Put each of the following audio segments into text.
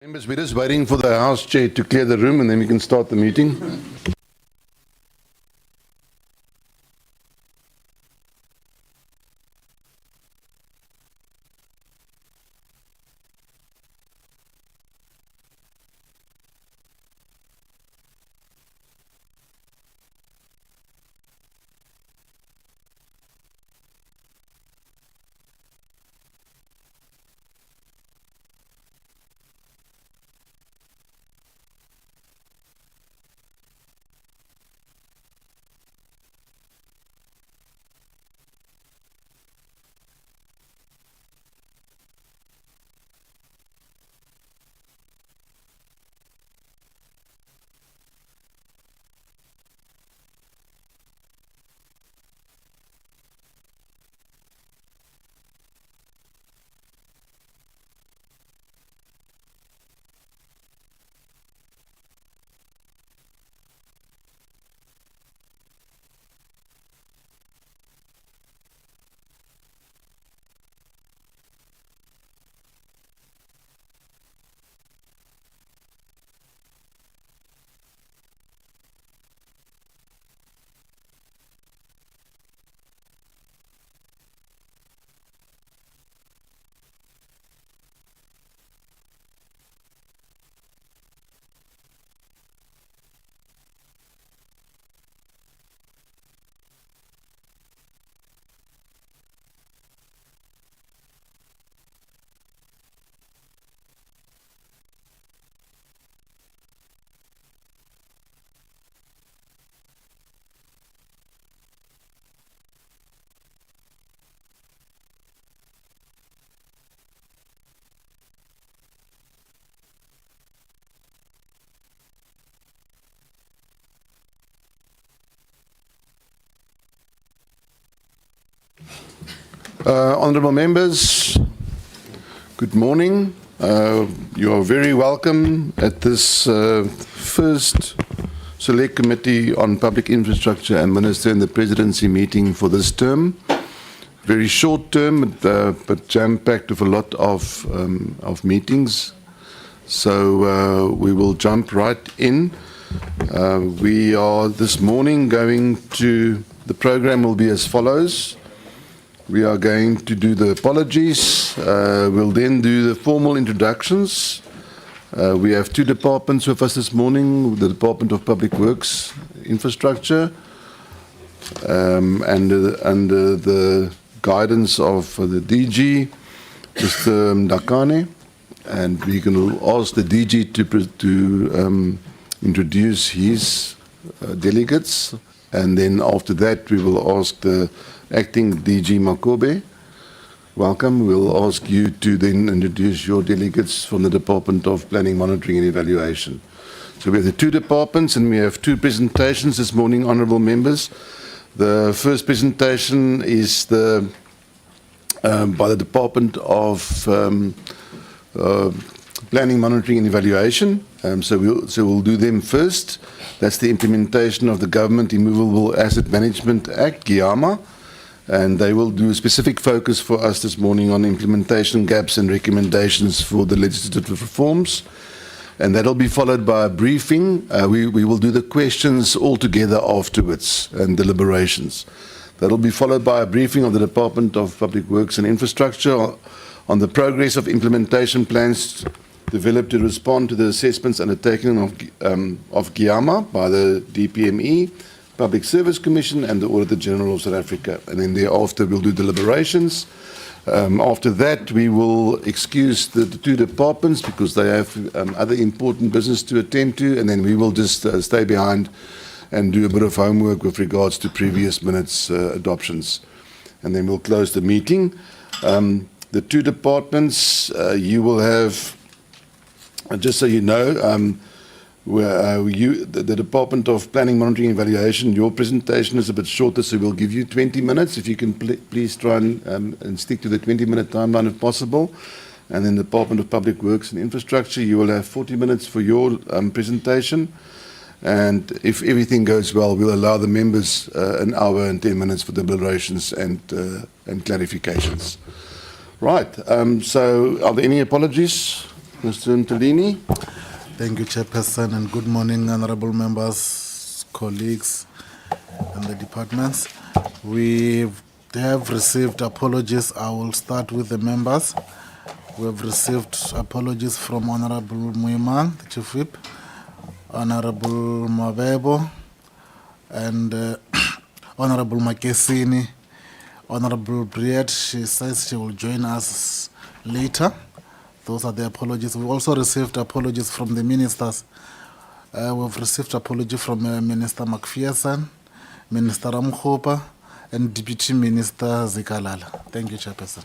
Members, we're just waiting for the House Chair to clear the room and then we can start the meeting. Honourable members, good morning. You are very welcome at this first Select Committee on Public Infrastructure and Minister in the Presidency meeting for this term. Very short term, but jam-packed with a lot of meetings. So we will jump right in. We are this morning going to, the program will be as follows. We are going to do the apologies. We'll then do the formal introductions. We have two departments with us this morning, the Department of Public Works Infrastructure, and under the guidance of the DG, Mr. Ndakane, and we can ask the DG to introduce his delegates, and then after that we will ask the Acting DG Makobe, welcome. We'll ask you to then introduce your delegates from the Department of Planning, Monitoring and Evaluation. So we have the two departments and we have two presentations this morning, honourable members. The first presentation is by the Department of Planning, Monitoring and Evaluation. So we'll do them first. That's the implementation of the Government Immovable Asset Management Act, GIAMA. And they will do a specific focus for us this morning on implementation gaps and recommendations for the legislative reforms. And that'll be followed by a briefing. We will do the questions all together afterwards and deliberations. That'll be followed by a briefing of the Department of Public Works and Infrastructure on the progress of implementation plans developed to respond to the assessments undertaken of GIAMA by the DPME, Public Service Commission and the Auditor General of South Africa. And then thereafter we'll do deliberations. After that we will excuse the two departments because they have other important business to attend to, and then we will just stay behind and do a bit of homework with regards to previous minutes adoptions. And then we'll close the meeting. The two departments you will have, just so you know, the Department of Planning, Monitoring and Evaluation, your presentation is a bit shorter, so we'll give you 20 minutes. If you can please try and stick to the 20-minute timeline if possible. And then the Department of Public Works and Infrastructure, you will have 40 minutes for your presentation. And if everything goes well, we'll allow the members an hour and 10 minutes for deliberations and clarifications. Right, so are there any apologies? Mr. Ntulini. Thank you, Chairperson, and good morning, honorable members, colleagues, and the departments. We have received apologies. I will start with the members. We have received apologies from Honorable Muimang, the Chief Whip, Honorable Mabebo, and Honorable Makesini, Honorable Briette. She says she will join us later. Those are the apologies. We also received apologies from the ministers. We've received apology from Minister McPherson, Minister Ramkhopa, and Deputy Minister Zikalala. Thank you, Chairperson.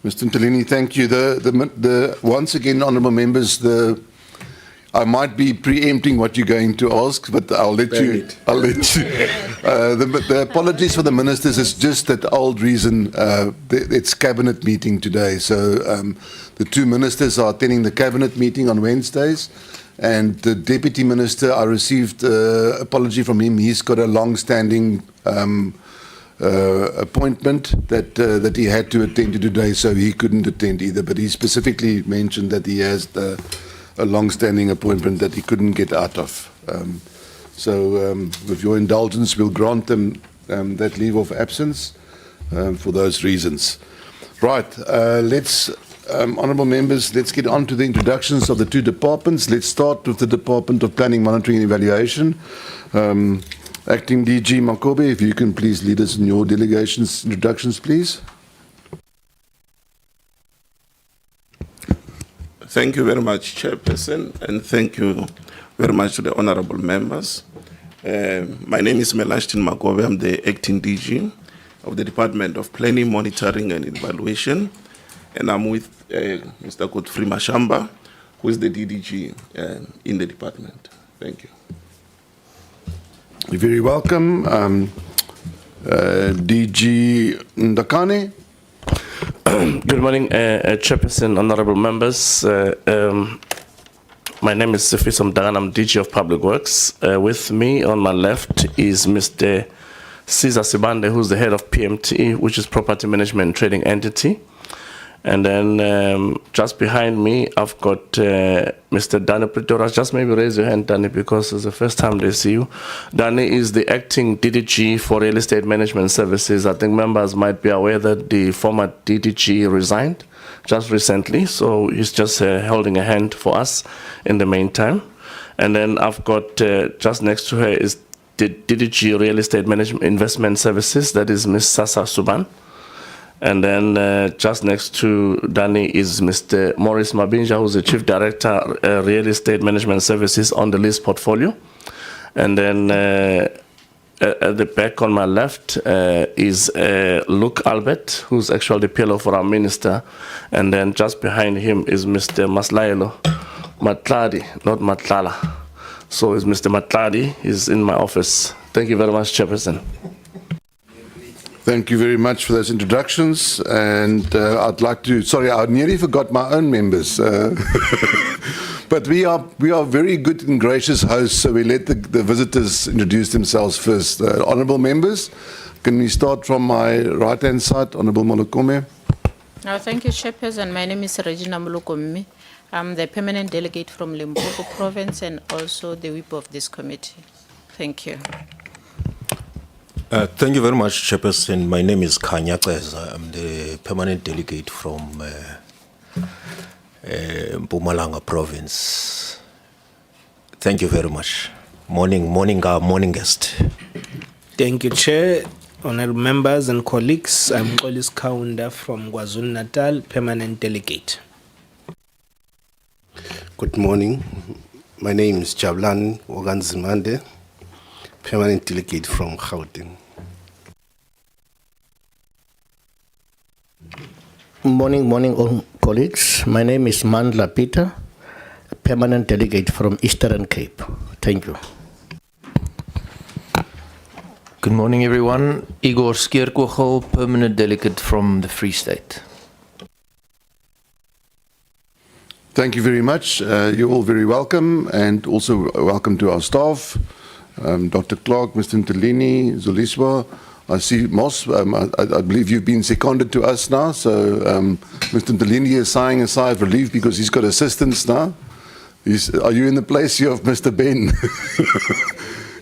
Mr. Ntulini, thank you. Once again, honourable members, I might be preempting what you're going to ask, but I'll let you. The apologies for the ministers is just that old reason. It's cabinet meeting today, so the two ministers are attending the cabinet meeting on Wednesdays, and the deputy minister, I received apology from him. He's got a long-standing appointment that he had to attend to today, so he couldn't attend either. But he specifically mentioned that he has a long-standing appointment that he couldn't get out of. So with your indulgence, we'll grant them that leave of absence for those reasons. Right, honourable members, let's get on to the introductions of the two departments. Let's start with the Department of Planning, Monitoring and Evaluation. Acting DG Makobe, if you can please lead us in your delegation's introductions, please. Thank you very much, Chairperson, and thank you very much to the honourable members. My name is Melashtin Makobe. I'm the Acting DG of the Department of Planning, Monitoring and Evaluation, and I'm with Mr. Godfrey Mashamba, who is the DDG in the department. Thank you. You're very welcome. DG Ndakane. Good morning, Chairperson, honorable members. My name is Sifiso Mdangana. I'm DG of Public Works. With me on my left is Mr. Caesar Sibande, who's the head of PMT, which is Property Management Trading Entity. And then just behind me, I've got Mr. Danny Pretoras. Just maybe raise your hand, Danny, because it's the first time they see you. Danny is the acting DDG for Real Estate Management Services. I think members might be aware that the former DDG resigned just recently, so he's just holding a hand for us in the meantime. And then I've got just next to her is the DDG Real Estate Management Investment Services. That is Ms. Sasa Suban. And then just next to Danny is Mr. Maurice Mabinja, who's the Chief Director, Real Estate Management Services on the lease portfolio. And then at the back on my left is Luke Albert, who's actually the PLO for our minister. And then just behind him is Mr. Maslaelo Matladi, not Matlala. So it's Mr. Matladi. He's in my office. Thank you very much, Chairperson. Thank you very much for those introductions, and I'd like to, sorry, I nearly forgot my own members, but we are very good and gracious hosts, so we let the visitors introduce themselves first. Honourable members, can we start from my right-hand side, Honourable Molokome? Thank you, Chairperson. My name is Regina Molokome. I'm the permanent delegate from Limpopo Province and also the whip of this committee. Thank you. Thank you very much, Chairperson. My name is Khanya Ceza. I'm the permanent delegate from Mpumalanga Province. Thank you very much. Morning guest. Thank you, Chair, honorable members and colleagues. I'm Xolis Kaunda from KwaZulu-Natal, permanent delegate. Good morning. My name is Jablan Oganzimande, permanent delegate from Gauteng. Morning, all colleagues. My name is Mandla Peter, permanent delegate from Eastern Cape. Thank you. Good morning, everyone. Igor Skierkogel, permanent delegate from the Free State. Thank you very much. You're all very welcome, and also welcome to our staff, Dr. Clark, Mr. Ntulini, Zuliswa, I see Moss, I believe you've been seconded to us now, so Mr. Ntalini is sighing a sigh of relief because he's got assistance now. Are you in the place here of Mr. Ben?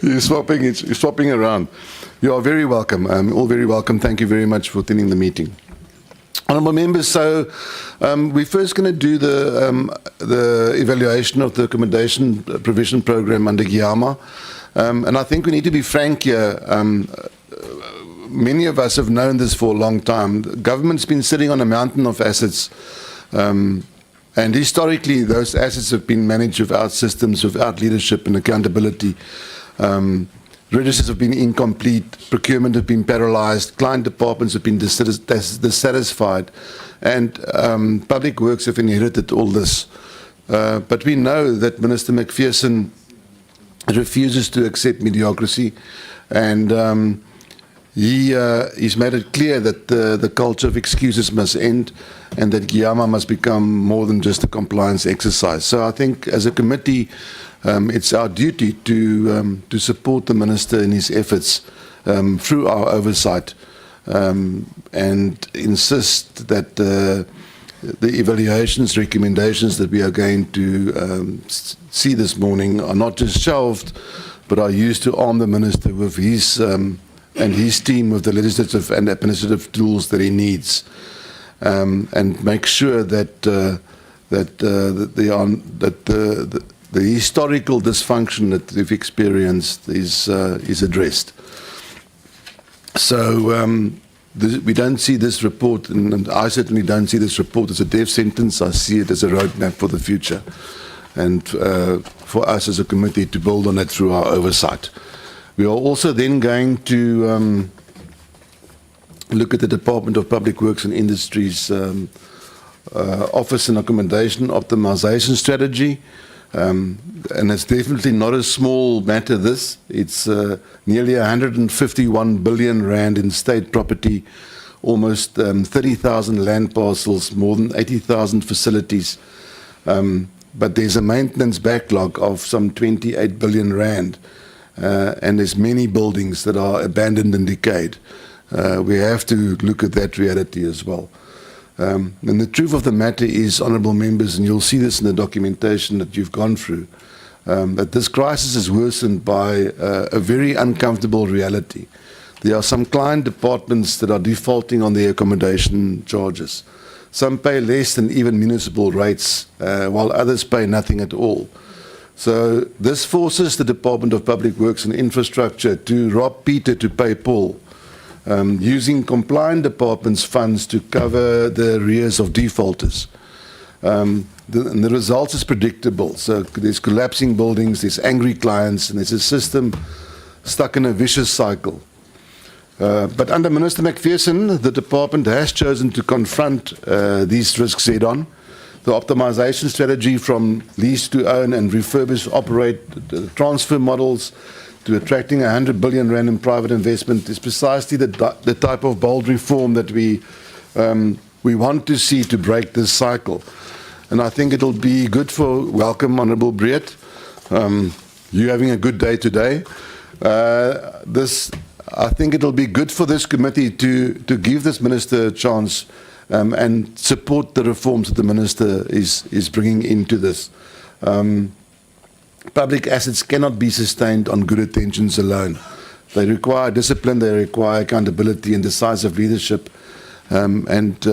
You're swapping around. You are very welcome, all very welcome. Thank you very much for attending the meeting. Honourable members, so we're first going to do the evaluation of the accommodation provision program under GIAMA. And I think we need to be frank here. Many of us have known this for a long time. The government's been sitting on a mountain of assets, and historically those assets have been managed without systems, without leadership and accountability. Registers have been incomplete, procurement have been paralysed, client departments have been dissatisfied, and public works have inherited all this. But we know that Minister McPherson refuses to accept mediocrity, and he's made it clear that the culture of excuses must end and that GIAMA must become more than just a compliance exercise. So I think as a committee, it's our duty to support the Minister in his efforts through our oversight and insist that the evaluations, recommendations that we are going to see this morning are not just shelved, but are used to arm the Minister with his and his team with the legislative and administrative tools that he needs, and make sure that the historical dysfunction that we've experienced is addressed. So we don't see this report, and I certainly don't see this report as a death sentence. I see it as a roadmap for the future, and for us as a committee to build on it through our oversight. We are also then going to look at the Department of Public Works and Industries Office and Accommodation Optimization Strategy. And it's definitely not a small matter, this. It's nearly 151 billion rand in state property, almost 30,000 land parcels, more than 80,000 facilities. But there's a maintenance backlog of some 28 billion rand. And there's many buildings that are abandoned and decayed. We have to look at that reality as well. And the truth of the matter is, honourable members, and you'll see this in the documentation that you've gone through, that this crisis is worsened by a very uncomfortable reality. There are some client departments that are defaulting on their accommodation charges. Some pay less than even municipal rates, while others pay nothing at all. So this forces the Department of Public Works and Infrastructure to rob Peter to pay Paul, using compliant departments' funds to cover the arrears of defaulters. And the result is predictable. So there's collapsing buildings, there's angry clients, and there's a system stuck in a vicious cycle. But under Minister McPherson, the department has chosen to confront these risks head-on. The optimization strategy from lease to own and refurbish, operate, transfer models to attracting 100 billion rand in private investment is precisely the type of bold reform that we want to see to break this cycle. And I think it'll be good for, welcome Honourable Breed, you having a good day today. I think it'll be good for this committee to give this Minister a chance and support the reforms that the Minister is bringing into this. Public assets cannot be sustained on good intentions alone. They require discipline, they require accountability and decisive leadership. Let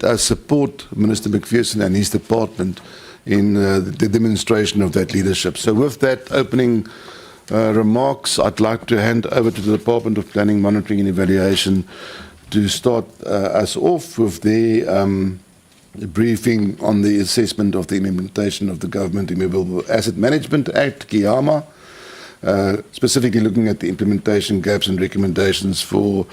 us support Minister McPherson and his department in the demonstration of that leadership. So with that opening remarks, I'd like to hand over to the Department of Planning, Monitoring and Evaluation to start us off with their briefing on the assessment of the implementation of the Government Immovable Asset Management Act, GIAMA, specifically looking at the implementation gaps and recommendations for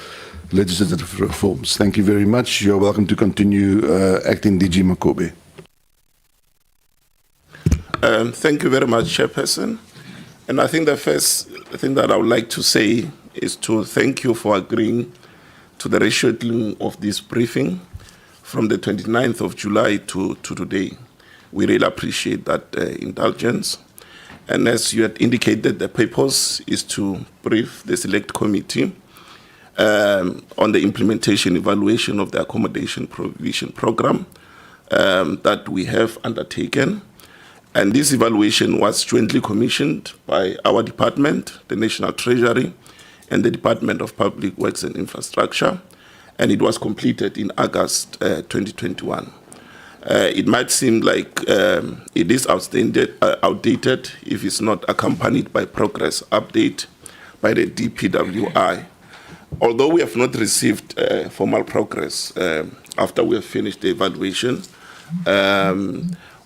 legislative reforms. Thank you very much. You're welcome to continue, Acting DG Makobe. Thank you very much, Chairperson. And I think the first thing that I would like to say is to thank you for agreeing to the rescheduling of this briefing from the 29th of July to today. We really appreciate that indulgence. And as you had indicated, the purpose is to brief the select committee on the implementation evaluation of the accommodation provision program that we have undertaken. And this evaluation was jointly commissioned by our department, the National Treasury, and the Department of Public Works and Infrastructure, and it was completed in August 2021. It might seem like it is outdated if it's not accompanied by progress update by the DPWI. Although we have not received formal progress after we have finished the evaluation,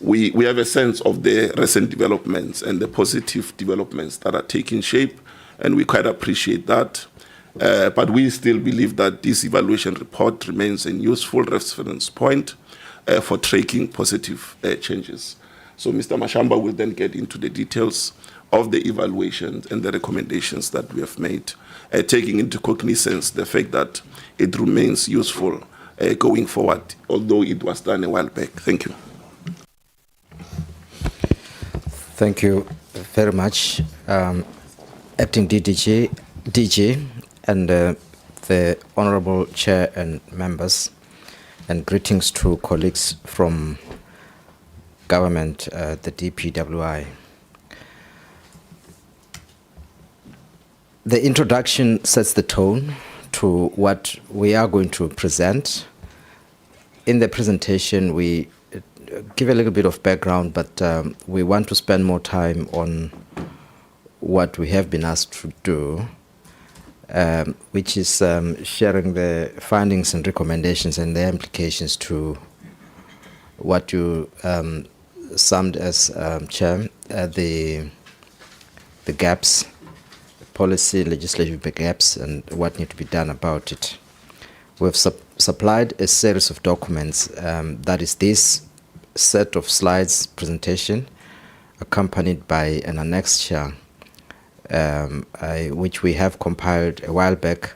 we have a sense of the recent developments and the positive developments that are taking shape, and we quite appreciate that. But we still believe that this evaluation report remains a useful reference point for tracking positive changes. So Mr. Mashamba will then get into the details of the evaluations and the recommendations that we have made, taking into cognizance the fact that it remains useful going forward, although it was done a while back. Thank you. Thank you very much, Acting DG, and the Honorable Chair and members, and greetings to colleagues from government, the DPWI. The introduction sets the tone to what we are going to present. In the presentation, we give a little bit of background, but we want to spend more time on what we have been asked to do, which is sharing the findings and recommendations and their implications to what you summed as, Chair, the gaps, policy, legislative gaps, and what need to be done about it. We've supplied a series of documents, that is this set of slides presentation, accompanied by an annexure, which we have compiled a while back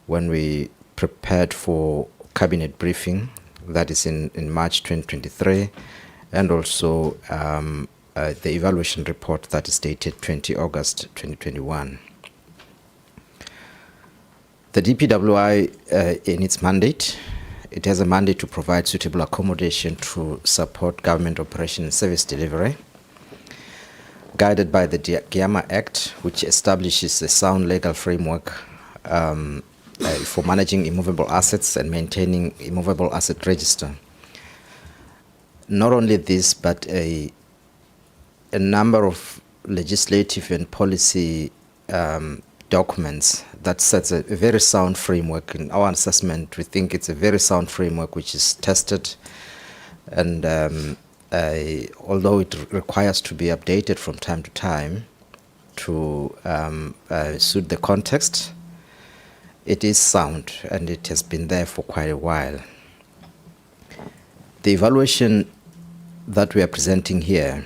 when we prepared for cabinet briefing, that is in March 2023, and also the evaluation report that is dated 20 August 2021. The DPWI, in its mandate, it has a mandate to provide suitable accommodation to support government operation and service delivery, guided by the GIAMA Act, which establishes a sound legal framework for managing immovable assets and maintaining immovable asset register. Not only this, but a number of legislative and policy documents that sets a very sound framework. In our assessment, we think it's a very sound framework which is tested, and although it requires to be updated from time to time to suit the context, it is sound and it has been there for quite a while. The evaluation that we are presenting here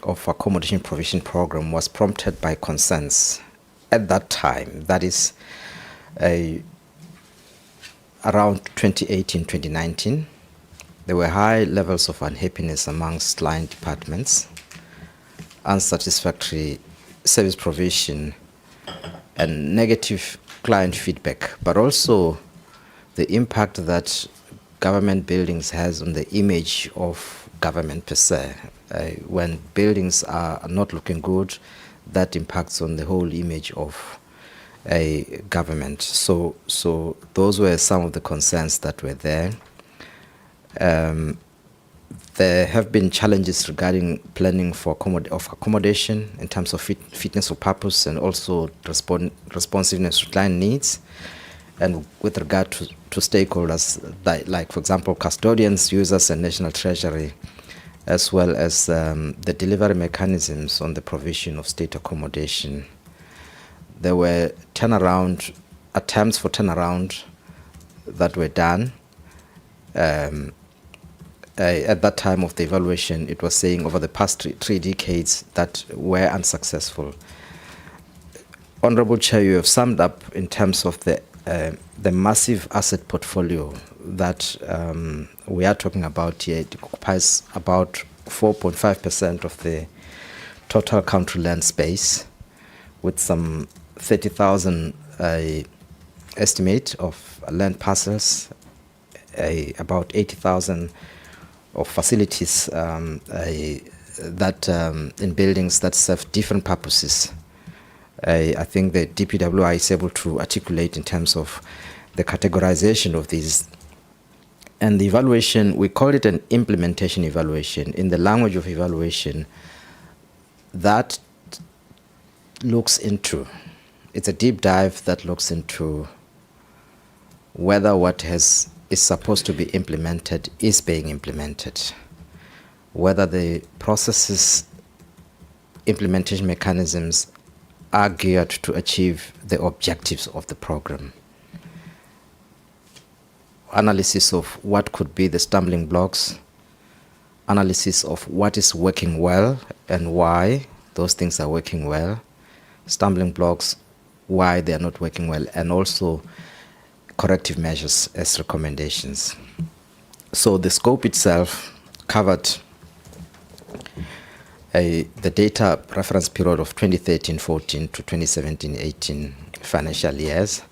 of accommodation provision program was prompted by concerns at that time, that is around 2018-2019. There were high levels of unhappiness amongst line departments, unsatisfactory service provision, and negative client feedback, but also the impact that government buildings has on the image of government per se. When buildings are not looking good, that impacts on the whole image of a government. So those were some of the concerns that were there. There have been challenges regarding planning for accommodation in terms of fitness for purpose and also responsiveness to client needs, and with regard to stakeholders, like for example custodians, users, and National Treasury, as well as the delivery mechanisms on the provision of state accommodation. There were attempts for turnaround that were done. At that time of the evaluation, it was saying over the past three decades that were unsuccessful. Honorable Chair, you have summed up in terms of the massive asset portfolio that we are talking about here. It occupies about 4.5% of the total country land space with some 30,000 estimate of land parcels, about 80,000 of facilities that in buildings that serve different purposes. I think the DPWI is able to articulate in terms of the categorization of these. And the evaluation, we call it an implementation evaluation. In the language of evaluation, that looks into, it's a deep dive that looks into whether what is supposed to be implemented is being implemented, whether the processes, implementation mechanisms are geared to achieve the objectives of the program. Analysis of what could be the stumbling blocks, analysis of what is working well and why those things are working well, stumbling blocks, why they are not working well, and also corrective measures as recommendations. So the scope itself covered the data reference period of 2013-14 to 2017-18 financial years.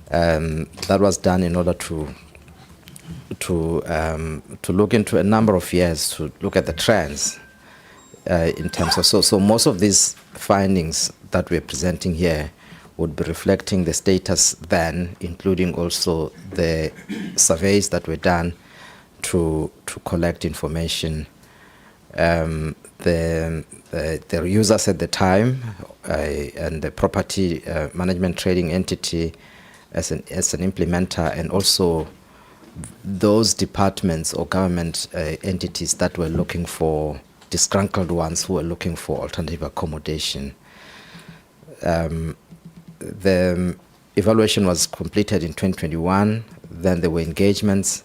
That was done in order to look into a number of years, to look at the trends in terms of, so most of these findings that we're presenting here would be reflecting the status then, including also the surveys that were done to collect information. The users at the time and the property management trading entity as an implementer, and also those departments or government entities that were looking for, disgruntled ones who were looking for alternative accommodation. The evaluation was completed in 2021. Then there were engagements.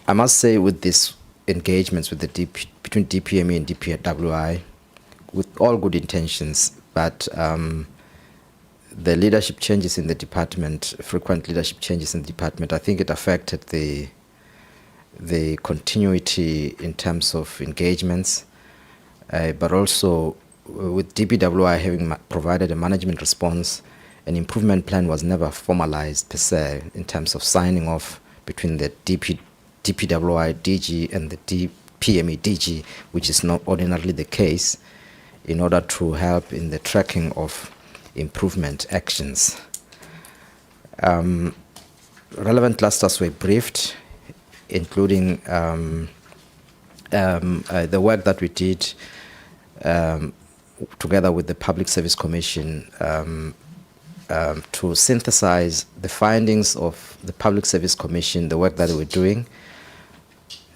I must say, with these engagements with between DPME and DPWI, with all good intentions, but the leadership changes in the department, frequent leadership changes in the department, I think it affected the continuity in terms of engagements, but also with DPWI having provided a management response, an improvement plan was never formalized per se in terms of signing off between the DPWI DG and the DPME DG, which is not ordinarily the case, in order to help in the tracking of improvement actions. Relevant clusters were briefed, including the work that we did together with the Public Service Commission to synthesize the findings of the Public Service Commission, the work that they were doing,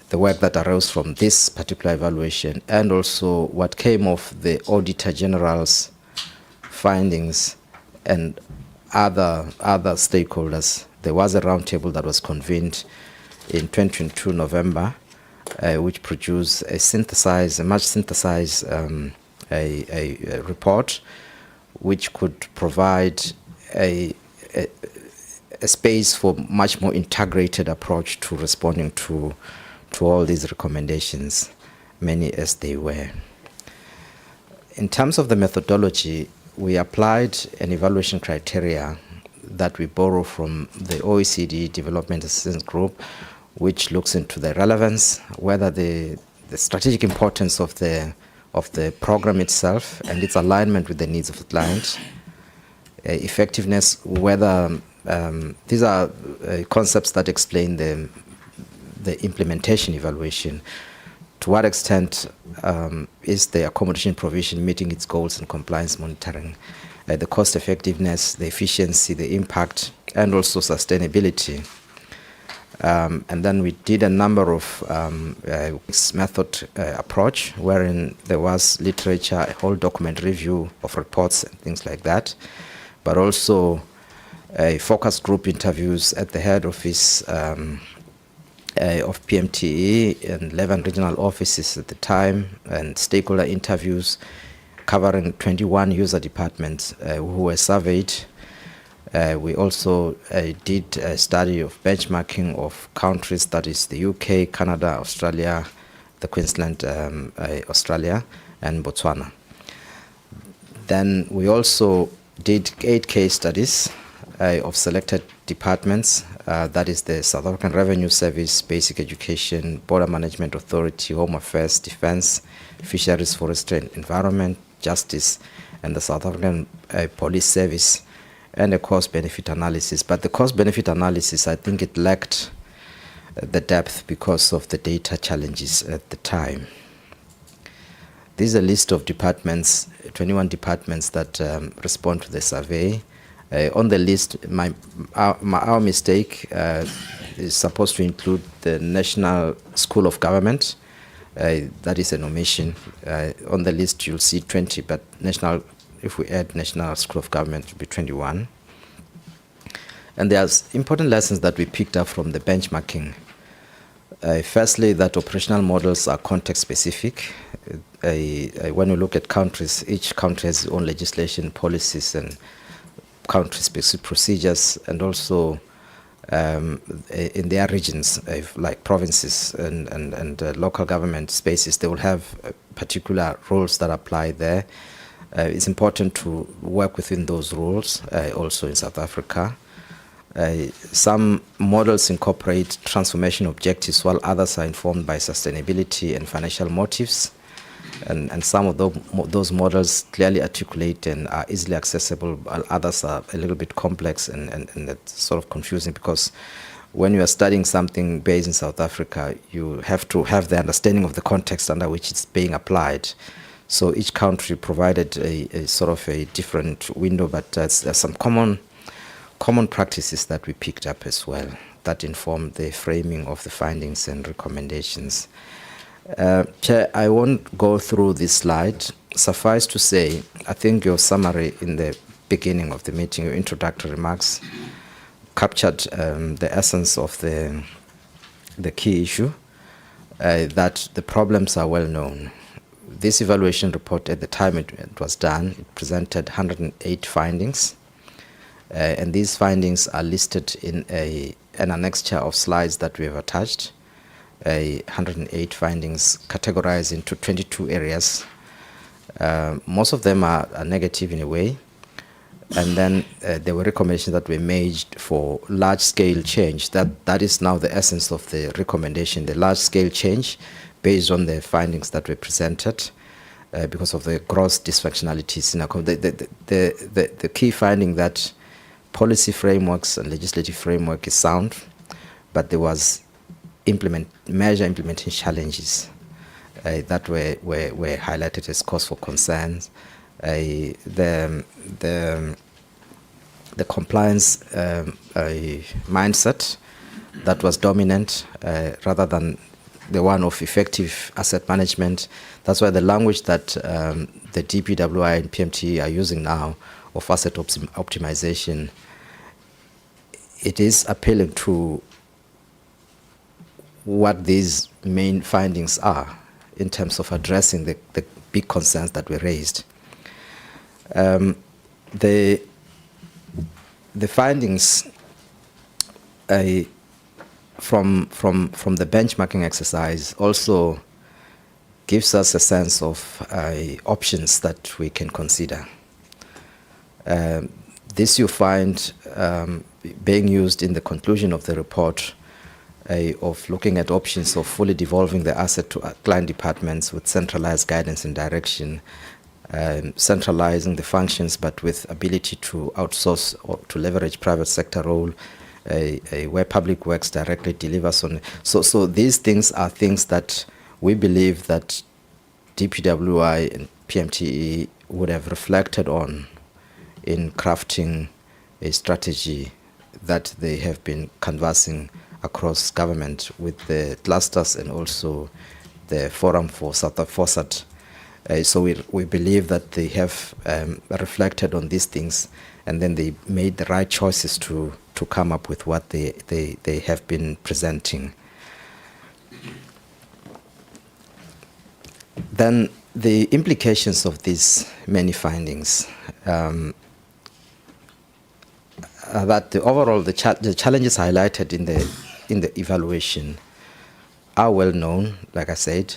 the work that arose from this particular evaluation, and also what came of the Auditor General's findings and other stakeholders. There was a roundtable that was convened in 2022 November, which produced a much synthesized a report, which could provide a space for much more integrated approach to responding to all these recommendations, many as they were. In terms of the methodology, we applied an evaluation criteria that we borrow from the OECD Development Assistance Group, which looks into the relevance, whether the strategic importance of the program itself and its alignment with the needs of the client, effectiveness, whether these are concepts that explain the implementation evaluation. To what extent is the accommodation provision meeting its goals and compliance monitoring, the cost effectiveness, the efficiency, the impact, and also sustainability. And then we did a number of method approach, wherein there was literature, a whole document review of reports and things like that, but also focus group interviews at the head office of PMTE and 11 regional offices at the time, and stakeholder interviews covering 21 user departments who were surveyed. We also did a study of benchmarking of countries, that is the UK, Canada, Australia, the Queensland, Australia, and Botswana. Then we also did 8 case studies of selected departments. That is the South African Revenue Service, Basic Education, Border Management Authority, Home Affairs, Defence, Fisheries, Forestry and Environment, Justice, and the South African Police Service, and a cost-benefit analysis. But the cost-benefit analysis, I think it lacked the depth because of the data challenges at the time. This is a list of departments, 21 departments that respond to the survey. On the list, our mistake is supposed to include the National School of Government. That is an omission. On the list, you'll see 20, but if we add National School of Government, it will be 21. And there's important lessons that we picked up from the benchmarking. Firstly, that operational models are context-specific. When you look at countries, each country has its own legislation, policies, and country-specific procedures, and also in their regions, like provinces and local government spaces, they will have particular rules that apply there. It's important to work within those rules, also in South Africa. Some models incorporate transformation objectives, while others are informed by sustainability and financial motives. And some of those models clearly articulate and are easily accessible, while others are a little bit complex and that's sort of confusing, because when you are studying something based in South Africa, you have to have the understanding of the context under which it's being applied. So each country provided a sort of a different window, but there's some common practices that we picked up as well that informed the framing of the findings and recommendations. Chair, I won't go through this slide. Suffice to say, I think your summary in the beginning of the meeting, your introductory remarks, captured the essence of the key issue, that the problems are well known. This evaluation report, at the time it was done, it presented 108 findings, and these findings are listed in an annexure of slides that we have attached. 108 findings categorized into 22 areas. Most of them are negative in a way. And then there were recommendations that were made for large-scale change. That is now the essence of the recommendation, the large-scale change based on the findings that were presented because of the gross dysfunctionalities. The key finding that policy frameworks and legislative framework is sound, but there was major implementation challenges that were highlighted as cause for concerns. The compliance mindset that was dominant rather than the one of effective asset management. That's why the language that the DPWI and PMT are using now of asset optimization, it is appealing to what these main findings are in terms of addressing the big concerns that were raised. The findings from the benchmarking exercise also gives us a sense of options that we can consider. This you find being used in the conclusion of the report of looking at options of fully devolving the asset to client departments with centralized guidance and direction, centralizing the functions but with ability to outsource or to leverage private sector role, where public works directly delivers on. So these things are things that we believe that DPWI and PMTE would have reflected on in crafting a strategy that they have been canvassing across government with the clusters and also the Forum for South FOSAT. So we believe that they have reflected on these things, and then they made the right choices to come up with what they have been presenting. Then the implications of these many findings are that the challenges highlighted in the evaluation are well known, like I said.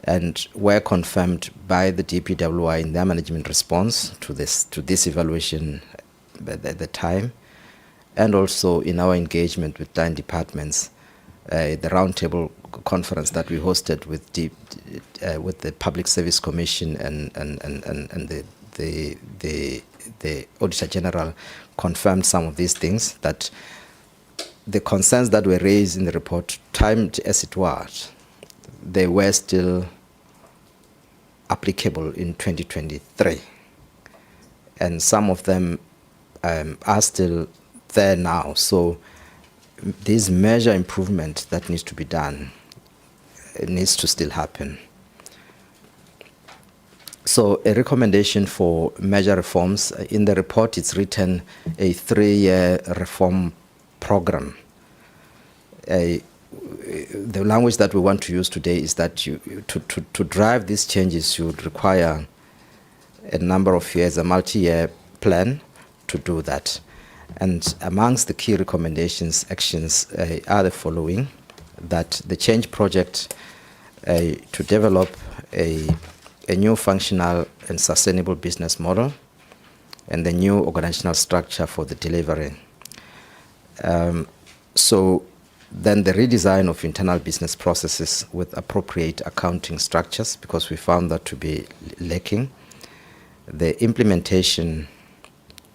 and were confirmed by the DPWI in their management response to this evaluation at the time, and also in our engagement with 9 departments, the roundtable conference that we hosted with the Public Service Commission and the Auditor General confirmed some of these things, that the concerns that were raised in the report, timed as it was, they were still applicable in 2023. And some of them are still there now. So this measure improvement that needs to be done, it needs to still happen. So a recommendation for measure reforms. In the report, it's written a 3-year reform program. The language that we want to use today is that to drive these changes, you would require a number of years, a multi-year plan to do that. And amongst the key recommendations, actions are the following: that the change project to develop a new functional and sustainable business model, and the new organizational structure for the delivery. So then the redesign of internal business processes with appropriate accounting structures, because we found that to be lacking. The implementation,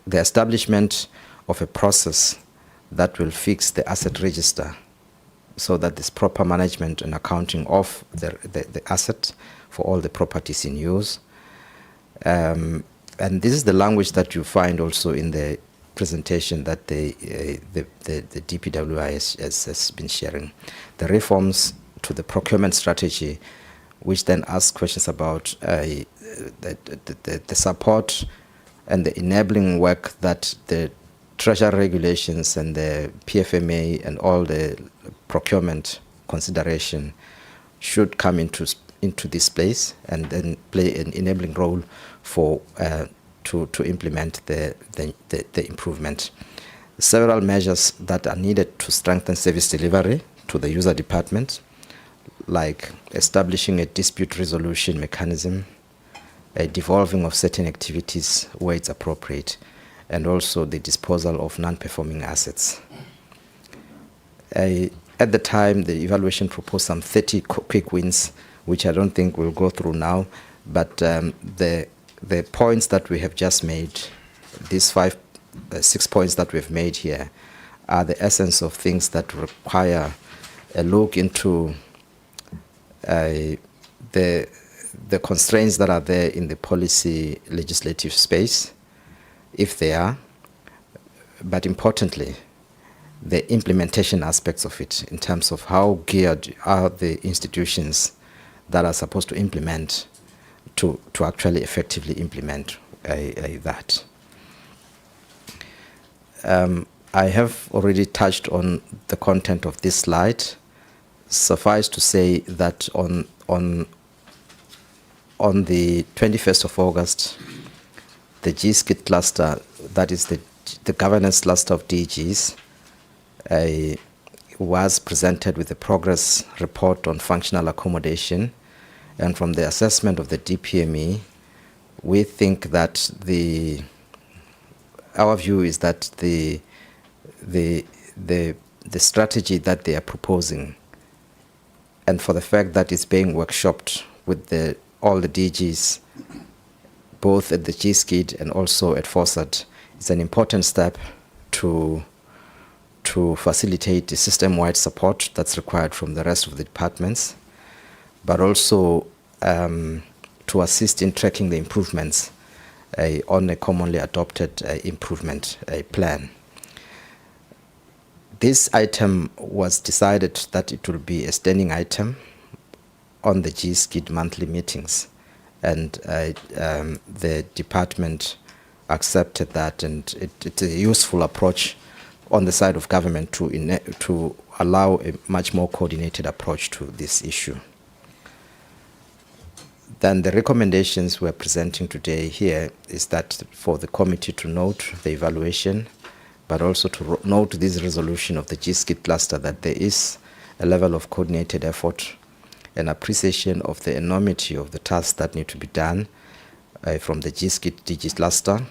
the establishment of a process that will fix the asset register so that there's proper management and accounting of the asset for all the properties in use. And this is the language that you find also in the presentation that the DPWI has been sharing. The reforms to the procurement strategy, which then ask questions about the support and the enabling work that the Treasury regulations and the PFMA and all the procurement consideration should come into this place, and then play an enabling role for to implement the improvement. Several measures that are needed to strengthen service delivery to the user department, like establishing a dispute resolution mechanism, a devolving of certain activities where it's appropriate, and also the disposal of non-performing assets. At the time, the evaluation proposed some 30 quick wins, which I don't think we'll go through now, but the points that we have just made, these 6 points that we've made here, are the essence of things that require a look into the constraints that are there in the policy legislative space, if they are, but importantly, the implementation aspects of it, in terms of how geared are the institutions that are supposed to implement to actually effectively implement that. I have already touched on the content of this slide. Suffice to say that on the 21st of August, the GSKIT cluster, that is the governance cluster of DGs, was presented with a progress report on functional accommodation. And from the assessment of the DPME, we think that our view is that the strategy that they are proposing, and for the fact that it's being workshopped with all the DGs, both at the GSKID and also at FOSAT, is an important step to facilitate the system-wide support that's required from the rest of the departments, but also to assist in tracking the improvements on a commonly adopted improvement plan. This item was decided that it will be a standing item on the GSKID monthly meetings, and the department accepted that, and it's a useful approach on the side of government to allow a much more coordinated approach to this issue. Then the recommendations we're presenting today here is that for the committee to note the evaluation, but also to note this resolution of the GSKID cluster, that there is a level of coordinated effort an appreciation of the enormity of the tasks that need to be done from the DG cluster.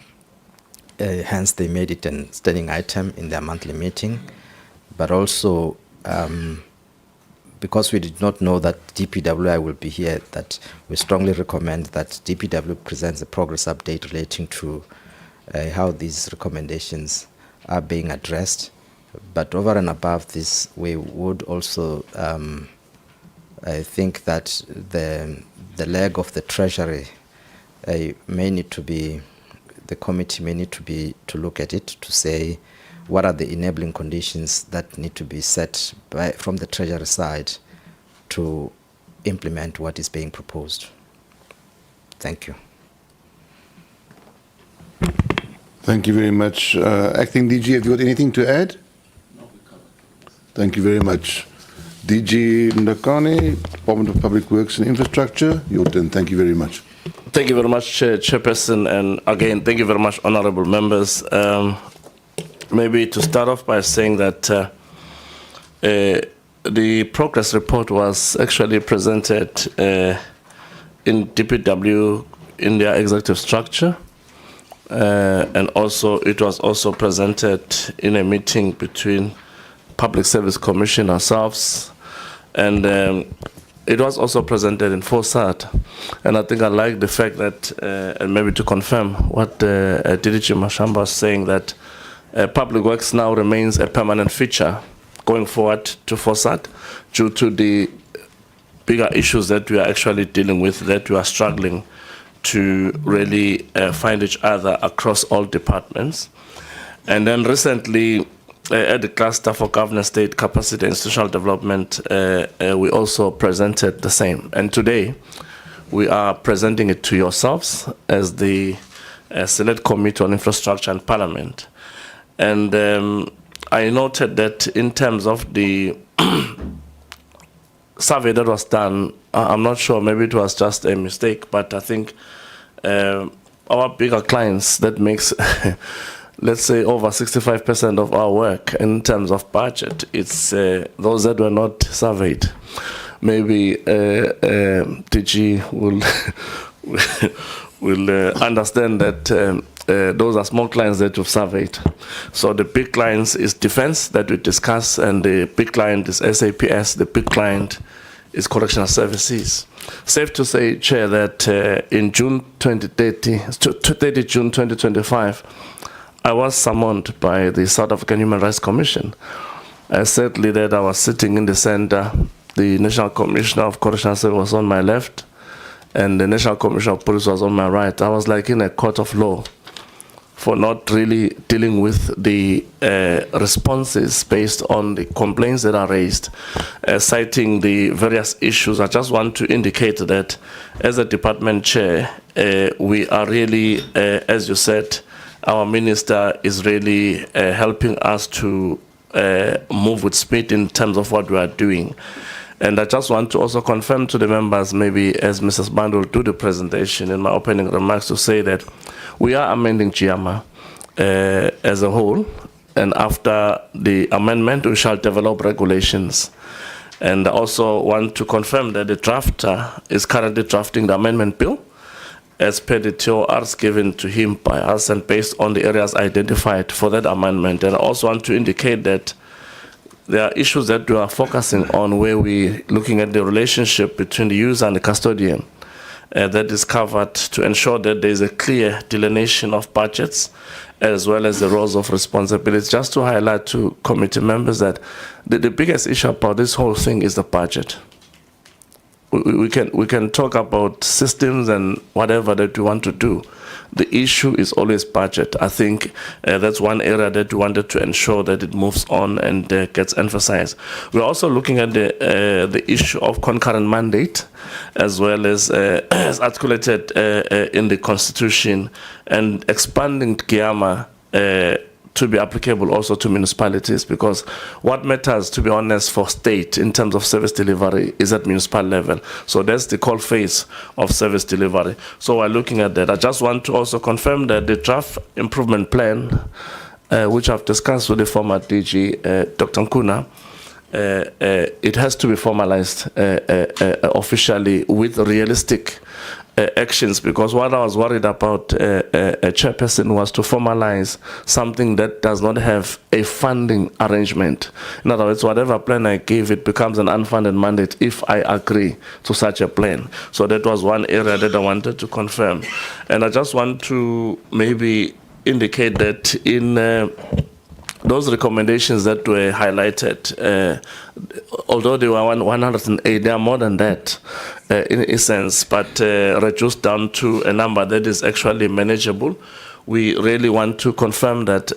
Hence, they made it a standing item in their monthly meeting. But also, because we did not know that DPWI will be here, that we strongly recommend that DPW presents a progress update relating to how these recommendations are being addressed. But over and above this, we would also I think that the leg of the Treasury may need to be, the committee may need to look at it to say what are the enabling conditions that need to be set from the Treasury side to implement what is being proposed. Thank you. Thank you very much. Acting DG, have you got anything to add? No, we covered. Thank you very much. DG Ndakane, Department of Public Works and Infrastructure, your turn. Thank you very much. Thank you very much, Chairperson, and again, thank you very much, honorable members. Maybe to start off by saying that the progress report was actually presented in DPW in their executive structure, and also it was also presented in a meeting between Public Service Commission ourselves, and it was also presented in FOSAT. And I think I like the fact that, and maybe to confirm what DDG Mashamba was saying, that Public Works now remains a permanent feature going forward to FOSAT due to the bigger issues that we are actually dealing with, that we are struggling to really find each other across all departments. And then recently, at the Cluster for Governance, State Capacity and Institutional Development, we also presented the same. And today, we are presenting it to yourselves as the Select Committee on Infrastructure and Parliament. And I noted that in terms of the survey that was done, I'm not sure, maybe it was just a mistake, but I think our bigger clients, that makes, let's say, over 65% of our work in terms of budget, it's those that were not surveyed. Maybe DG will understand that those are small clients that you've surveyed. So the big clients is defense that we discuss, and the big client is SAPS, the big client is correctional services. Safe to say, Chair, that in June 30 June 2025, I was summoned by the South African Human Rights Commission. Sadly, that I was sitting in the center. The National Commissioner of Correctional Services was on my left, and the National Commissioner of Police was on my right. I was like in a court of law for not really dealing with the responses based on the complaints that are raised, citing the various issues. I just want to indicate that as a department chair, we are really, as you said, our minister is really helping us to move with speed in terms of what we are doing. And I just want to also confirm to the members, maybe as Mrs. Band will do the presentation in my opening remarks, to say that we are amending GIAMA as a whole, and after the amendment, we shall develop regulations. And I also want to confirm that the drafter is currently drafting the amendment bill as per the TORs given to him by us and based on the areas identified for that amendment. And I also want to indicate that there are issues that we are focusing on where we're looking at the relationship between the user and the custodian that is covered to ensure that there is a clear delineation of budgets as well as the roles of responsibilities. Just to highlight to committee members that the biggest issue about this whole thing is the budget. We can talk about systems and whatever that we want to do. The issue is always budget. I think that's one area that we wanted to ensure that it moves on and gets emphasized. We're also looking at the issue of concurrent mandate, as well as articulated in the Constitution, and expanding GIAMA to be applicable also to municipalities, because what matters, to be honest, for state in terms of service delivery is at municipal level. So that's the core phase of service delivery. So we're looking at that. I just want to also confirm that the draft improvement plan, which I've discussed with the former DG, Dr. Nkuna, it has to be formalized officially with realistic actions, because what I was worried about, Chairperson, was to formalize something that does not have a funding arrangement. In other words, whatever plan I give, it becomes an unfunded mandate if I agree to such a plan. So that was one area that I wanted to confirm. And I just want to maybe indicate that in those recommendations that were highlighted, although they were 108, they are more than that in essence, but reduced down to a number that is actually manageable. We really want to confirm that,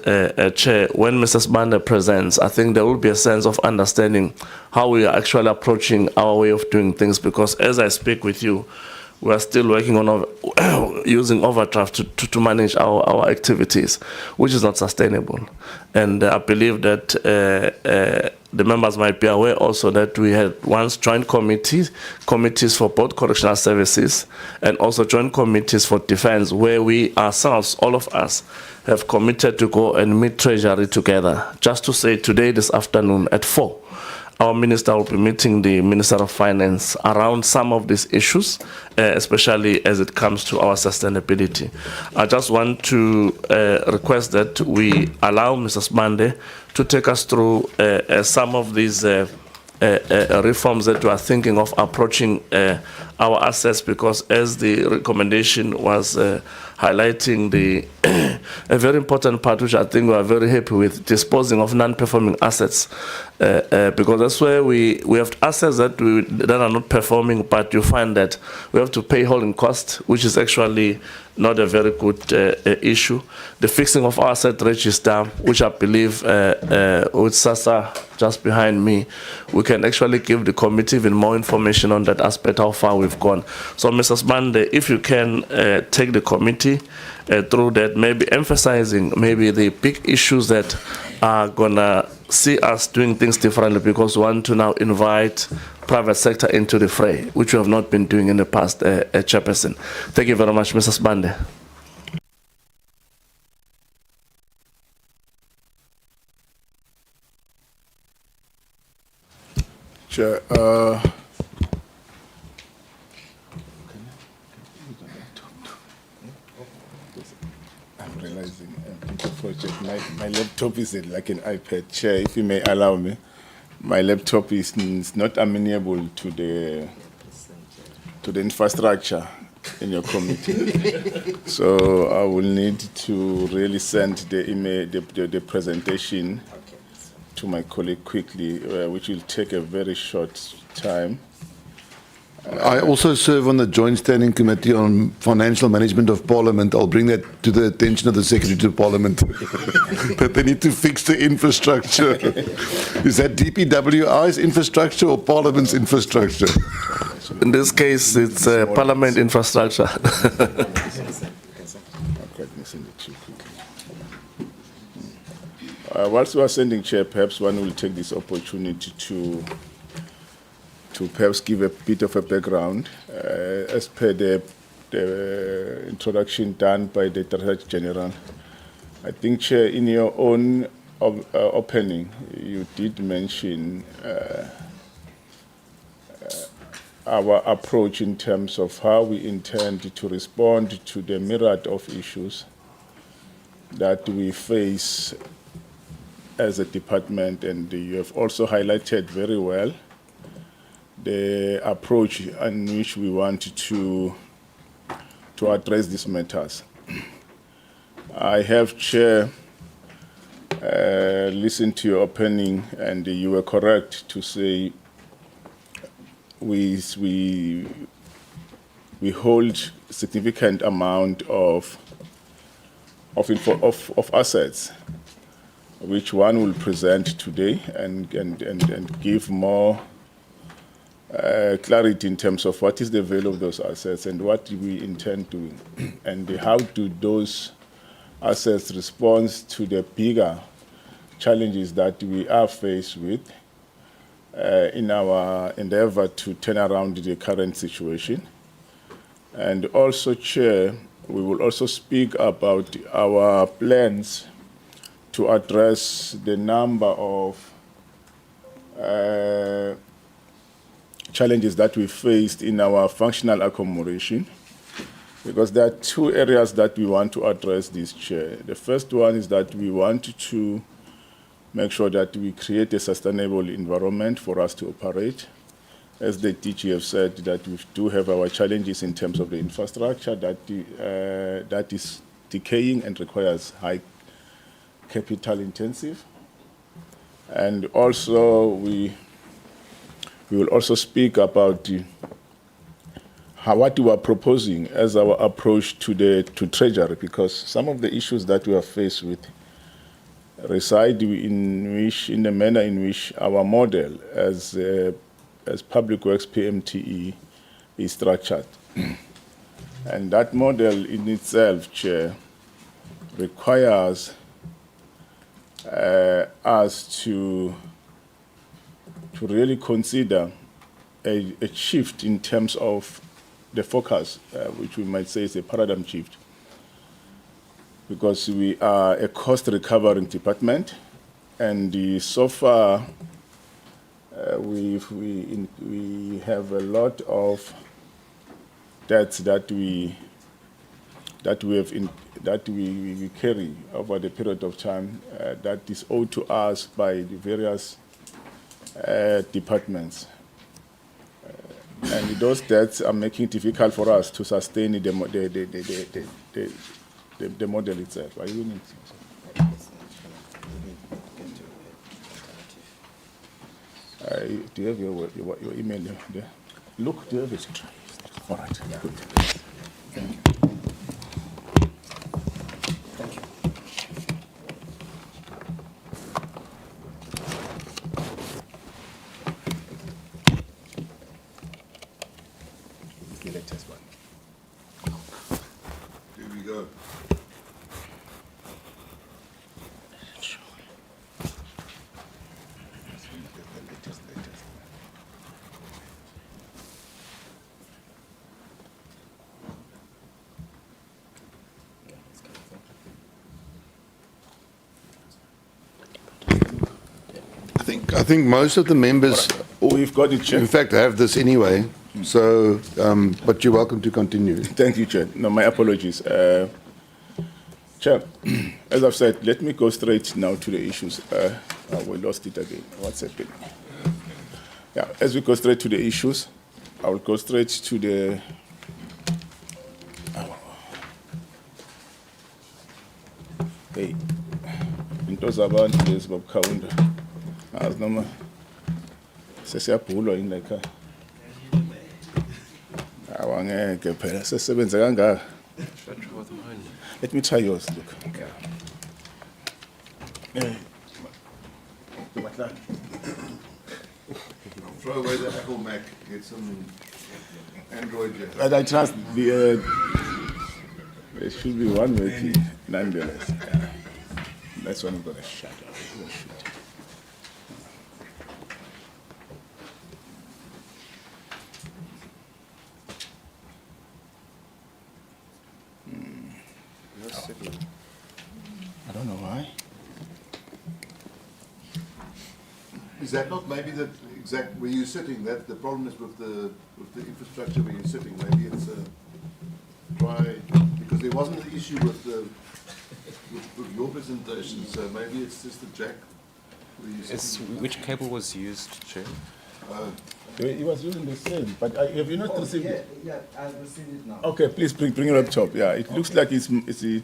Chair, when Mrs. Banda presents, I think there will be a sense of understanding how we are actually approaching our way of doing things, because as I speak with you, we are still working on using overdraft to manage our activities, which is not sustainable. And I believe that the members might be aware also that we had once joint committees for both correctional services and also joint committees for defense, where we ourselves, all of us, have committed to go and meet Treasury together. Just to say, today, this afternoon at 4, our minister will be meeting the Minister of Finance around some of these issues, especially as it comes to our sustainability. I just want to request that we allow Mrs. Bande to take us through some of these reforms that we are thinking of approaching our assets, because as the recommendation was highlighting a very important part, which I think we are very happy with, disposing of non-performing assets, because that's where we have assets that are not performing, but you find that we have to pay holding cost, which is actually not a very good issue. The fixing of our asset register, which I believe with SASA just behind me, we can actually give the committee even more information on that aspect, how far we've gone. So, Mrs. Bande, if you can take the committee through that, maybe emphasizing maybe the big issues that are gonna see us doing things differently, because we want to now invite private sector into the fray, which we have not been doing in the past, Chairperson. Thank you very much, Mrs. Bande. Chair, I'm realizing, my laptop is like an iPad. Chair, if you may allow me, my laptop is not amenable to the infrastructure in your committee. So I will need to really send the email, the presentation to my colleague quickly, which will take a very short time. I also serve on the Joint Standing Committee on Financial Management of Parliament. I'll bring that to the attention of the Secretary to Parliament, that they need to fix the infrastructure. Is that DPWI's infrastructure or Parliament's infrastructure? In this case, it's Parliament infrastructure. Whilst we are sending, Chair, perhaps one will take this opportunity to perhaps give a bit of a background. As per the introduction done by the Director General, I think, Chair, in your own opening, you did mention our approach in terms of how we intend to respond to the myriad of issues that we face as a department, and you have also highlighted very well the approach in which we want to address these matters. I have, Chair, listened to your opening, and you were correct to say we hold significant amount of assets, which one will present today and give more clarity in terms of what is the value of those assets and what do we intend to, and how do those assets respond to the bigger challenges that we are faced with in our endeavor to turn around the current situation. And also, Chair, we will also speak about our plans to address the number of challenges that we faced in our functional accommodation, because there are two areas that we want to address this, Chair. The first one is that we want to make sure that we create a sustainable environment for us to operate. As the DG have said, that we do have our challenges in terms of the infrastructure that is decaying and requires high capital intensive. And also we will also speak about what we are proposing as our approach to Treasury, because some of the issues that we are faced with reside in the manner in which our model as Public Works PMTE is structured. And that model in itself, Chair, requires us to really consider a shift in terms of the focus, which we might say is a paradigm shift, because we are a cost recovering department, and so far we have a lot of debts that we carry over the period of time that is owed to us by the various departments. And those debts are making it difficult for us to sustain the model itself. Are you in it? Do you have your email there? Look, do you have it? All right. Good. Thank you. Thank you. The latest one. Here we go. I think most of the members, we've got it, Chair. in fact, have this anyway. So, but you're welcome to continue. Thank you, Chair. No, my apologies. Chair, as I've said, let me go straight now to the issues. We lost it again. What's happening? Yeah, as we go straight to the issues, I will go straight to the. Hey, into zabantu lezi babukhawunda. As noma sesiyabhulwa yini la ekhaya. Awangeke phela sesebenza kangaka. Let me try yours, look. Throw away the Apple Mac, get some Android. But I trust there should be one working nonetheless. That's one I'm going to shut off. I don't know why. Is that not maybe the exact where you're sitting? That the problem is with the infrastructure where you're sitting. Maybe it's try because there wasn't an issue with your presentation. So maybe it's just the jack. Which cable was used, Chair? He was using the same, but have you not received it? Yeah, I've received it now. Okay, please bring your laptop. Yeah, it looks like it's your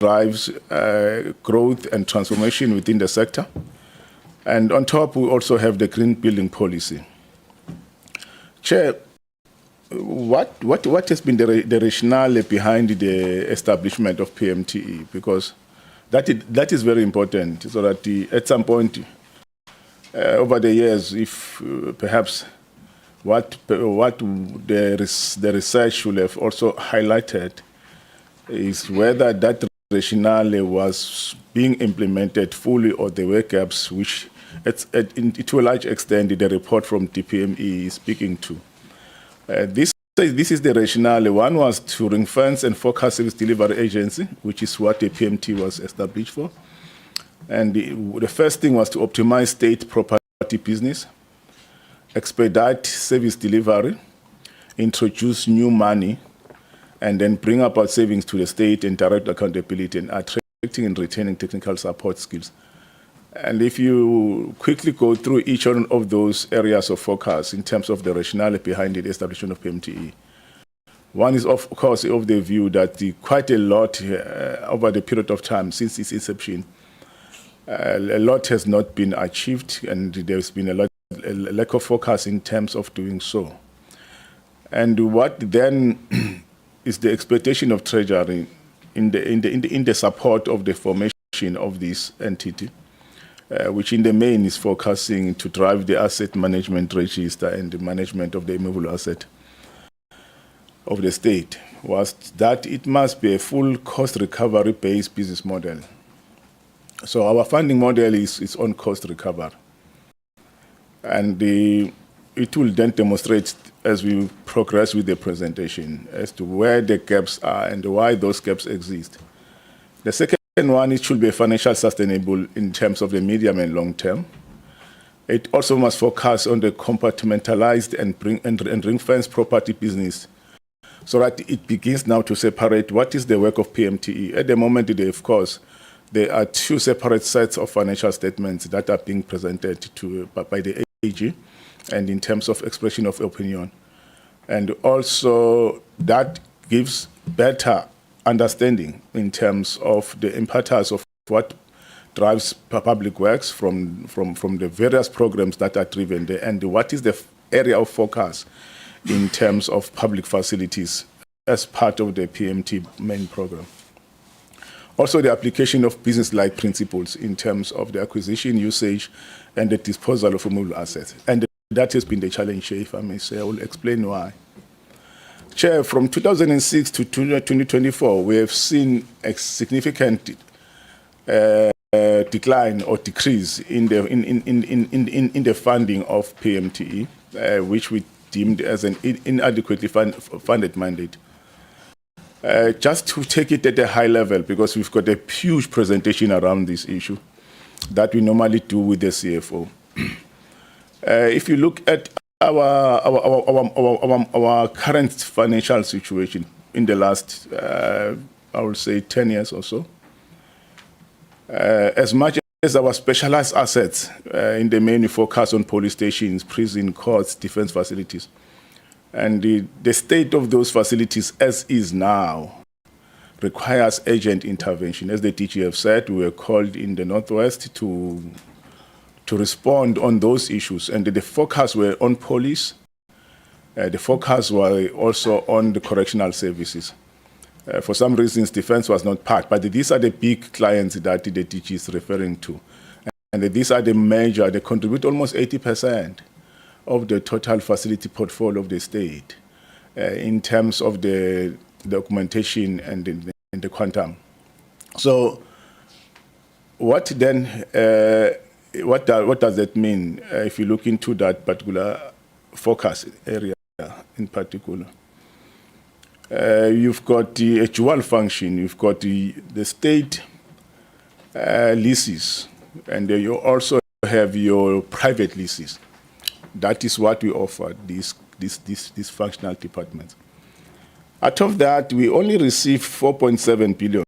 drives growth and transformation within the sector. And on top, we also have the green building policy. Chair, what has been the rationale behind the establishment of PMTE? Because that is very important, so that at some point over the years, if perhaps what the research should have also highlighted is whether that rationale was being implemented fully, or there were gaps which, to a large extent, the report from DPME is speaking to. This is the rationale. One was to ring-fence and focus service delivery agency, which is what the PMT was established for. And the first thing was to optimize state property business, expedite service delivery, introduce new money, and then bring about savings to the state and direct accountability, and attracting and retaining technical support skills. And if you quickly go through each one of those areas of focus in terms of the rationale behind the establishment of PMTE, one is, of course, of the view that quite a lot over the period of time since its inception, a lot has not been achieved, and there's been a lack of focus in terms of doing so. And what then is the expectation of Treasury in the support of the formation of this entity, which in the main is focusing to drive the asset management register and the management of the immovable asset of the state, was that it must be a full cost recovery based business model. So our funding model is on cost recovery. And it will then demonstrate as we progress with the presentation as to where the gaps are and why those gaps exist. The second one, it should be financially sustainable in terms of the medium and long term. It also must focus on the compartmentalized and ring-fence property business, so that it begins now to separate what is the work of PMTE. At the moment today, of course, there are two separate sets of financial statements that are being presented by the AG, and in terms of expression of opinion. And also that gives better understanding in terms of the impetus of what drives public works from the various programs that are driven there, and what is the area of focus in terms of public facilities as part of the PMT main program. Also, the application of business-like principles in terms of the acquisition, usage, and the disposal of removable assets. And that has been the challenge, Chair, if I may say. I will explain why. Chair, from 2006 to 2024, we have seen a significant decline or decrease in the funding of PMTE, which we deemed as an inadequately funded mandate. Just to take it at a high level, because we've got a huge presentation around this issue that we normally do with the CFO. If you look at our current financial situation in the last, I would say, 10 years or so, as much as our specialized assets in the main focus on police stations, prison, courts, defense facilities, and the state of those facilities as is now requires urgent intervention. As the DG have said, we were called in the Northwest to respond on those issues, and the focus were on police. The focus was also on the correctional services. For some reasons, defense was not part, but these are the big clients that the DG is referring to. And these are the major, they contribute almost 80% of the total facility portfolio of the state in terms of the documentation and the quantum. So what then, what does that mean if you look into that particular focus area in particular? You've got a dual function. You've got the state leases, and you also have your private leases. That is what we offer these functional departments. Out of that, we only receive 4.7 billion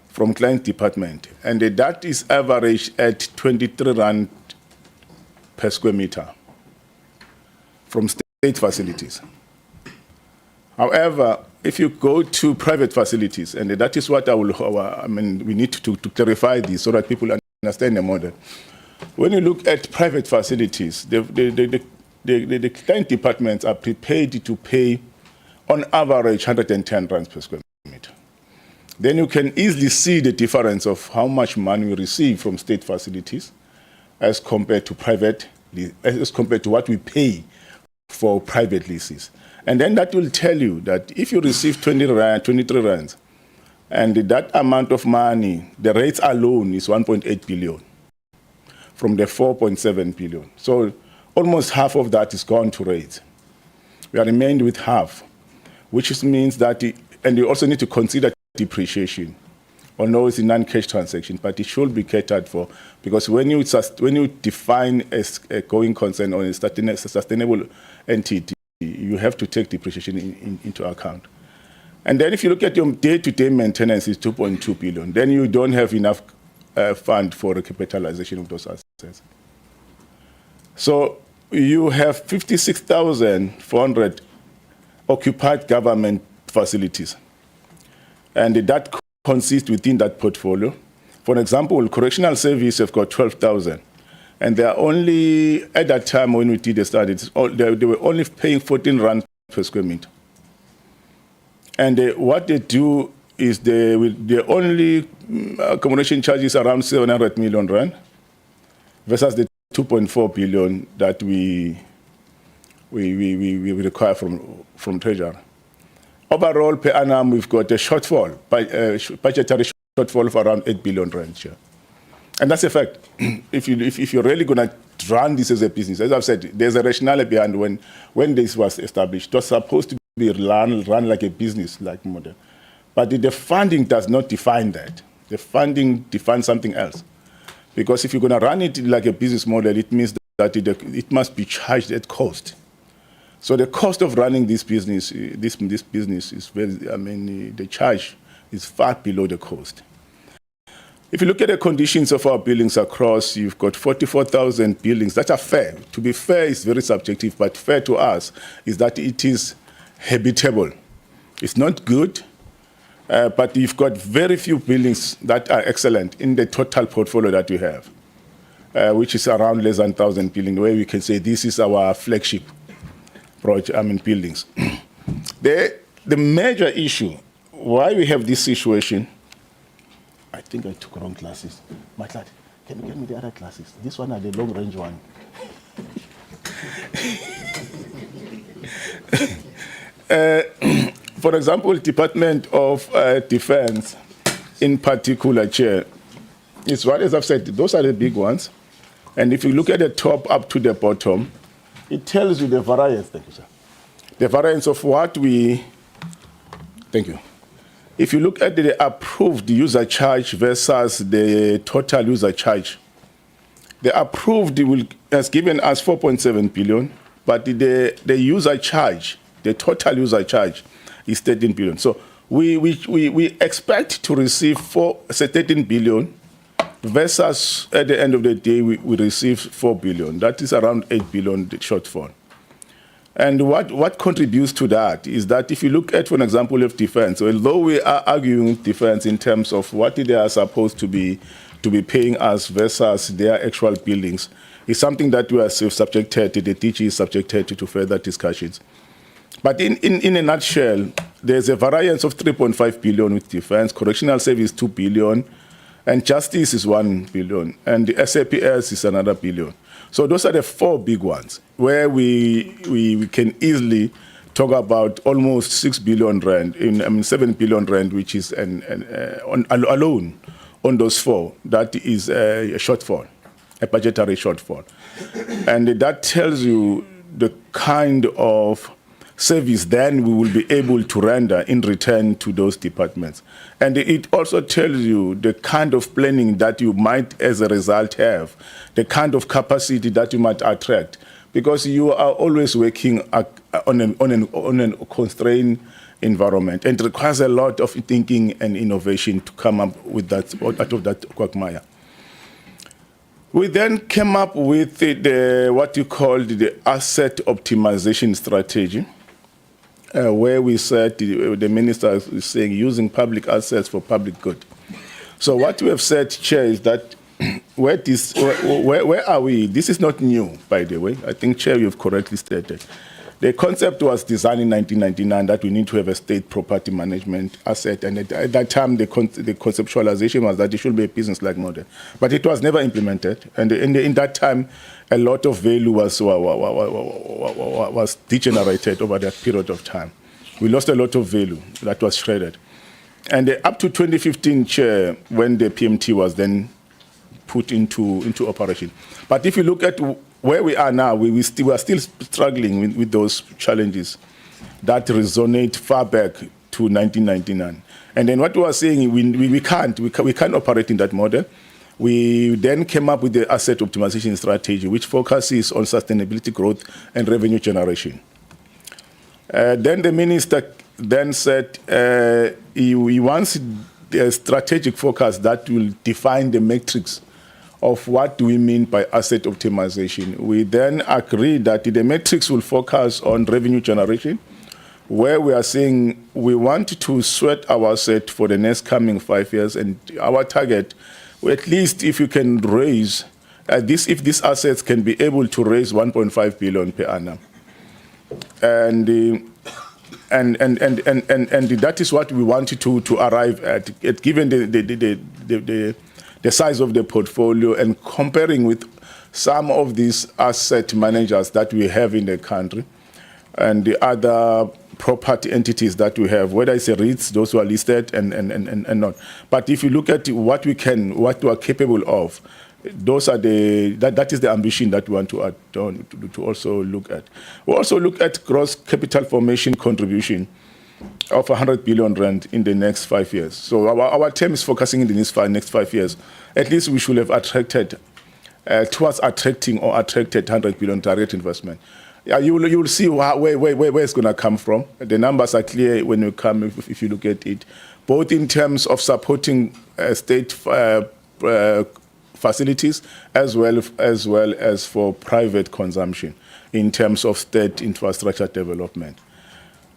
from client department, and that is averaged at 23 rand per square meter from state facilities. However, if you go to private facilities, and that is what we need to clarify this so that people understand the model. When you look at private facilities, the client departments are prepared to pay, on average, 110 rands per square meter. Then you can easily see the difference of how much money we receive from state facilities as compared to what we pay for private leases. And then that will tell you that if you receive 23 rands, and that amount of money, the rates alone is 1.8 billion from the 4.7 billion. So almost half of that is gone to rates. We are remained with half, which means that, and you also need to consider depreciation. Although it's a non-cash transaction, but it should be catered for, because when you define a going concern or a sustainable entity, you have to take depreciation into account. And then if you look at your day-to-day maintenance is 2.2 billion, then you don't have enough fund for the capitalization of those assets. So you have 56,400 occupied government facilities, and that consists within that portfolio. For example, correctional service have got 12,000, and they are only, at that time when we did the study, they were only paying 14 rand per square meter. And what they do is the only accommodation charges around 700 million rand versus the 2.4 billion that we require from Treasury. Overall, per annum, we've got a shortfall, budgetary shortfall of around 8 billion rand here. And that's a fact. If you're really going to run this as a business, as I've said, there's a rationale behind when this was established. It was supposed to be run like a business-like model. But the funding does not define that. The funding defines something else. Because if you're going to run it like a business model, it means that it must be charged at cost. So the cost of running this business is very, the charge is far below the cost. If you look at the conditions of our buildings across, you've got 44,000 buildings that are fair. To be fair is very subjective, but fair to us is that it is habitable. It's not good, but you've got very few buildings that are excellent in the total portfolio that we have, which is around less than 1,000 buildings, where we can say this is our flagship project, buildings. The major issue why we have this situation, I think I took wrong glasses. My lad, can you get me the other glasses? This one are the long range one. For example, Department of Defense, in particular, Chair, it's right as I've said, those are the big ones. And if you look at the top up to the bottom, it tells you the variance, thank you, sir. The variance of what we, thank you. If you look at the approved user charge versus the total user charge, the approved has given us 4.7 billion, but the user charge, the total user charge is 13 billion. So we expect to receive 13 billion versus at the end of the day, we receive 4 billion. That is around 8 billion shortfall. And what contributes to that is that if you look at, for an example, of defense, although we are arguing defense in terms of what they are supposed to be paying us versus their actual buildings, is something that we are subjected to, the DG is subjected to further discussions. But in a nutshell, there's a variance of 3.5 billion with defense, correctional service 2 billion, and justice is 1 billion, and the SAPS is another billion. So those are the four big ones where we can easily talk about almost 6 billion rand, 7 billion rand, which is alone on those four. That is a shortfall, a budgetary shortfall. And that tells you the kind of service then we will be able to render in return to those departments. And it also tells you the kind of planning that you might, as a result, have, the kind of capacity that you might attract, because you are always working on a constrained environment, and it requires a lot of thinking and innovation to come up with that, out of that quagmire. We then came up with what you call the asset optimization strategy. where we said, the minister is saying, using public assets for public good. So what we have said, Chair, is that where are we? This is not new, by the way. I think, Chair, you've correctly stated. The concept was designed in 1999 that we need to have a state property management asset, and at that time the conceptualization was that it should be a business-like model. But it was never implemented, and in that time, a lot of value was degenerated over that period of time. We lost a lot of value that was shredded. And up to 2015, Chair, when the PMT was then put into operation. But if you look at where we are now, we are still struggling with those challenges that resonate far back to 1999. And then what we are saying, we can't operate in that model. We then came up with the asset optimization strategy, which focuses on sustainability growth and revenue generation. Then the minister then said he wants a strategic focus that will define the metrics of what do we mean by asset optimization. We then agreed that the metrics will focus on revenue generation, where we are saying we want to sweat our asset for the next coming 5 years, and our target, at least if you can raise, if these assets can be able to raise 1.5 billion per annum. And that is what we wanted to arrive at given the size of the portfolio and comparing with some of these asset managers that we have in the country and the other property entities that we have, whether it's a REITs, those who are listed and not. But if you look at what we are capable of, that is the ambition that we want to also look at. We also look at gross capital formation contribution of 100 billion rand in the next 5 years. So our term is focusing in the next 5 years. At least we should have attracted 100 billion direct investment. Yeah, you will see where it's going to come from. The numbers are clear when you come, if you look at it, both in terms of supporting state facilities as well as for private consumption in terms of state infrastructure development.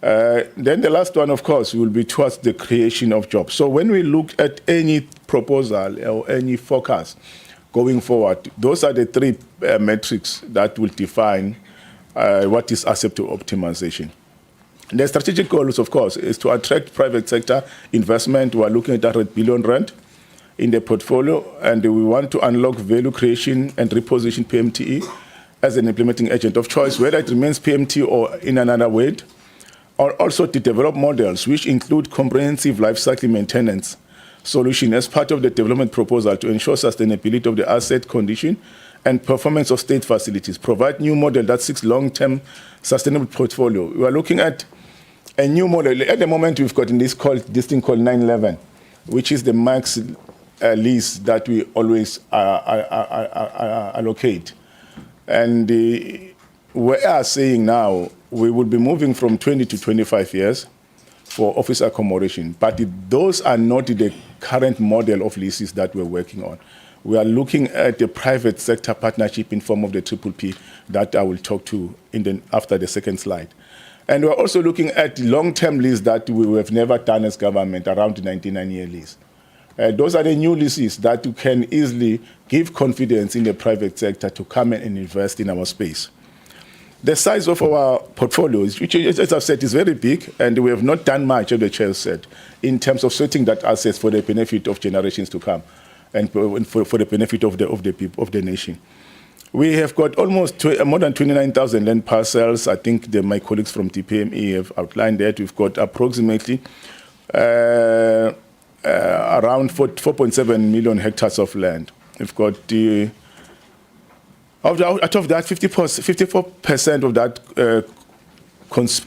Then the last one, of course, will be towards the creation of jobs. So when we look at any proposal or any forecast going forward, those are the three metrics that will define what is asset optimization. The strategic goals, of course, is to attract private sector investment. We are looking at 100 billion rand in the portfolio, and we want to unlock value creation and reposition PMTE as an implementing agent of choice, whether it remains PMT or in another way, or also to develop models which include comprehensive lifecycle maintenance solution as part of the development proposal to ensure sustainability of the asset condition and performance of state facilities, provide new model that seeks long-term sustainable portfolio. We are looking at a new model. At the moment, we've got this thing called 911, which is the max lease that we always allocate. And we are saying now we will be moving from 20 to 25 years for office accommodation, but those are not the current model of leases that we're working on. We are looking at the private sector partnership in form of the PPP that I will talk to after the second slide. And we're also looking at long-term lease that we have never done as government, around the 99-year lease. Those are the new leases that you can easily give confidence in the private sector to come and invest in our space. The size of our portfolios, which, as I've said, is very big, and we have not done much, as the chair said, in terms of setting that assets for the benefit of generations to come and for the benefit of the people, of the nation. We have got almost more than 29,000 land parcels. I think my colleagues from DPME have outlined that. We've got approximately around 4.7 million hectares of land. We've got out of that, 54% of that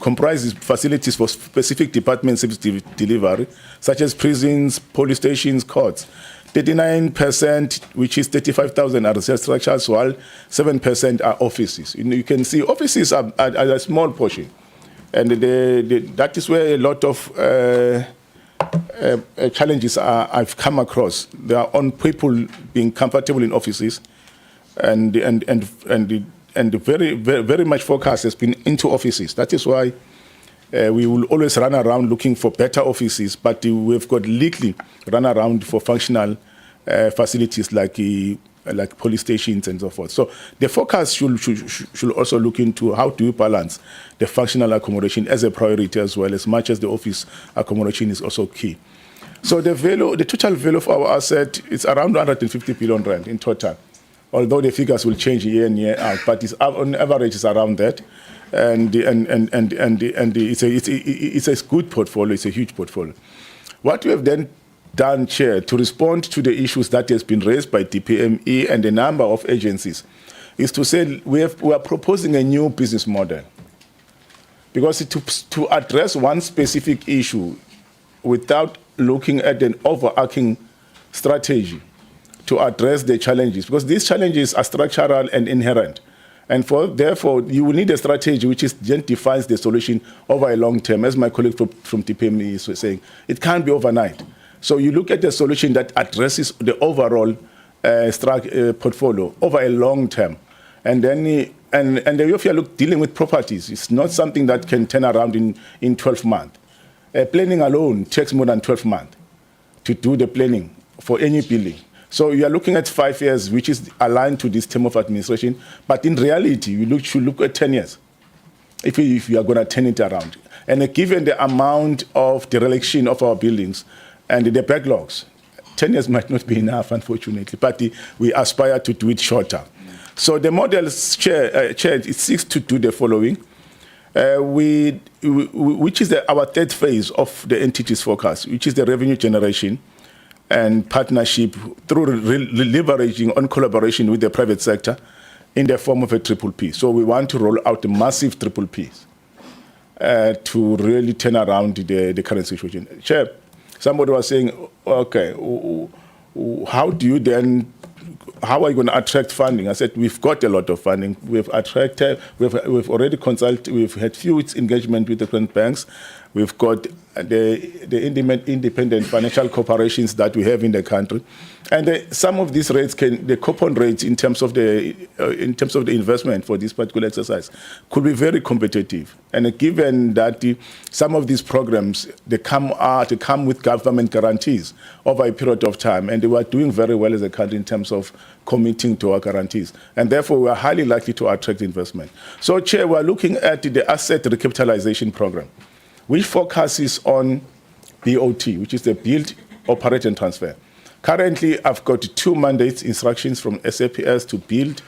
comprises facilities for specific department service delivery, such as prisons, police stations, courts. 39%, which is 35,000, are research structures, while 7% are offices. You can see offices are a small portion, and that is where a lot of challenges I've come across. There are on people being comfortable in offices, and very much focus has been into offices. That is why We will always run around looking for better offices, but we've got little run around for functional facilities like police stations and so forth. So the focus should also look into how do you balance the functional accommodation as a priority as much as the office accommodation is also key. So the total value of our asset is around 150 billion rand in total, although the figures will change year in, year out, but it's on average is around that. And it's a good portfolio, it's a huge portfolio. What we have then done, Chair, to respond to the issues that has been raised by DPME and a number of agencies, is to say we are proposing a new business model. Because to address one specific issue without looking at an overarching strategy to address the challenges, because these challenges are structural and inherent. And therefore, you will need a strategy which then defines the solution over a long term. As my colleague from DPME is saying, it can't be overnight. So you look at the solution that addresses the overall portfolio over a long term. And then if you're dealing with properties, it's not something that can turn around in 12 months. Planning alone takes more than 12 months to do the planning for any building. So you are looking at 5 years, which is aligned to this term of administration. But in reality, you should look at 10 years if you are going to turn it around. And given the amount of dereliction of our buildings and the backlogs, 10 years might not be enough, unfortunately, but we aspire to do it shorter. So the model, Chair, it seeks to do the following, which is our third phase of the entity's focus, which is the revenue generation and partnership through leveraging on collaboration with the private sector in the form of a triple P. So we want to roll out a massive triple Ps to really turn around the current situation. Chair, somebody was saying, okay, how are you going to attract funding? I said, we've got a lot of funding. We've already consulted, we've had few engagement with the different banks. We've got the independent financial corporations that we have in the country. And some of these rates the coupon rates in terms of the investment for this particular exercise could be very competitive. And given that some of these programs, they come with government guarantees over a period of time, and they were doing very well as a country in terms of committing to our guarantees. And therefore, we are highly likely to attract investment. So, Chair, we're looking at the asset recapitalization program, which focuses on BOT, which is the build, operate, and transfer. Currently, I've got 2 mandates, instructions from SAPS to build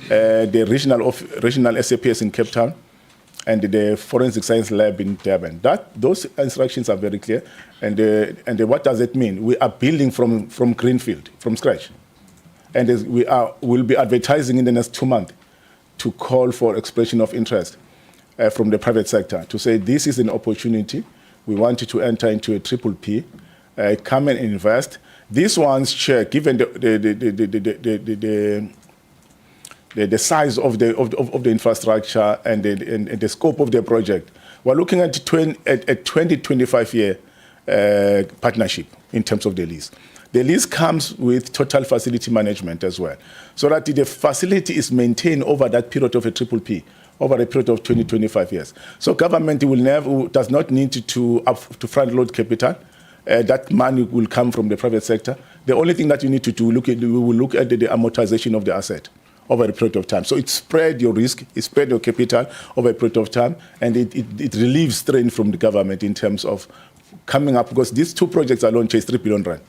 the regional SAPS in Cape Town and the Forensic Science Lab in Durban. Those instructions are very clear. And what does it mean? We are building from greenfield, from scratch. And we'll be advertising in the next 2 months to call for expression of interest from the private sector to say this is an opportunity. We want you to enter into a triple P, come and invest. These ones, Chair, given the size of the infrastructure and the scope of the project, we're looking at a 20-25 year partnership in terms of the lease. The lease comes with total facility management as well, so that the facility is maintained over that period of a triple P, over a period of 20-25 years. So government does not need to front load capital. That money will come from the private sector. The only thing that you need to do, we will look at the amortization of the asset over a period of time. So it spread your risk, it spread your capital over a period of time, and it relieves strain from the government in terms of coming up, because these 2 projects alone chase 3 billion rand.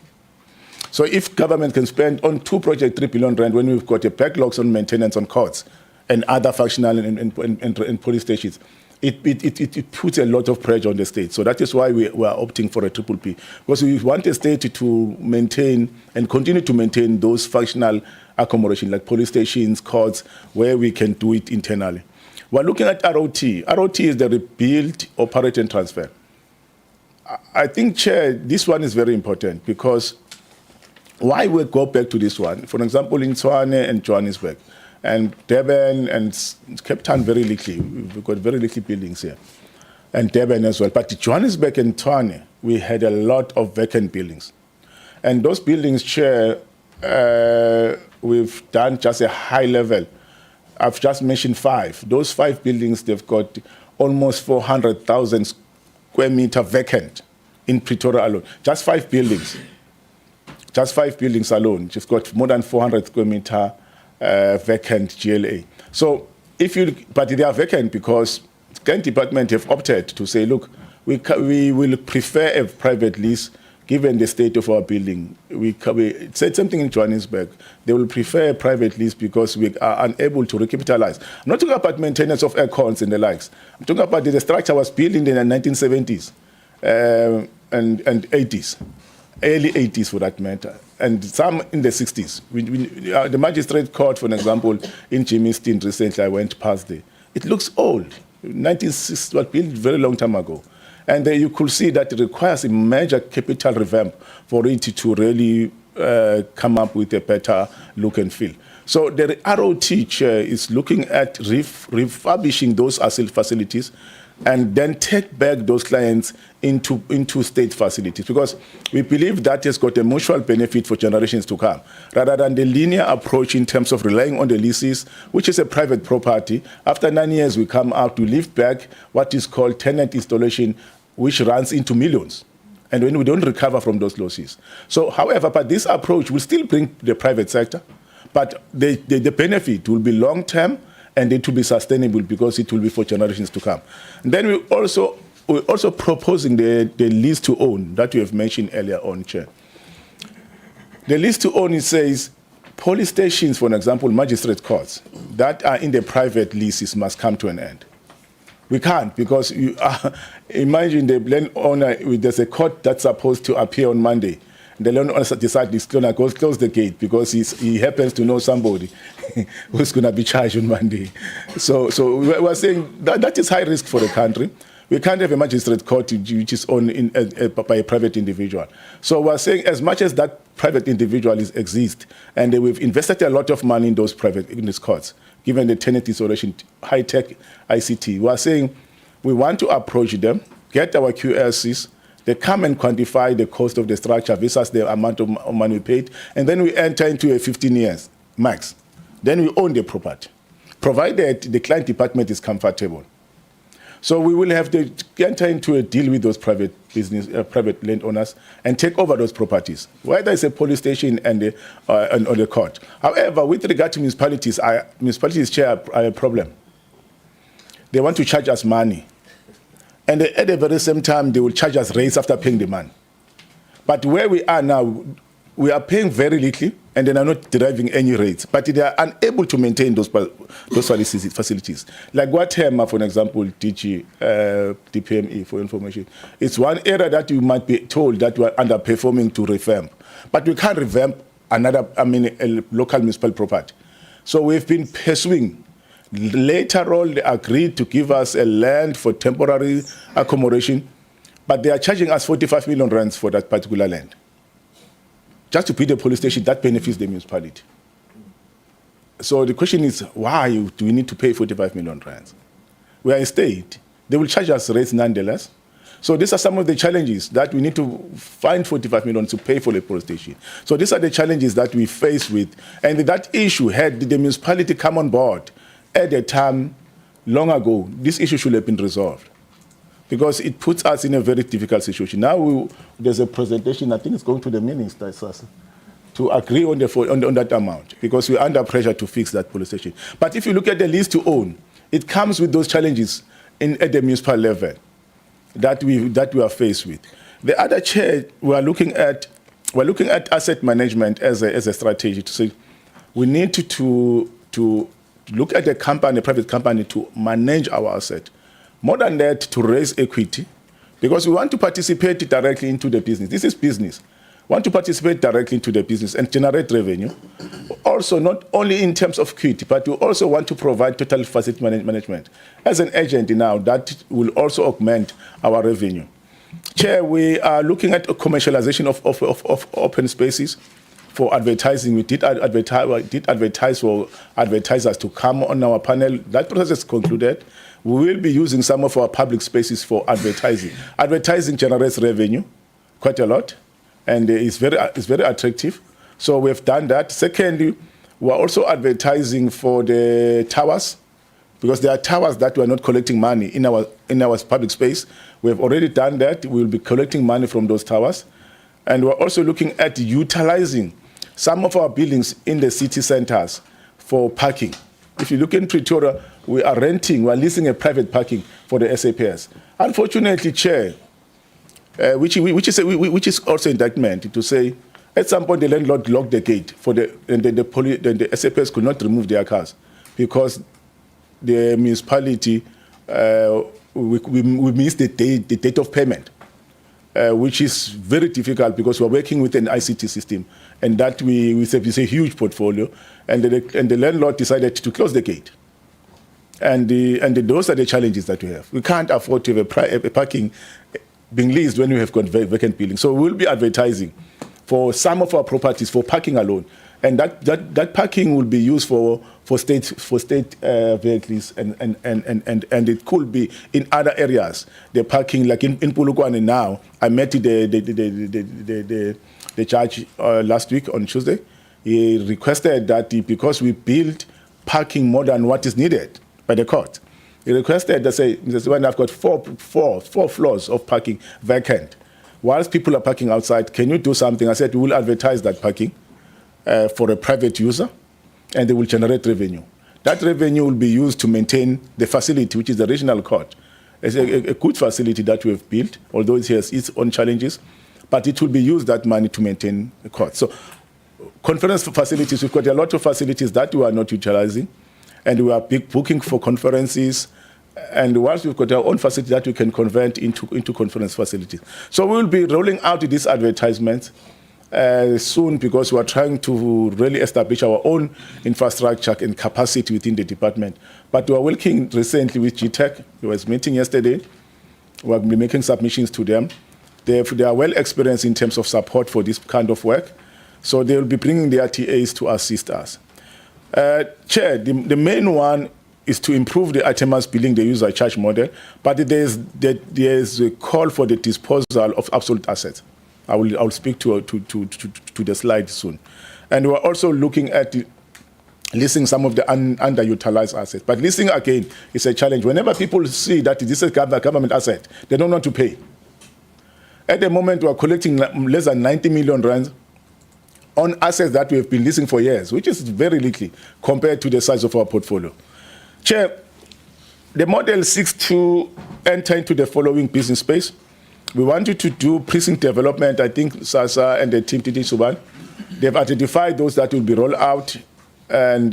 So if government can spend on 2 projects 3 billion rand when we've got a backlogs on maintenance on courts and other functional and police stations, it puts a lot of pressure on the state. So that is why we are opting for a triple P, because we want the state to maintain and continue to maintain those functional accommodation like police stations, courts, where we can do it internally. We're looking at ROT. ROT is the rebuild, operate, and transfer. I think, Chair, this one is very important, because why we go back to this one? For example, in Tshwane and Johannesburg, and Durban and Cape Town, very little. We've got very little buildings here. And Durban as well. But Johannesburg and Tshwane, we had a lot of vacant buildings. And those buildings, Chair, we've done just a high level. I've just mentioned 5. Those 5 buildings, they've got almost 400,000 square meter vacant in Pretoria alone. Just 5 buildings. Just 5 buildings alone. You've got more than 400 square meter vacant GLA. So but they are vacant because the Current Department have opted to say, look, we will prefer a private lease given the state of our building. We said something in Johannesburg. They will prefer a private lease because we are unable to recapitalize. I'm not talking about maintenance of aircons and the likes. I'm talking about the structure was built in the 1970s and 80s, early 80s for that matter, and some in the 60s. The magistrate court, for an example, in Germiston recently, I went past there. It looks old. 1960 was built very long time ago. And you could see that it requires a major capital revamp for it to really come up with a better look and feel. So the ROT chair is looking at refurbishing those facilities and then take back those clients into state facilities, because we believe that has got a mutual benefit for generations to come, rather than the linear approach in terms of relying on the leases, which is a private property. After 9 years, we come out to live back what is called tenant installation, which runs into millions, and when we don't recover from those losses. So, however, but this approach will still bring the private sector, but the benefit will be long-term, and it will be sustainable because it will be for generations to come. And then we're also proposing the lease to own that we have mentioned earlier on, Chair. The lease to own, it says police stations, for example, magistrate courts that are in the private leases must come to an end. We can't, because imagine the landowner, there's a court that's supposed to appear on Monday. The landowner decides he's going to close the gate because he happens to know somebody who's going to be charged on Monday. So we're saying that is high risk for the country. We can't have a magistrate court which is owned by a private individual. So we're saying as much as that private individual exists, and we've invested a lot of money in these courts, given the tenant installation, high-tech ICT, we're saying we want to approach them, get our QLCs, they come and quantify the cost of the structure versus the amount of money we paid, and then we enter into a 15 years max. Then we own the property, provided the client department is comfortable. So we will have to enter into a deal with those private landowners and take over those properties, whether it's a police station or the court. However, with regard to municipalities share a problem. They want to charge us money. And at the very same time, they will charge us rates after paying the money. But where we are now, we are paying very little, and they are not deriving any rates. But they are unable to maintain those facilities. Like GIAMA, for example, DPME, for information. It's one area that you might be told that we are underperforming to revamp. But we can't revamp a local municipal property. So we've been pursuing. Later on, they agreed to give us a land for temporary accommodation, but they are charging us 45 million rands for that particular land. Just to build a police station, that benefits the municipality. So the question is, why do we need to pay 45 million rands? We are a state. They will charge us rates nonetheless. So these are some of the challenges that we need to find 45 million to pay for the police station. So these are the challenges that we face with. And that issue, had the municipality come on board at a time long ago, this issue should have been resolved, because it puts us in a very difficult situation. Now there's a presentation, I think it's going to the minister to agree on that amount, because we're under pressure to fix that police station. But if you look at the lease to own, it comes with those challenges at the municipal level that we are faced with. The other chair, we're looking at asset management as a strategy to say we need to look at a private company to manage our asset. More than that, to raise equity, because we want to participate directly into the business. This is business. We want to participate directly into the business and generate revenue. Also, not only in terms of equity, but we also want to provide total facility management as an agent now that will also augment our revenue. Chair, we are looking at a commercialization of open spaces for advertising. We did advertise for advertisers to come on our panel. That process is concluded. We will be using some of our public spaces for advertising. Advertising generates revenue quite a lot, and it's very attractive. So we've done that. Secondly, we're also advertising for the towers because there are towers that we are not collecting money in our public space. We have already done that. We will be collecting money from those towers. And we're also looking at utilizing some of our buildings in the city centers for parking. If you look in Pretoria, we are leasing a private parking for the SAPS. Unfortunately, Chair, which is also indictment to say, at some point the landlord locked the gate for the SAPS could not remove their cars because the municipality we missed the date of payment, which is very difficult because we're working with an ICT system, and that we say it's a huge portfolio, and the landlord decided to close the gate. And those are the challenges that we have. We can't afford to have a parking being leased when we have got vacant buildings. So we'll be advertising for some of our properties for parking alone, and that parking will be used for state vehicles, and it could be in other areas. The parking, like in Polokwane now, I met the judge last week on Tuesday. He requested that because we build parking more than what is needed by the court. He requested that say, when I've got four floors of parking vacant, whilst people are parking outside, can you do something? I said, we will advertise that parking for a private user, and they will generate revenue. That revenue will be used to maintain the facility, which is the regional court. It's a good facility that we have built, although it has its own challenges, but it will be used, that money, to maintain the court. So conference facilities, we've got a lot of facilities that we are not utilizing, and we are booking for conferences. And once we've got our own facility that we can convert into conference facilities. So we'll be rolling out these advertisements soon, because we are trying to really establish our own infrastructure and capacity within the department. But we are working recently with GTEC. We was meeting yesterday. We will be making submissions to them. They are well experienced in terms of support for this kind of work. So they will be bringing their TAs to assist us. Chair, the main one is to improve the items billing, the user charge model, but there's a call for the disposal of absolute assets. I will speak to the slide soon. And we're also looking at leasing some of the underutilized assets. But leasing, again, is a challenge. Whenever people see that this is a government asset, they don't want to pay. At the moment, we're collecting less than 90 million rands on assets that we have been leasing for years, which is very little compared to the size of our portfolio. Chair, the model seeks to enter into the following business space. We want you to do precinct development. I think Sasa and the team, Titi Suban, they've identified those that will be rolled out and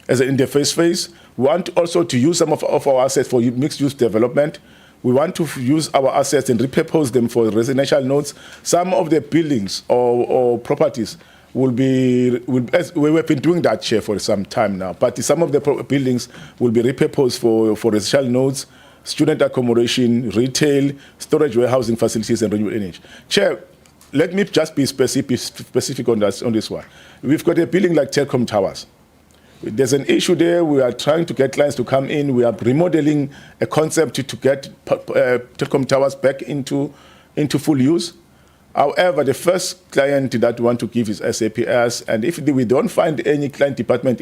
as in the first phase. We want also to use some of our assets for mixed-use development. We want to use our assets and repurpose them for residential nodes. Some of the buildings or properties will be, we have been doing that, Chair, for some time now, but some of the buildings will be repurposed for residential nodes, student accommodation, retail, storage, warehousing facilities, and renewable energy. Chair, let me just be specific on this one. We've got a building like Telkom Towers. There's an issue there. We are trying to get clients to come in. We are remodeling a concept to get Telkom Towers back into full use. However, the first client that we want to give is SAPS, and if we don't find any client department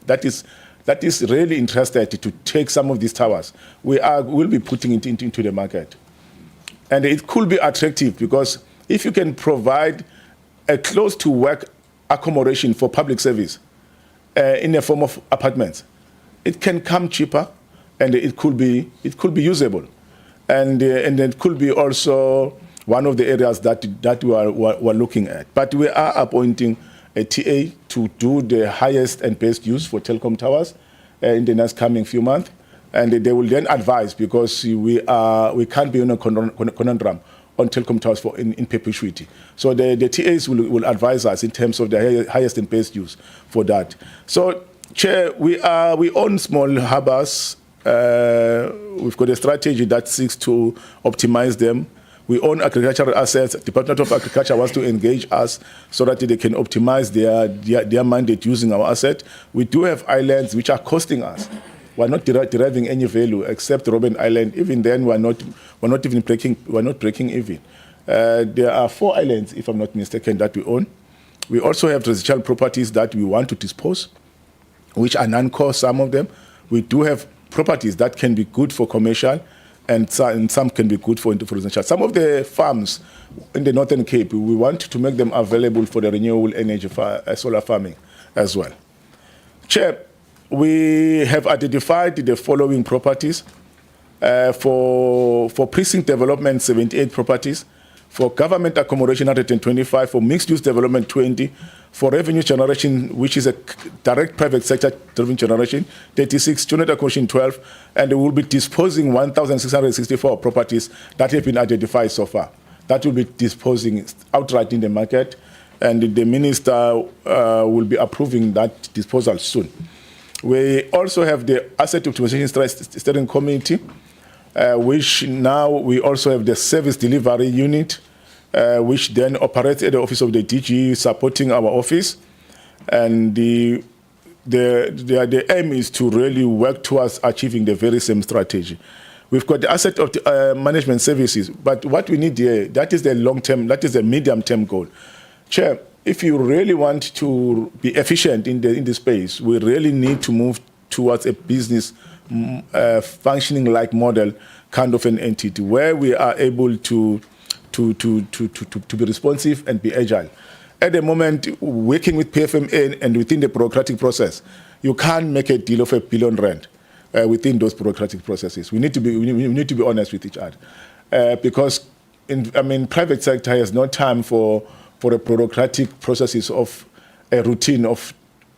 that is really interested to take some of these towers, we'll be putting it into the market. And it could be attractive because if you can provide a close-to-work accommodation for public service in the form of apartments, it can come cheaper, and it could be usable, and it could be also one of the areas that we're looking at. But we are appointing a TA to do the highest and best use for Telkom Towers in the next coming few months, and they will then advise, because we can't be in a conundrum on Telkom Towers in perpetuity. So the TAs will advise us in terms of the highest and best use for that. So, Chair, we own small harbors. We've got a strategy that seeks to optimize them. We own agricultural assets. Department of Agriculture wants to engage us so that they can optimize their mandate using our asset. We do have islands which are costing us. We're not deriving any value except Robben Island. Even then, we're not breaking even. There are 4 islands, if I'm not mistaken, that we own. We also have residual properties that we want to dispose, which are non-core, some of them. we do have properties that can be good for commercial and some can be good for residential. Some of the farms in the Northern Cape, we want to make them available for the renewable energy solar farming as well. Chair, we have identified the following properties. For precinct development, 78 properties. For government accommodation, 125. For mixed-use development, 20. For revenue generation, which is a direct private sector revenue generation, 36. Student accommodation, 12. And we will be disposing 1,664 properties that have been identified so far. That will be disposing outright in the market, and the minister will be approving that disposal soon. We also have the Asset Optimization Steering Committee, which now we also have the Service Delivery Unit, which then operates at the office of the DG, supporting our office. And the aim is to really work towards achieving the very same strategy. We've got the Asset Management Services, but what we need here, that is the long-term, that is the medium-term goal. Chair, if you really want to be efficient in the space, we really need to move towards a business functioning like model kind of an entity where we are able to be responsive and be agile. At the moment, working with PFMA and within the bureaucratic process, you can't make a deal of R1 billion within those bureaucratic processes. We need to be honest with each other, because private sector has no time for the bureaucratic processes of a routine of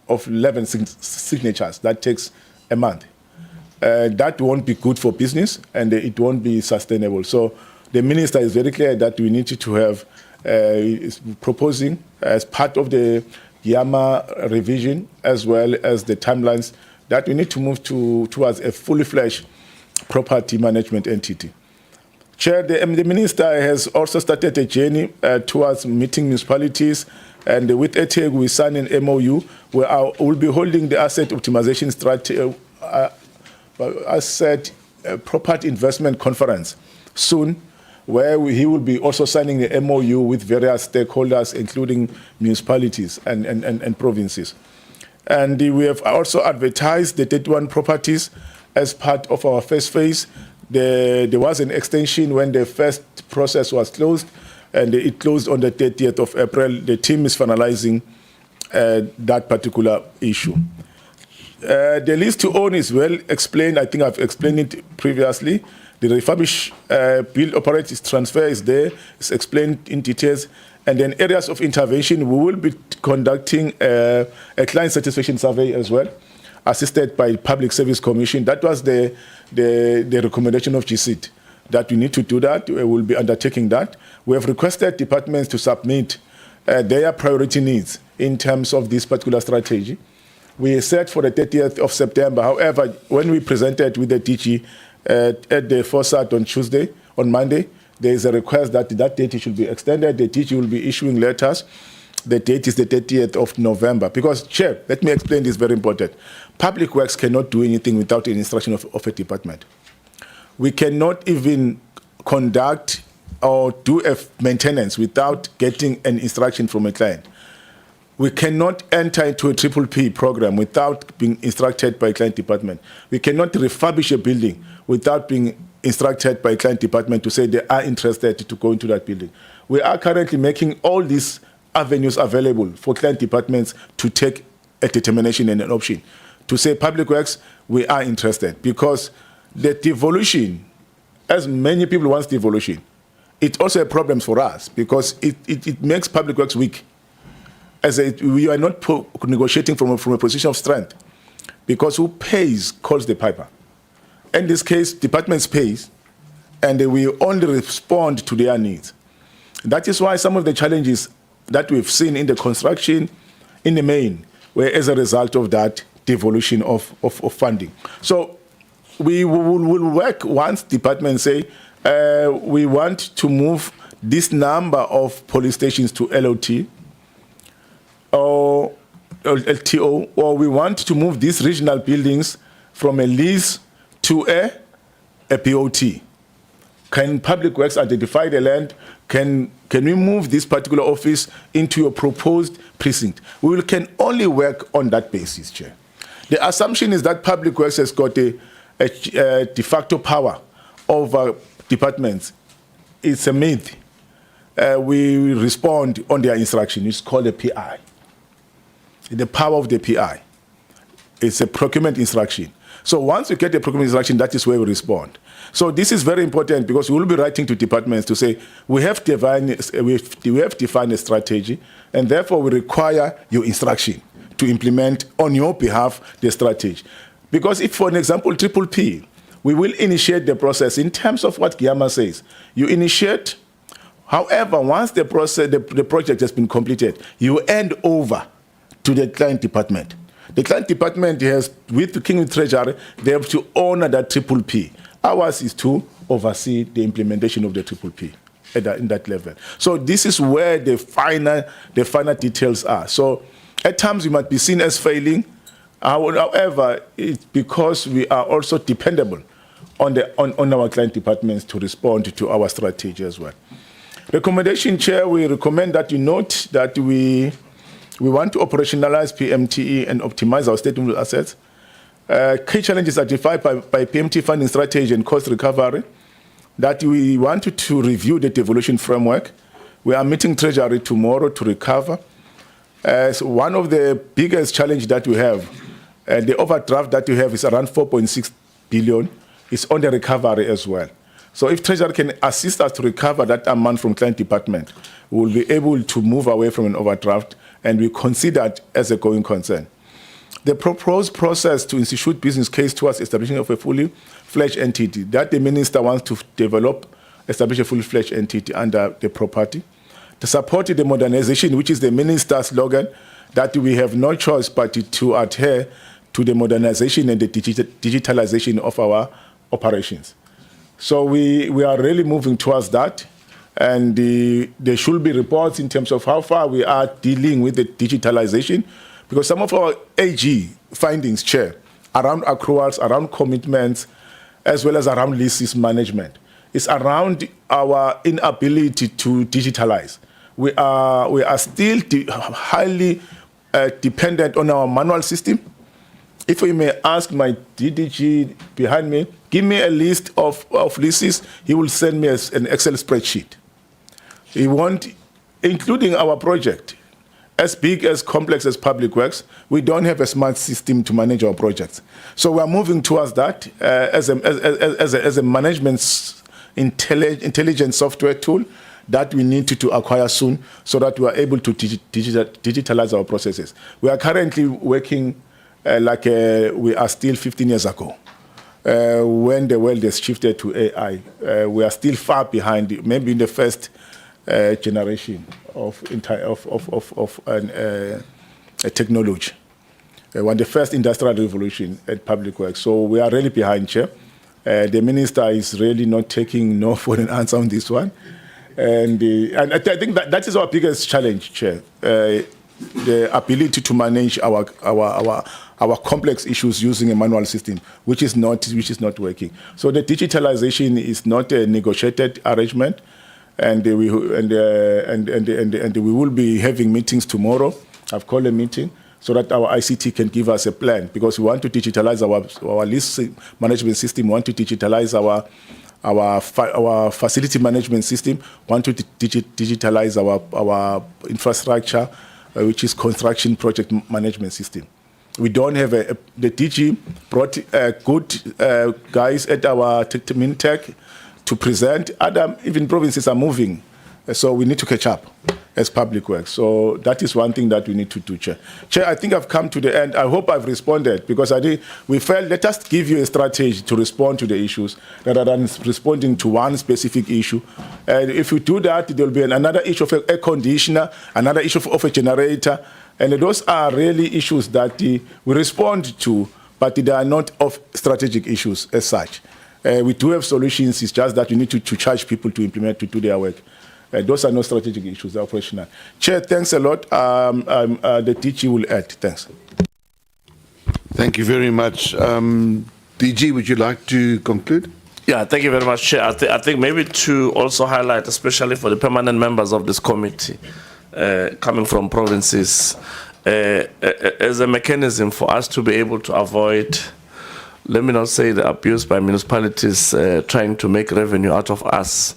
11 signatures that takes a month. That won't be good for business, and it won't be sustainable. So the minister is very clear that we need to have is proposing as part of the GIAMA revision, as well as the timelines, that we need to move towards a fully fledged property management entity. Chair, the minister has also started a journey towards meeting municipalities, and with ETEG we signed an MOU where we'll be holding the asset optimization strategy, asset property investment conference soon, where he will be also signing the MOU with various stakeholders, including municipalities and provinces. And we have also advertised the 31 properties as part of our first phase. There was an extension when the first process was closed, and it closed on the 30th of April. The team is finalizing that particular issue. The lease to own is well explained. I think I've explained it previously. The refurbish, build, operate, transfer is there. It's explained in details. And then areas of intervention, we will be conducting a client satisfaction survey as well, assisted by Public Service Commission. That was the recommendation of GSIT, that we need to do that. We will be undertaking that. We have requested departments to submit their priority needs in terms of this particular strategy. We set for the 30th of September. However, when we presented with the DG at the FOSAT on Monday, there is a request that that date should be extended. The DG will be issuing letters. The date is the 30th of November. Because, Chair, let me explain this, very important. Public Works cannot do anything without an instruction of a department. We cannot even conduct or do a maintenance without getting an instruction from a client. We cannot enter into a PPP program without being instructed by a client department. We cannot refurbish a building without being instructed by a client department to say they are interested to go into that building. We are currently making all these avenues available for client departments to take a determination and an option. To say Public Works, we are interested, because the devolution, as many people want devolution, it's also a problem for us, because it makes Public Works weak. We are not negotiating from a position of strength, because who pays calls the piper. In this case, departments pays, and they will only respond to their needs. That is why some of the challenges that we've seen in the construction in the main were as a result of that devolution of funding. So we will work once departments say, we want to move this number of police stations to LOT, or LTO, or we want to move these regional buildings from a lease to a POT. Can Public Works identify the land? Can we move this particular office into a proposed precinct? We can only work on that basis, Chair. The assumption is that Public Works has got a de facto power over departments. It's a myth. We respond on their instruction. It's called a PI. The power of the PI. It's a procurement instruction. So once we get the procurement instruction, that is where we respond. So this is very important because we will be writing to departments to say, we have defined a strategy, and therefore we require your instruction to implement on your behalf the strategy. Because if, for an example, Triple P, we will initiate the process in terms of what GIAMA says. You initiate, however, once the project has been completed, you hand over to the client department. The client department has, with the King Treasury, they have to honor that Triple P. Ours is to oversee the implementation of the Triple P in that level. So this is where the final details are. So at times we might be seen as failing. However, it's because we are also dependable on our client departments to respond to our strategy as well. Recommendation, Chair, we recommend that you note that we want to operationalize PMTE and optimize our statement of assets. Key challenges identified by PMT funding strategy and cost recovery, that we wanted to review the devolution framework. We are meeting Treasury tomorrow to recover. As one of the biggest challenges that we have, the overdraft that we have is around 4.6 billion. It's on the recovery as well. So if Treasury can assist us to recover that amount from client department, we will be able to move away from an overdraft, and we consider it as a going concern. The proposed process to institute business case towards establishing of a fully fledged entity, that the minister wants to establish a fully fledged entity under the property. To support the modernization, which is the minister's slogan, that we have no choice but to adhere to the modernization and the digitalization of our operations. So we are really moving towards that. And there should be reports in terms of how far we are dealing with the digitalization, because some of our AG findings, Chair, around accruals, around commitments, as well as around leases management, is around our inability to digitalize. We are still highly dependent on our manual system. If we may ask my DDG behind me, give me a list of leases, he will send me an Excel spreadsheet. He won't, including our project, as big, as complex as Public Works, we don't have a smart system to manage our projects. So we are moving towards that as a management intelligent software tool that we need to acquire soon so that we are able to digitalize our processes. We are currently working like we are still 15 years ago. When the world has shifted to AI, we are still far behind, maybe in the first generation of technology. When the first industrial revolution at Public Works. So we are really behind, Chair. The minister is really not taking no for an answer on this one. And I think that is our biggest challenge, Chair. The ability to manage our complex issues using a manual system, which is not working. So the digitalization is not a negotiated arrangement, and we will be having meetings tomorrow. I've called a meeting so that our ICT can give us a plan, because we want to digitalize our lease management system, we want to digitalize our facility management system, want to digitalize our infrastructure, which is construction project management system. We don't have the DG brought good guys at our Tech to present. Other even provinces are moving, so we need to catch up as Public Works. So that is one thing that we need to do, Chair. Chair, I think I've come to the end. I hope I've responded, because we felt, let us give you a strategy to respond to the issues rather than responding to one specific issue. And if we do that, there will be another issue of a conditioner, another issue of a generator, and those are really issues that we respond to, but they are not of strategic issues as such. We do have solutions, it's just that we need to charge people to implement, to do their work. Those are no strategic issues, they're operational. Chair, thanks a lot. The DG will add. Thanks. Thank you very much. DG, would you like to conclude? Yeah, thank you very much, Chair. I think maybe to also highlight, especially for the permanent members of this committee, coming from provinces, as a mechanism for us to be able to avoid, let me not say the abuse by municipalities trying to make revenue out of us.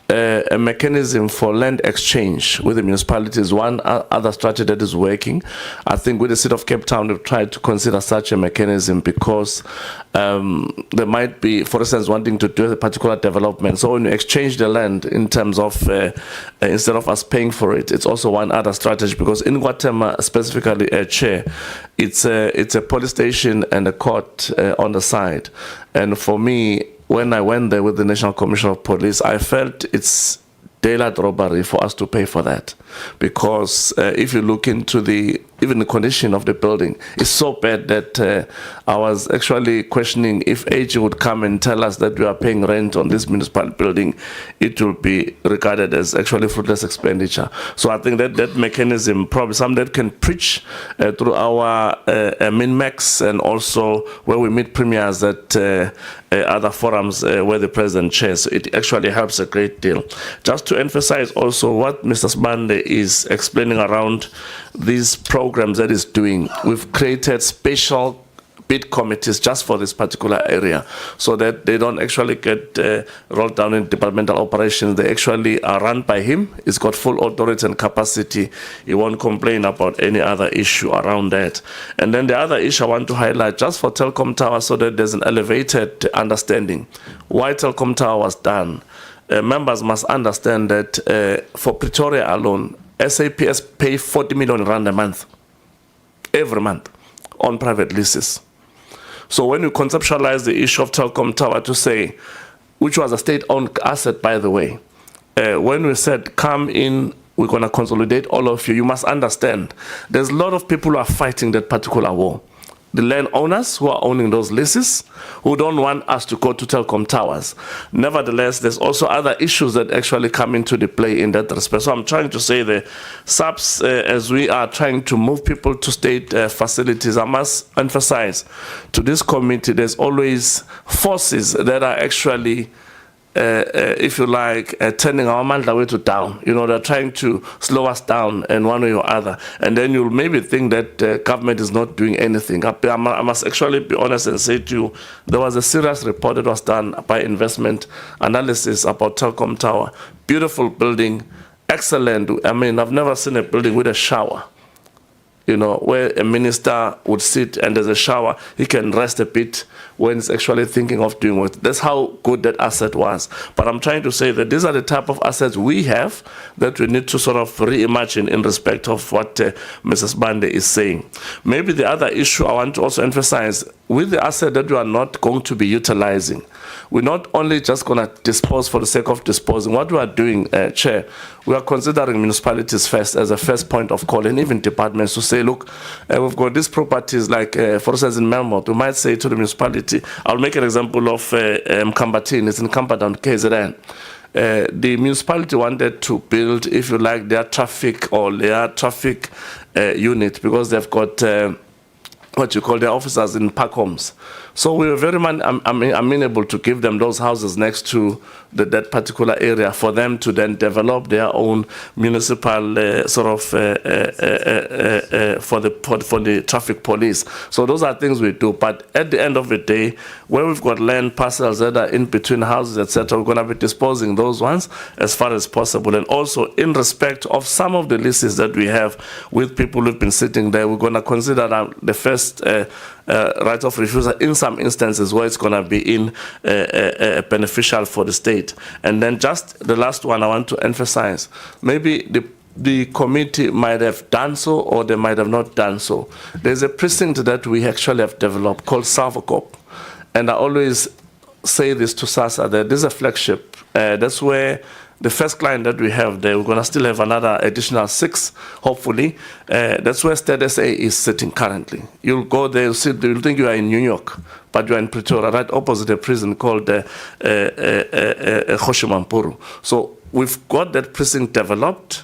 A mechanism for land exchange with the municipalities, one other strategy that is working. I think with the city of Cape Town, we've tried to consider such a mechanism because there might be, for instance, wanting to do a particular development. So when you exchange the land in terms of, instead of us paying for it, it's also one other strategy because in Guatemala, specifically Chair, it's a police station and a court on the side. And for me, when I went there with the National Commissioner of Police, I felt it's daylight robbery for us to pay for that. Because if you look into even the condition of the building, it's so bad that I was actually questioning if AG would come and tell us that we are paying rent on this municipal building, it will be regarded as actually fruitless expenditure. So I think that mechanism, probably something that can preach through our min-max and also where we meet premiers at other forums where the president chairs. It actually helps a great deal. Just to emphasize also what Mr. Sibande is explaining around these programs that he's doing, we've created special bid committees just for this particular area so that they don't actually get rolled down in departmental operations. They actually are run by him. He's got full authority and capacity. He won't complain about any other issue around that. And then the other issue I want to highlight just for Telkom Tower so that there's an elevated understanding why Telkom Tower was done. Members must understand that for Pretoria alone, SAPS pay 40 million rand a month, every month, on private leases. So when you conceptualize the issue of Telkom Tower to say, which was a state-owned asset, by the way, when we said, come in, we're going to consolidate all of you, you must understand, there's a lot of people who are fighting that particular war. The landowners who are owning those leases, who don't want us to go to Telkom Towers. Nevertheless, there's also other issues that actually come into the play in that respect. So I'm trying to say the subs, as we are trying to move people to state facilities, I must emphasize to this committee, there's always forces that are actually if you like, turning our mandla way to down. You know, they're trying to slow us down in one way or other. And then you'll maybe think that government is not doing anything. I must actually be honest and say to you, there was a serious report that was done by investment analysis about Telkom Tower. Beautiful building, excellent. I mean, I've never seen a building with a shower. You know, where a minister would sit and there's a shower, he can rest a bit when he's actually thinking of doing work. That's how good that asset was. But I'm trying to say that these are the type of assets we have that we need to sort of reimagine in respect of what Mrs. Bande is saying. Maybe the other issue I want to also emphasize, with the asset that we are not going to be utilizing, we're not only just going to dispose for the sake of disposing. What we are doing, Chair, we are considering municipalities first as a first point of call, and even departments to say, look, we've got these properties, like, for instance, in Melmort, we might say to the municipality, I'll make an example of Kambatin, it's in Kampadam, KZN. The municipality wanted to build, if you like, their traffic unit, because they've got what you call their officers in park homes. So we were very amenable to give them those houses next to that particular area for them to then develop their own municipal sort of for the traffic police. So those are things we do. But at the end of the day, where we've got land parcels that are in between houses, etc., we're going to be disposing those ones as far as possible. And also in respect of some of the leases that we have with people who've been sitting there, we're going to consider the first right of refusal in some instances where it's going to be beneficial for the state. And then just the last one I want to emphasize, maybe the committee might have done so or they might have not done so. There's a precinct that we actually have developed called Salvacop. And I always say this to SASA, that this is a flagship. That's where the first client that we have there, we're going to still have another additional 6, hopefully. That's where State SA is sitting currently. You'll go there, you'll think you are in New York, but you're in Pretoria, right opposite a prison called Hoshimampuru. So we've got that precinct developed.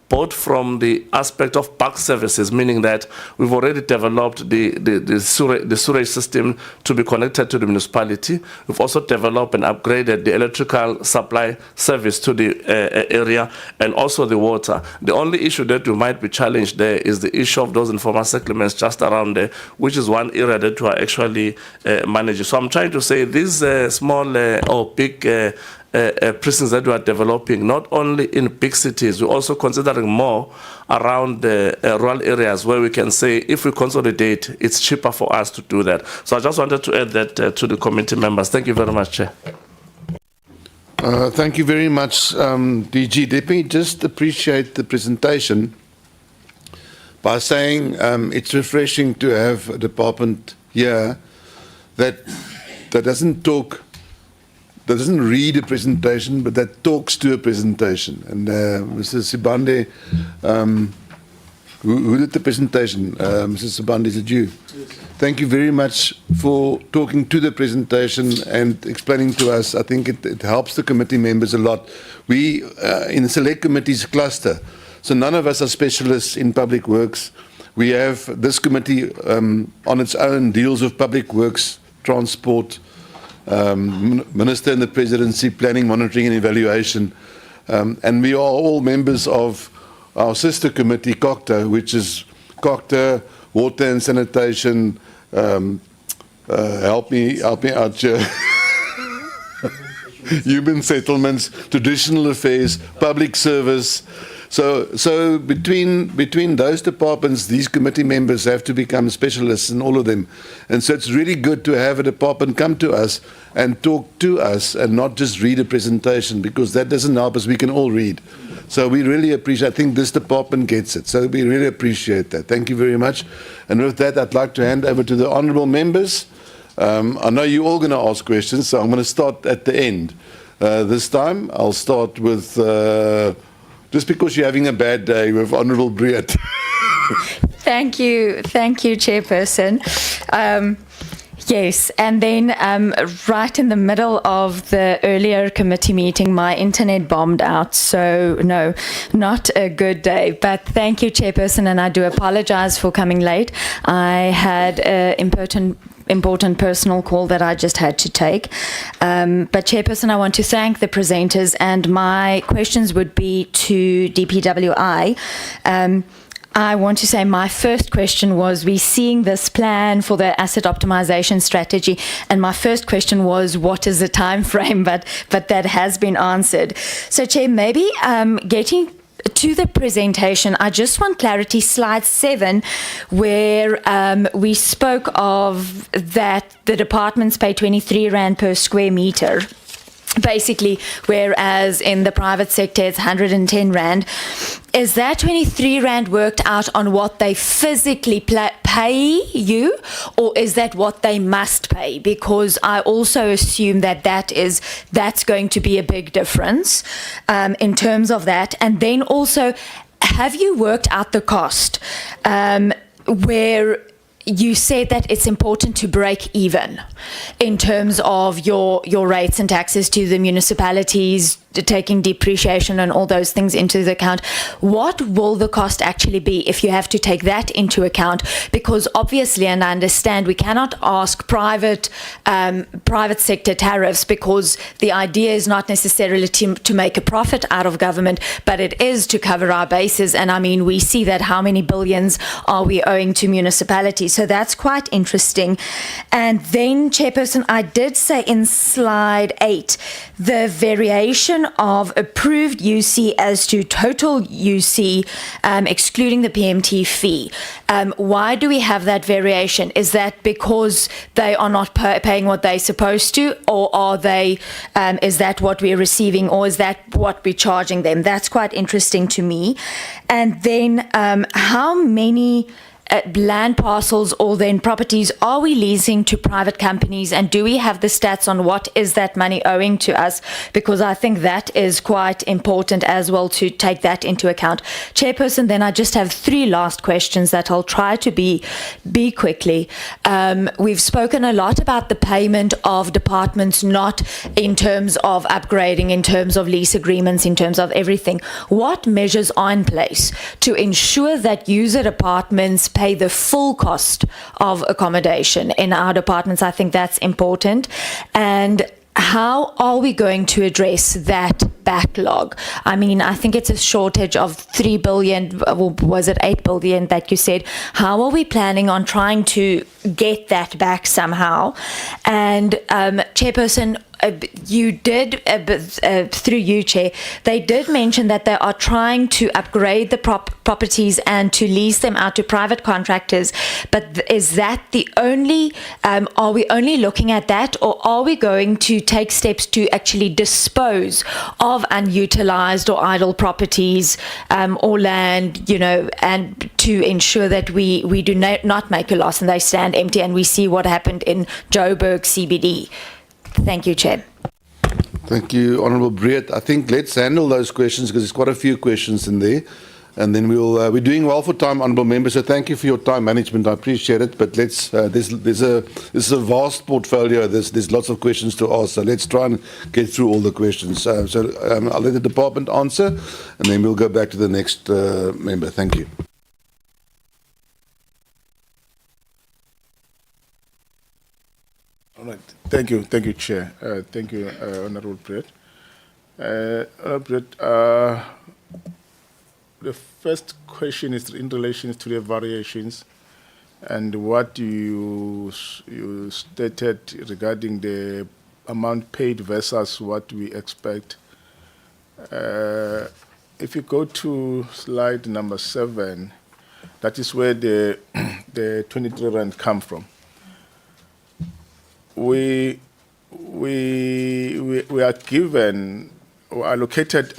both from the aspect of bulk services, meaning that we've already developed the sewage system to be connected to the municipality. We've also developed and upgraded the electrical supply service to the area, and also the water. The only issue that we might be challenged there is the issue of those informal settlements just around there, which is one area that we are actually managing. So I'm trying to say these small or big prisons that we are developing, not only in big cities, we're also considering more around the rural areas where we can say if we consolidate, it's cheaper for us to do that. So I just wanted to add that to the committee members. Thank you very much, Chair. Thank you very much, DG. Let me just appreciate the presentation by saying it's refreshing to have a department here that doesn't talk, that doesn't read a presentation, but that talks to a presentation. And Mr. Sibande, who did the presentation? Mr. Sibande, is it you? Yes. Thank you very much for talking to the presentation and explaining to us. I think it helps the committee members a lot. We, in the select committees cluster, so none of us are specialists in public works. We have this committee on its own deals with public works, transport, Minister in the Presidency, planning, monitoring and evaluation. And we are all members of our sister committee, COCTA, which is COCTA, water and sanitation, help me out here. Human settlements, traditional affairs, public service. So between those departments, these committee members have to become specialists in all of them. And so it's really good to have a department come to us and talk to us and not just read a presentation, because that doesn't help us. We can all read. So we really appreciate, I think this department gets it. So we really appreciate that. Thank you very much. And with that, I'd like to hand over to the honourable members. I know you're all going to ask questions, so I'm going to start at the end. This time, I'll start with, just because you're having a bad day, with Honourable Breed. Thank you, Chairperson. Yes, and then right in the middle of the earlier committee meeting, my internet bombed out, so no, not a good day. But thank you, Chairperson, and I do apologize for coming late. I had an important personal call that I just had to take. But Chairperson, I want to thank the presenters, and my questions would be to DPWI. I want to say my first question was, we're seeing this plan for the asset optimization strategy, and my first question was, what is the time frame? But that has been answered. So Chair, maybe getting to the presentation, I just want clarity, slide 7, where we spoke of that the departments pay 23 Rand per square meter, basically, whereas in the private sector it's 110 Rand. Is that 23 Rand worked out on what they physically pay you, or is that what they must pay? Because I also assume that that's going to be a big difference in terms of that. And then also, have you worked out the cost where you said that it's important to break even in terms of your rates and taxes to the municipalities, taking depreciation and all those things into the account? What will the cost actually be if you have to take that into account? Because obviously, and I understand, we cannot ask private sector tariffs, because the idea is not necessarily to make a profit out of government, but it is to cover our bases. And I mean, we see that how many billions are we owing to municipalities? So that's quite interesting. And then, Chairperson, I did say in slide 8, the variation of approved UC as to total UC, excluding the PMT fee. Why do we have that variation? Is that because they are not paying what they're supposed to, or are they? Is that what we're receiving, or is that what we're charging them? That's quite interesting to me. And then how many land parcels or then properties are we leasing to private companies, and do we have the stats on what is that money owing to us? Because I think that is quite important as well to take that into account. Chairperson, then I just have 3 last questions that I'll try to be quickly. We've spoken a lot about the payment of departments, not in terms of upgrading, in terms of lease agreements, in terms of everything. What measures are in place to ensure that user departments pay the full cost of accommodation in our departments? I think that's important. And how are we going to address that backlog? I mean, I think it's a shortage of 3 billion, or was it 8 billion that you said? How are we planning on trying to get that back somehow? And Chairperson, you did, through you, Chair, they did mention that they are trying to upgrade the properties and to lease them out to private contractors. But is that the only, are we only looking at that, or are we going to take steps to actually dispose of unutilized or idle properties or land, you know, and to ensure that we do not make a loss and they stand empty, and we see what happened in Joburg CBD? Thank you, Chair. Thank you, Honourable Breed. I think let's handle those questions because there's quite a few questions in there. And then we'll, we're doing well for time, Honourable Members, so thank you for your time management. I appreciate it. But let's, this is a vast portfolio. There's lots of questions to ask. So let's try and get through all the questions. I'll let the department answer, and then we'll go back to the next member. Thank you. All right. Thank you, Chair. Thank you, Honourable Breed. The first question is in relation to the variations and what you stated regarding the amount paid versus what we expect. If you go to slide number 7, that is where the 23 rand come from. We are given or allocated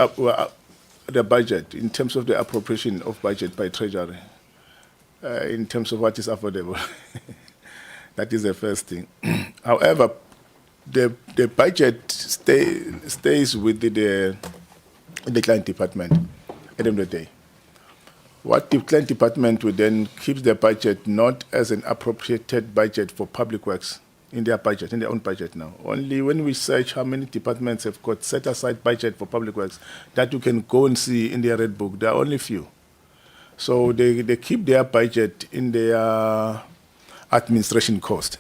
the budget in terms of the appropriation of budget by Treasury, in terms of what is affordable. That is the first thing. However, the budget stays with the client department at the end of the day. What the client department would then keep the budget not as an appropriated budget for public works in their budget, in their own budget now. Only when we search how many departments have got set aside budget for public works, that you can go and see in their red book, there are only few. So they keep their budget in their administration cost.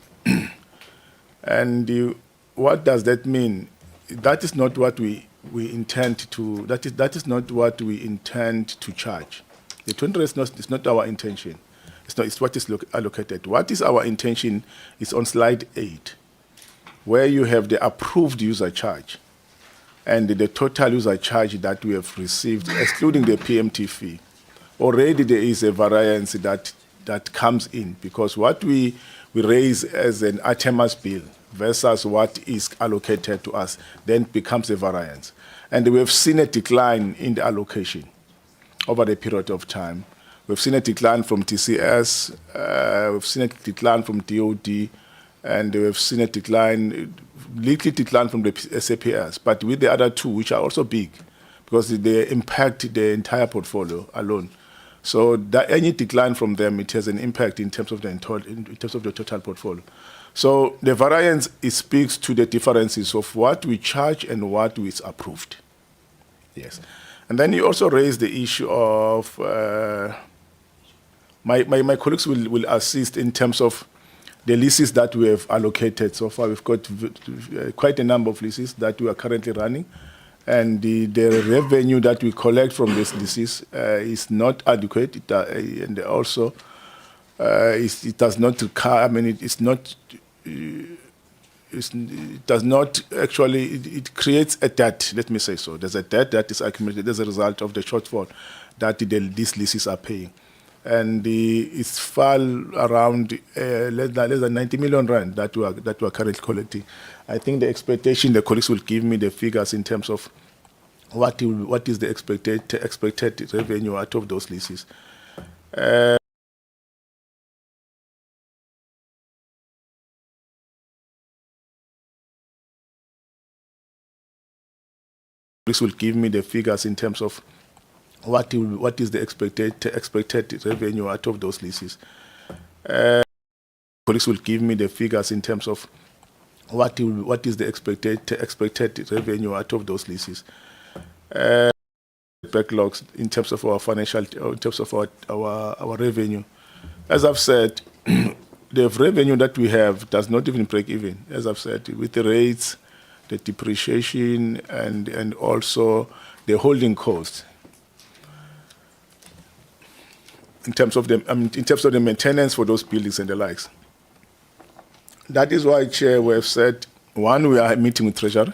And what does that mean? That is not what we intend to, that is not what we intend to charge. The 20 is not our intention. It's what is allocated. What is our intention is on slide 8, where you have the approved user charge and the total user charge that we have received, excluding the PMT fee. Already there is a variance that comes in, because what we raise as an Artemis bill versus what is allocated to us then becomes a variance. And we have seen a decline in the allocation over the period of time. We've seen a decline from TCS, we've seen a decline from DOD, and we've seen a little decline from the SAPS, but with the other two, which are also big, because they impact the entire portfolio alone. So that any decline from them, it has an impact in terms of the total portfolio. So the variance, it speaks to the differences of what we charge and what is approved. Yes. And then you also raised the issue of, my colleagues will assist in terms of the leases that we have allocated. So far, we've got quite a number of leases that we are currently running. And the revenue that we collect from these leases is not adequate. And also, it does not, I mean, it does not actually, it creates a debt, let me say so. There's a debt that is accumulated as a result of the shortfall that these leases are paying. And it's far around less than 90 million rand that we are currently collecting. I think the expectation, the colleagues will give me the figures in terms of what is the expected revenue out of those leases. Police will give me the figures in terms of what is the expected revenue out of those leases. Police will give me the figures in terms of what is the expected revenue out of those leases. Backlogs in terms of our financial, in terms of our revenue. As I've said, the revenue that we have does not even break even. As I've said, with the rates, the depreciation, and also the holding costs. In terms of the maintenance for those buildings and the likes. That is why, Chair, we have said, one, we are meeting with Treasury.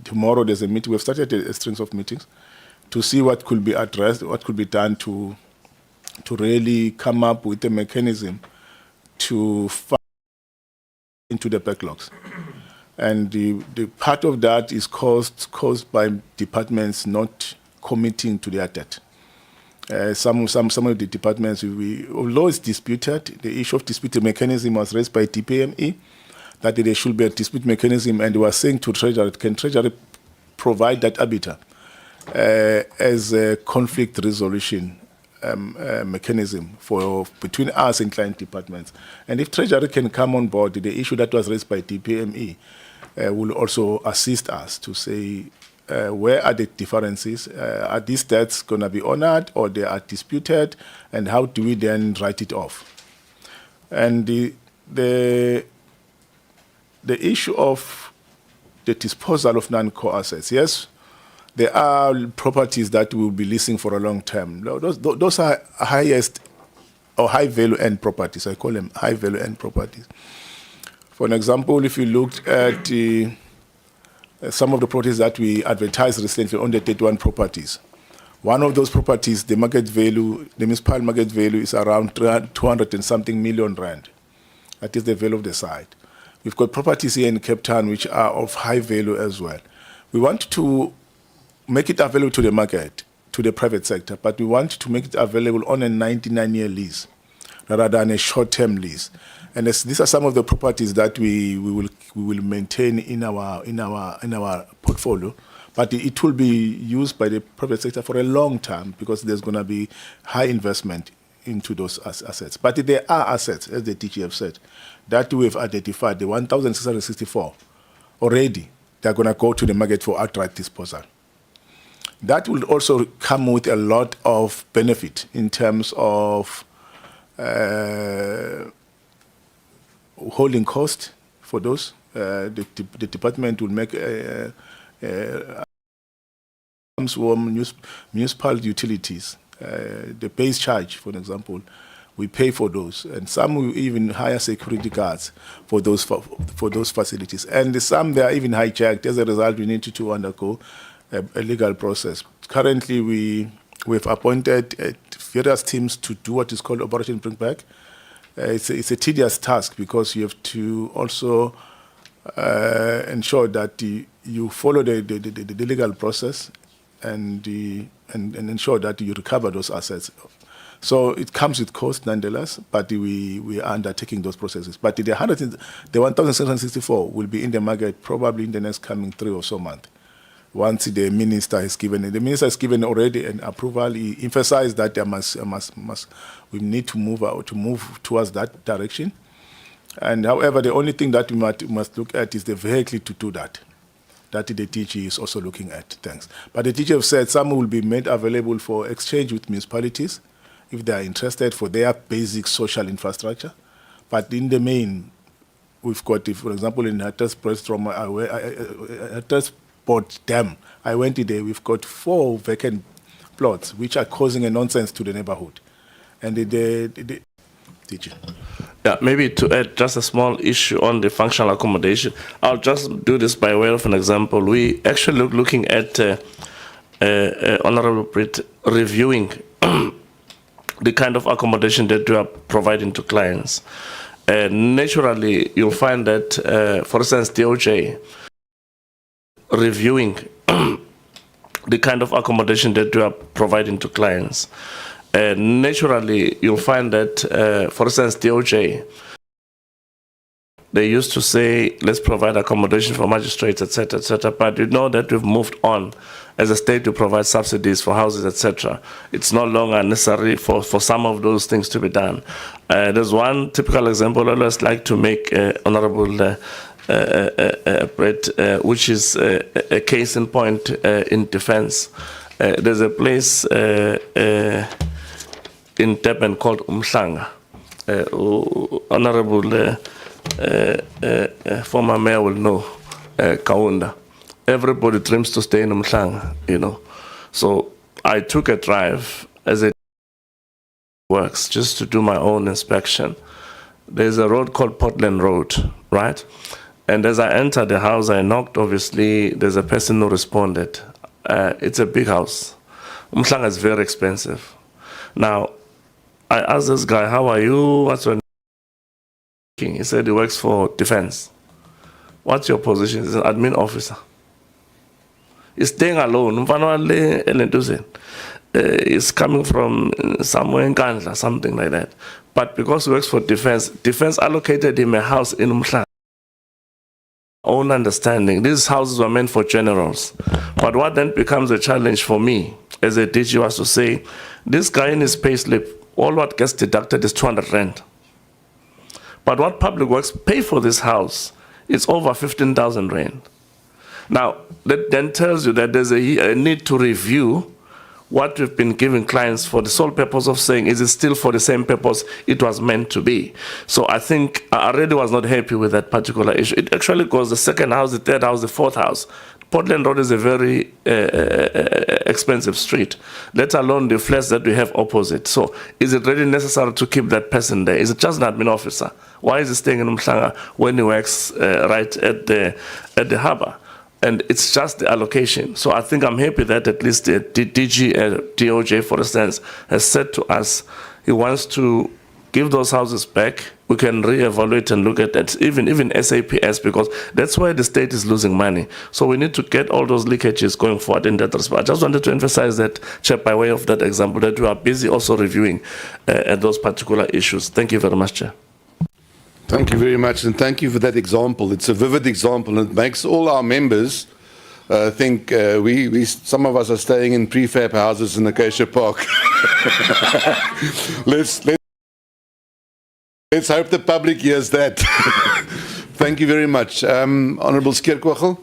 Tomorrow there's a meeting. We've started a string of meetings to see what could be addressed, what could be done to really come up with a mechanism to fund into the backlogs. And the part of that is caused by departments not committing to their debt. Some of the departments, although it's disputed, the issue of dispute mechanism was raised by DPME, that there should be a dispute mechanism, and they were saying to Treasury, can Treasury provide that arbiter as a conflict resolution mechanism between us and client departments? And if Treasury can come on board, the issue that was raised by DPME will also assist us to say, where are the differences? Are these debts going to be honored or they are disputed? And how do we then write it off? And the issue of the disposal of non-core assets, yes, there are properties that we will be leasing for a long term. Those are highest or high value end properties. I call them high value end properties. For an example, if you looked at some of the properties that we advertised recently on the 31 properties. One of those properties, the market value, the municipal market value is around 200 and something million rand. That is the value of the site. We've got properties here in Cape Town which are of high value as well. We want to make it available to the market, to the private sector, but we want to make it available on a 99-year lease rather than a short-term lease. And these are some of the properties that we will maintain in our portfolio, but it will be used by the private sector for a long time because there's going to be high investment into those assets. But there are assets, as the DG have said, that we have identified, the 1,664 already. They're going to go to the market for outright disposal. That will also come with a lot of benefit in terms of holding cost for those. The department will make municipal utilities, the base charge, for example, we pay for those, and some will even hire security guards for those facilities, and some they are even hijacked. As a result, we need to undergo a legal process. Currently, we've appointed various teams to do what is called Operation Bring Back. It's a tedious task because you have to also ensure that you follow the legal process and ensure that you recover those assets. So it comes with cost nonetheless, but we are undertaking those processes. But the 1,664 will be in the market probably in the next coming 3 or so months. Once the minister has given already an approval, he emphasized that we need to move towards that direction. And however, the only thing that we must look at is the vehicle to do that the DG is also looking at. Thanks. But the DG have said some will be made available for exchange with municipalities if they are interested for their basic social infrastructure. But in the main, we've got, for example, in Hattersport Dam, I went today, we've got 4 vacant plots which are causing a nonsense to the neighborhood. And the DG. Yeah, maybe to add just a small issue on the functional accommodation. I'll just do this by way of an example. We actually looking at Honorable Brit reviewing the kind of accommodation that we are providing to clients. Naturally, you'll find that, for instance, DOJ reviewing the kind of accommodation that we are providing to clients. Naturally, you'll find that, for instance, DOJ They used to say, let's provide accommodation for magistrates, etc., but you know that we've moved on as a state to provide subsidies for houses, etc. It's no longer necessary for some of those things to be done. There's one typical example I always like to make, Honorable Brett, which is a case in point in defense. There's a place in Durban called Umhlanga. Honorable former mayor will know, Kaunda. Everybody dreams to stay in Umhlanga, you know. So I took a drive as it works just to do my own inspection. There's a road called Portland Road, right? And as I entered the house, I knocked, obviously, there's a person who responded. It's a big house. Umhlanga is very expensive. Now, I asked this guy, how are you? What's your name? He said he works for defense. What's your position? He's an admin officer. He's staying alone. He's coming from somewhere in Kandla, something like that. But because he works for defense allocated him a house in Umhlanga. Own understanding. These houses were meant for generals. But what then becomes a challenge for me as a DG was to say, this guy in his payslip, all what gets deducted is 200 rand. But what Public Works pay for this house is over 15,000 rand. Now, that then tells you that there's a need to review what we've been giving clients for the sole purpose of saying, is it still for the same purpose it was meant to be? So I think I already was not happy with that particular issue. It actually goes the second house, the third house, the fourth house. Portland Road is a very expensive street, let alone the flats that we have opposite. So is it really necessary to keep that person there? Is it just an admin officer? Why is he staying in Umhlanga when he works right at the harbor? And it's just the allocation. So I think I'm happy that at least the DG, DOJ, for instance, has said to us he wants to give those houses back. We can reevaluate and look at that, even SAPS, because that's where the state is losing money. So we need to get all those leakages going forward in that respect. I just wanted to emphasize that, Chair, by way of that example, that we are busy also reviewing those particular issues. Thank you very much, Chair. Thank you very much, and thank you for that example. It's a vivid example, and it makes all our members think some of us are staying in prefab houses in Acacia Park. Let's hope the public hears that. Thank you very much. Honourable Skeerkogel.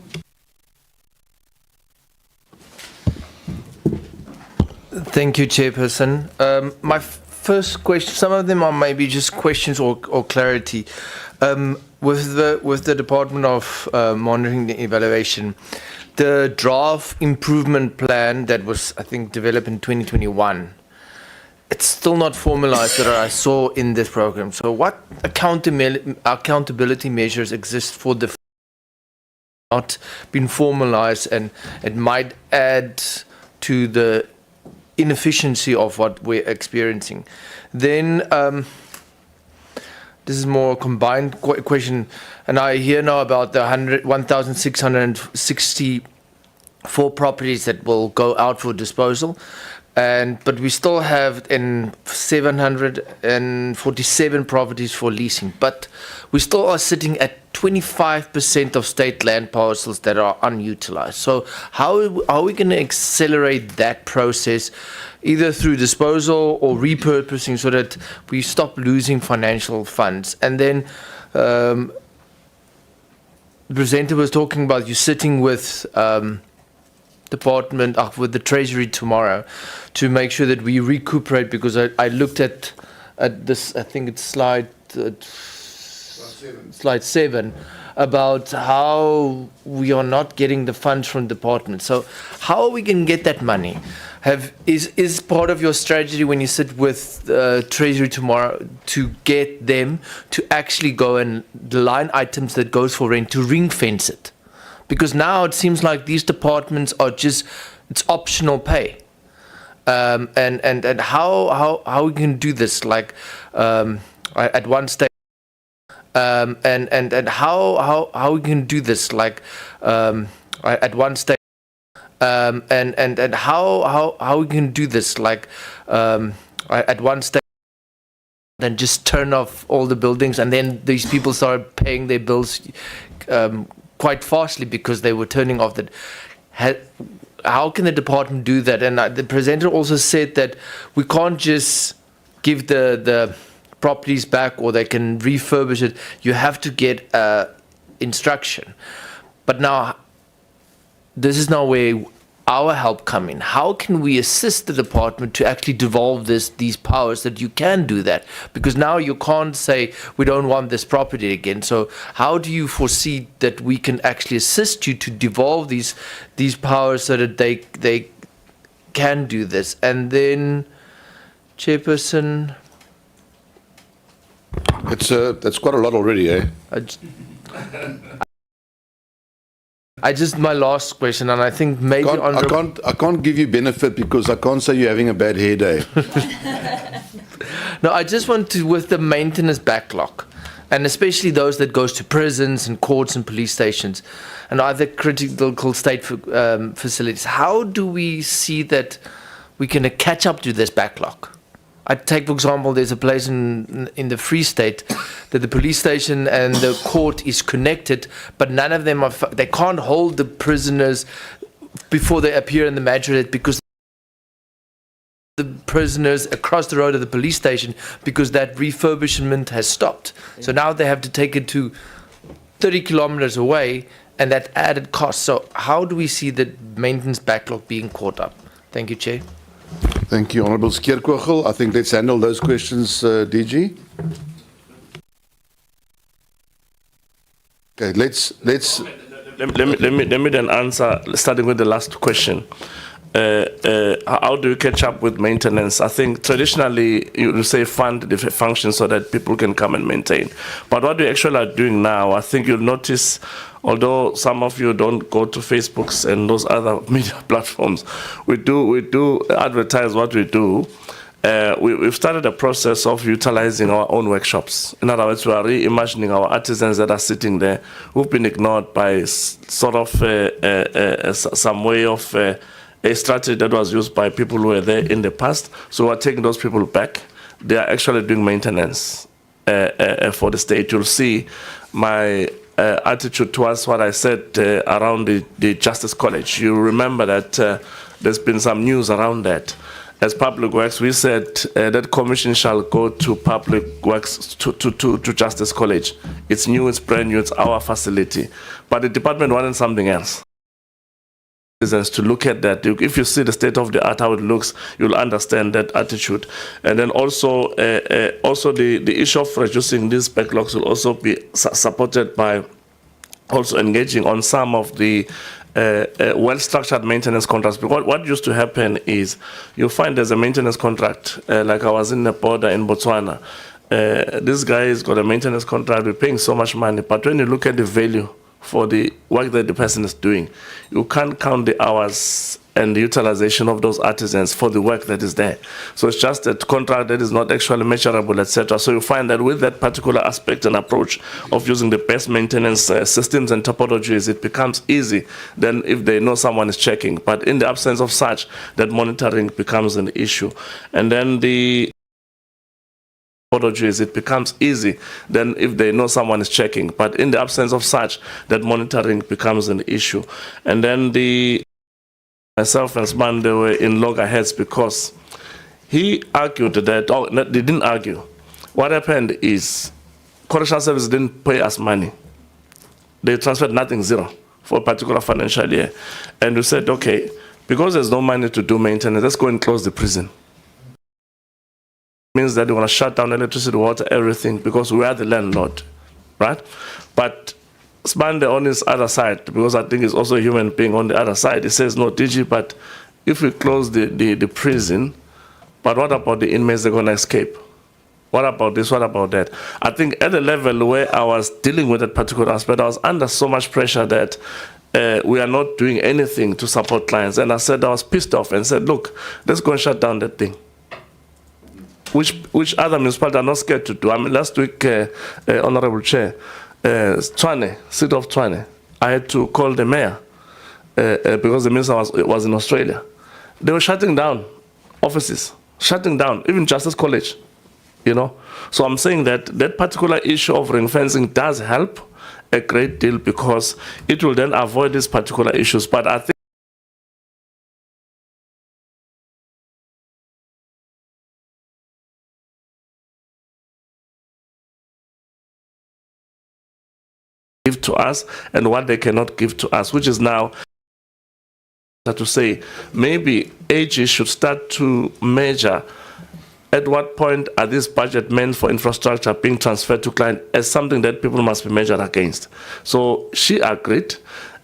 Thank you, Chairperson. My first question, some of them are maybe just questions or clarity. With the Department of Monitoring and Evaluation, the draft improvement plan that was, I think, developed in 2021, it's still not formalized that I saw in this program. So what accountability measures exist for the not been formalized, and it might add to the inefficiency of what we're experiencing? Then this is more combined question, and I hear now about the 1,664 properties that will go out for disposal, but we still have 747 properties for leasing, but we still are sitting at 25% of state land parcels that are unutilized. So how are we going to accelerate that process, either through disposal or repurposing, so that we stop losing financial funds? And then the presenter was talking about you sitting with with the Treasury tomorrow to make sure that we recuperate, because I looked at this, I think it's slide 7, about how we are not getting the funds from department. So how are we going to get that money? Is part of your strategy when you sit with Treasury tomorrow to get them to actually go and the line items that goes for rent to ring fence it? Because now it seems like these departments are just, it's optional pay. And how we can do this, like at one stage, and how we can do this, like at one stage, and how we can do this, like at one stage. then just turn off all the buildings, and then these people started paying their bills quite fastly because they were turning off the. How can the department do that? And the presenter also said that we can't just give the properties back or they can refurbish it. You have to get instruction. But now, this is now where our help come in. How can we assist the department to actually devolve these powers that you can do that? Because now you can't say we don't want this property again. So how do you foresee that we can actually assist you to devolve these powers so that they can do this? And then, Chairperson, that's quite a lot already, eh? My last question, and I think maybe I can't give you benefit because I can't say you're having a bad hair day. No, I just want to, with the maintenance backlog, and especially those that goes to prisons and courts and police stations and other critical state facilities, how do we see that we can catch up to this backlog? I take, for example, there's a place in the Free State that the police station and the court is connected, but none of them they can't hold the prisoners before they appear in the magistrate because the prisoners across the road of the police station because that refurbishment has stopped. So now they have to take it to 30 kilometers away, and that added cost. So how do we see the maintenance backlog being caught up? Thank you, Chair. Thank you, Honourable Skeerkogel. I think let's handle those questions, DG. Okay, let me then answer, starting with the last question. How do you catch up with maintenance? I think traditionally you say fund the function so that people can come and maintain. But what we actually are doing now, I think you'll notice, although some of you don't go to Facebooks and those other media platforms, we do advertise what we do. We've started a process of utilizing our own workshops. In other words, we are reimagining our artisans that are sitting there who've been ignored by sort of some way of a strategy that was used by people who were there in the past. So we're taking those people back. They are actually doing maintenance for the state. You'll see my attitude towards what I said around the Justice College. You remember that there's been some news around that. As Public Works, we said that commission shall go to Public Works, to Justice College. It's new, it's brand new, it's our facility. But the department wanted something else. To look at that. If you see the state of the art, how it looks, you'll understand that attitude. And then also the issue of reducing these backlogs will also be supported by also engaging on some of the well-structured maintenance contracts. Because what used to happen is you find there's a maintenance contract, like I was in the border in Botswana. This guy has got a maintenance contract, we're paying so much money, but when you look at the value for the work that the person is doing, you can't count the hours and the utilization of those artisans for the work that is there. So it's just a contract that is not actually measurable, etc. So you find that with that particular aspect and approach of using the best maintenance systems and topologies, it becomes easy than if they know someone is checking. But in the absence of such, that monitoring becomes an issue. And then the it becomes easy than if they know someone is checking. But in the absence of such, that monitoring becomes an issue. And then myself and Sibande were in loggerheads because he argued that, they didn't argue. What happened is Correctional Service didn't pay us money. They transferred nothing, zero, for a particular financial year. And we said, okay, because there's no money to do maintenance, let's go and close the prison. Means that they want to shut down electricity, water, everything, because we are the landlord, right? But Sibande on his other side, because I think he's also a human being on the other side, he says, no, DG, but if we close the prison, but what about the inmates that are going to escape? What about this? What about that? I think at the level where I was dealing with that particular aspect, I was under so much pressure that we are not doing anything to support clients. And I said, I was pissed off and said, look, let's go and shut down that thing. Which other municipalities are not scared to do. I mean, last week, Honorable Chair, Tshwane, city of Tshwane, I had to call the mayor because the minister was in Australia. They were shutting down offices, shutting down, even Justice College. you know. So I'm saying that that particular issue of ring fencing does help a great deal because it will then avoid these particular issues. But I think give to us and what they cannot give to us, which is now to say maybe AG should start to measure at what point are these budget meant for infrastructure being transferred to client as something that people must be measured against. So she agreed,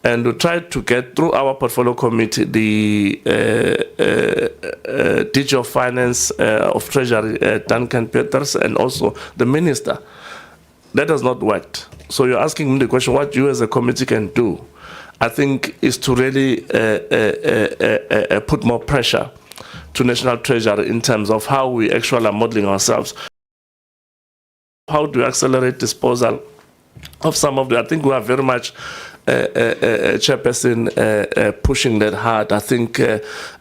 and we tried to get through our portfolio committee the DG of Finance of Treasury, Duncan Peters, and also the minister. That has not worked. So you're asking me the question, what you as a committee can do, I think, is to really put more pressure to National Treasury in terms of how we actually are modeling ourselves. How do we accelerate disposal of some of the, I think we are very much chairperson pushing that hard. I think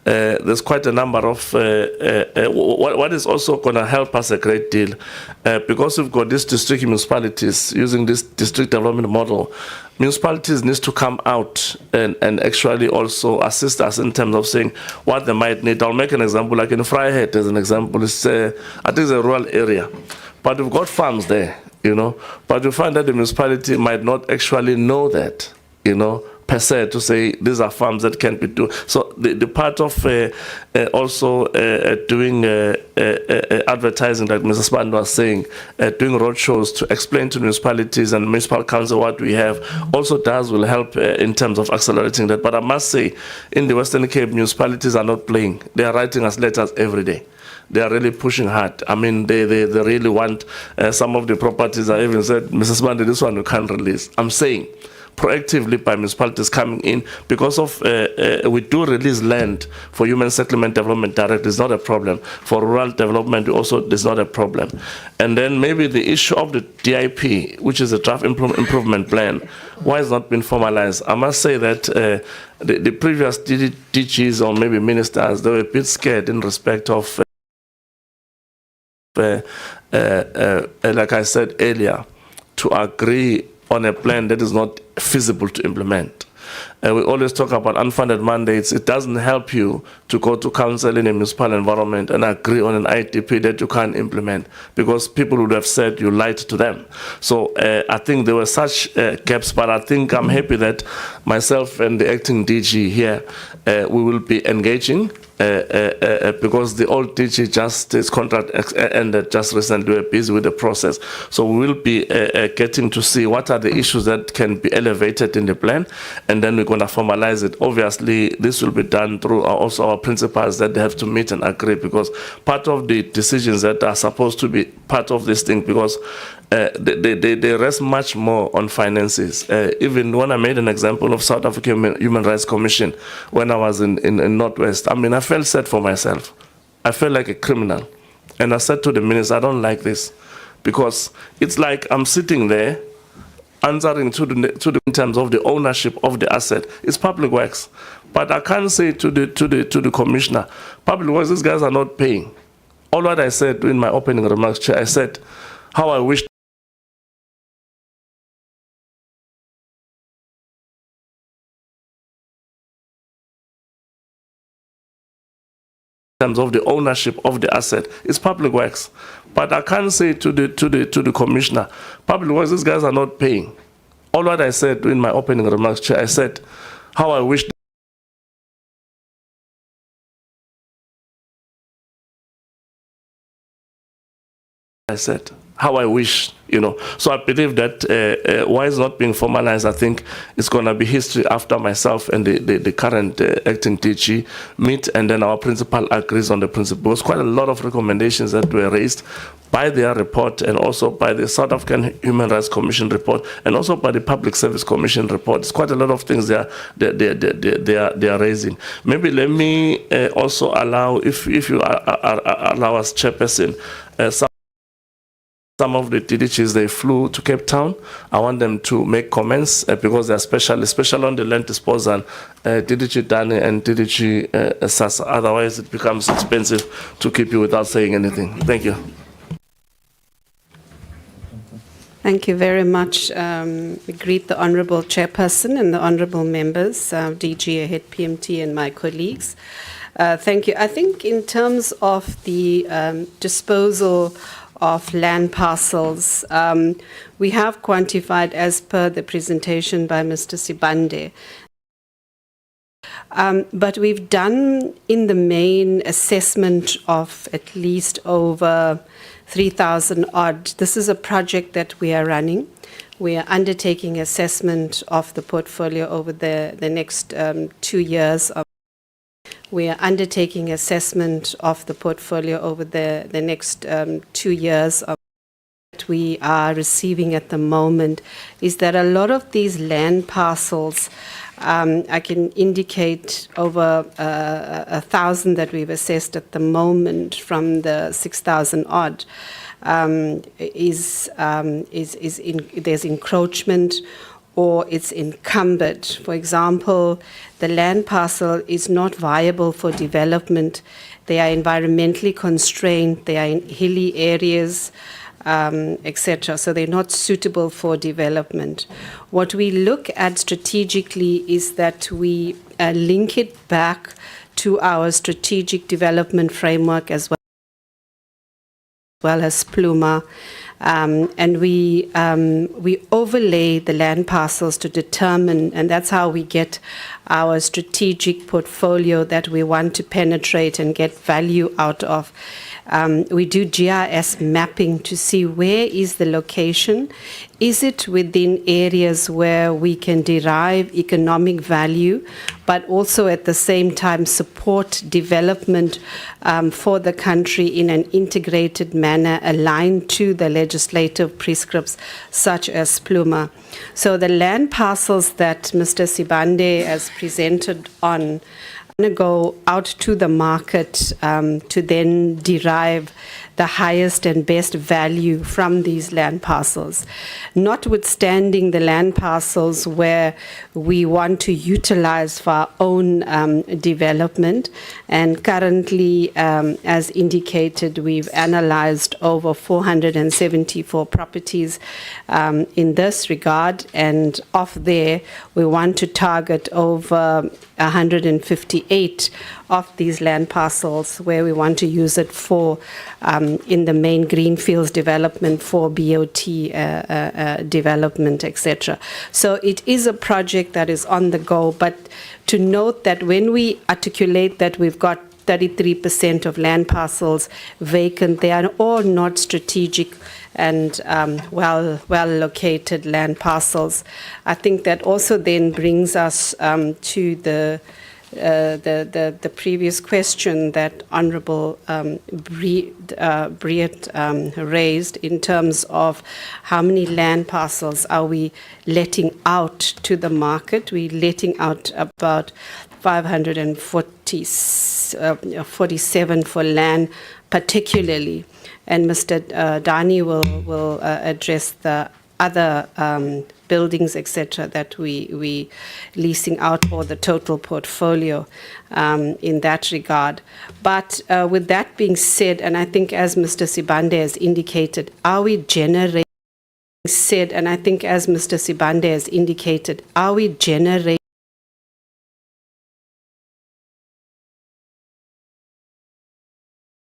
there's quite a number of what is also going to help us a great deal because we've got these district municipalities using this district development model. Municipalities need to come out and actually also assist us in terms of saying what they might need. I'll make an example, like in Vryheid as an example. It's, I think it's a rural area, but we've got farms there, you know, but you find that the municipality might not actually know that, you know, per se, to say these are farms that can be done. So the part of also doing advertising, like Mrs. Sibande was saying, doing road shows to explain to municipalities and municipal council what we have, also will help in terms of accelerating that. But I must say, in the Western Cape, municipalities are not playing. They are writing us letters every day. They are really pushing hard. I mean, they really want some of the properties. I even said, Mrs. Sibande, this one we can't release. I'm saying, proactively by municipalities coming in, because of we do release land for human settlement development direct, is not a problem. For rural development also is not a problem. And then maybe the issue of the DIP, which is a draft improvement plan, why it's not been formalized. I must say that the previous DGs or maybe ministers, they were a bit scared in respect of like I said earlier, to agree on a plan that is not feasible to implement. We always talk about unfunded mandates. It doesn't help you to go to council in a municipal environment and agree on an IDP that you can't implement, because people would have said you lied to them. So I think there were such gaps, but I think I'm happy that myself and the acting DG here, we will be engaging because the old DG just, his contract ended just recently. We're busy with the process. So we will be getting to see what are the issues that can be elevated in the plan, and then we're going to formalize it. Obviously, this will be done through also our principals that they have to meet and agree, because part of the decisions that are supposed to be part of this thing, because they rest much more on finances. Even when I made an example of South African Human Rights Commission when I was in Northwest, I mean, I felt sad for myself. I felt like a criminal. And I said to the minister, I don't like this, because it's like I'm sitting there answering to the in terms of the ownership of the asset. It's public works. But I can't say to the commissioner, public works, these guys are not paying. All what I said in my opening remarks, Chair, I said how I wish in terms of the ownership of the asset. It's public works. But I can't say to the commissioner, public works, these guys are not paying. All what I said in my opening remarks, Chair, I said how I wish you know. So I believe that why it's not being formalized, I think it's going to be history after myself and the current acting DG meet, and then our principal agrees on the principle. There's quite a lot of recommendations that were raised by their report, and also by the South African Human Rights Commission report, and also by the Public Service Commission report. It's quite a lot of things they are raising. Maybe let me also allow, if you allow us, Chairperson, some of the DDGs, they flew to Cape Town. I want them to make comments because they're especially on the land disposal, DDG Dani and DDG Sasa. Otherwise, it becomes expensive to keep you without saying anything. Thank you. Thank you very much. We greet the Honourable Chairperson and the Honourable members, DG Ahead PMT and my colleagues. Thank you. I think in terms of the disposal of land parcels, we have quantified as per the presentation by Mr. Sibande. But we've done in the main assessment of at least over 3,000 odd. This is a project that we are running. We are undertaking assessment of the portfolio over the next 2 years. We are undertaking assessment of the portfolio over the next 2 years. What we are receiving at the moment is that a lot of these land parcels, I can indicate over 1,000 that we've assessed at the moment from the 6,000 odd, there's encroachment or it's encumbered. For example, the land parcel is not viable for development. They are environmentally constrained. They are in hilly areas, etc. So they're not suitable for development. What we look at strategically is that we link it back to our strategic development framework as well as Pluma. And we overlay the land parcels to determine, and that's how we get our strategic portfolio that we want to penetrate and get value out of. We do GIS mapping to see where is the location. Is it within areas where we can derive economic value, but also at the same time support development for the country in an integrated manner aligned to the legislative prescripts such as Pluma. So the land parcels that Mr. Sibande has presented on go out to the market to then derive the highest and best value from these land parcels. Notwithstanding the land parcels where we want to utilize for our own development, and currently, as indicated, we've analyzed over 474 properties in this regard, and of there, we want to target over 158 of these land parcels where we want to use it for in the main greenfields development for BOT development, etc. So it is a project that is on the go, but to note that when we articulate that we've got 33% of land parcels vacant, they are all not strategic and well located land parcels. I think that also then brings us to the previous question that Honourable Briet raised in terms of how many land parcels are we letting out to the market. We're letting out about 547 for land particularly, and Mr. Dani will address the other buildings, etc., that we leasing out, or the total portfolio in that regard. But with that being said, and I think as Mr. Sibande has indicated, are we generating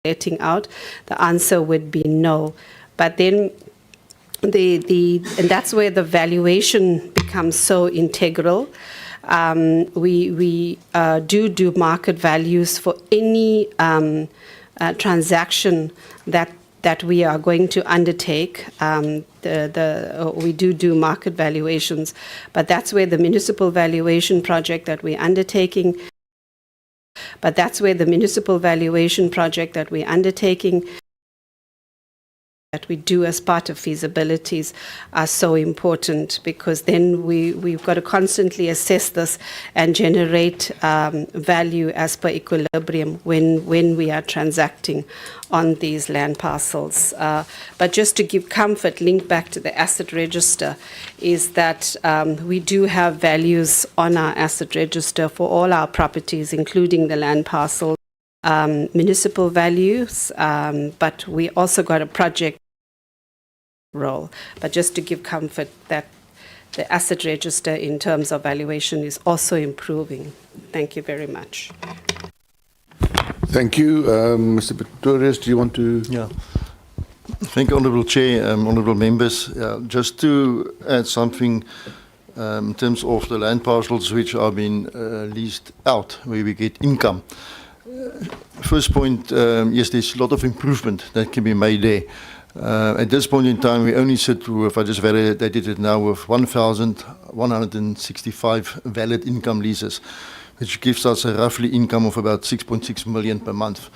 letting out? The answer would be no. But then and that's where the valuation becomes so integral. We do market values for any transaction that we are going to undertake. We do market valuations, but that's where the municipal valuation project that we're undertaking. That we do as part of feasibilities are so important, because then we've got to constantly assess this and generate value as per equilibrium when we are transacting on these land parcels. But just to give comfort, link back to the asset register, is that we do have values on our asset register for all our properties, including the land parcels. Municipal values, but we also got a project role. But just to give comfort that the asset register in terms of valuation is also improving. Thank you very much. Thank you. Mr. Pretorius, do you want to? Yeah. Thank you, Honourable Chair, Honourable Members. Just to add something in terms of the land parcels which are being leased out, where we get income. First point, yes, there's a lot of improvement that can be made there. At this point in time, we only sit with, I just validated it now, with 1,165 valid income leases, which gives us a roughly income of about 6.6 million per month.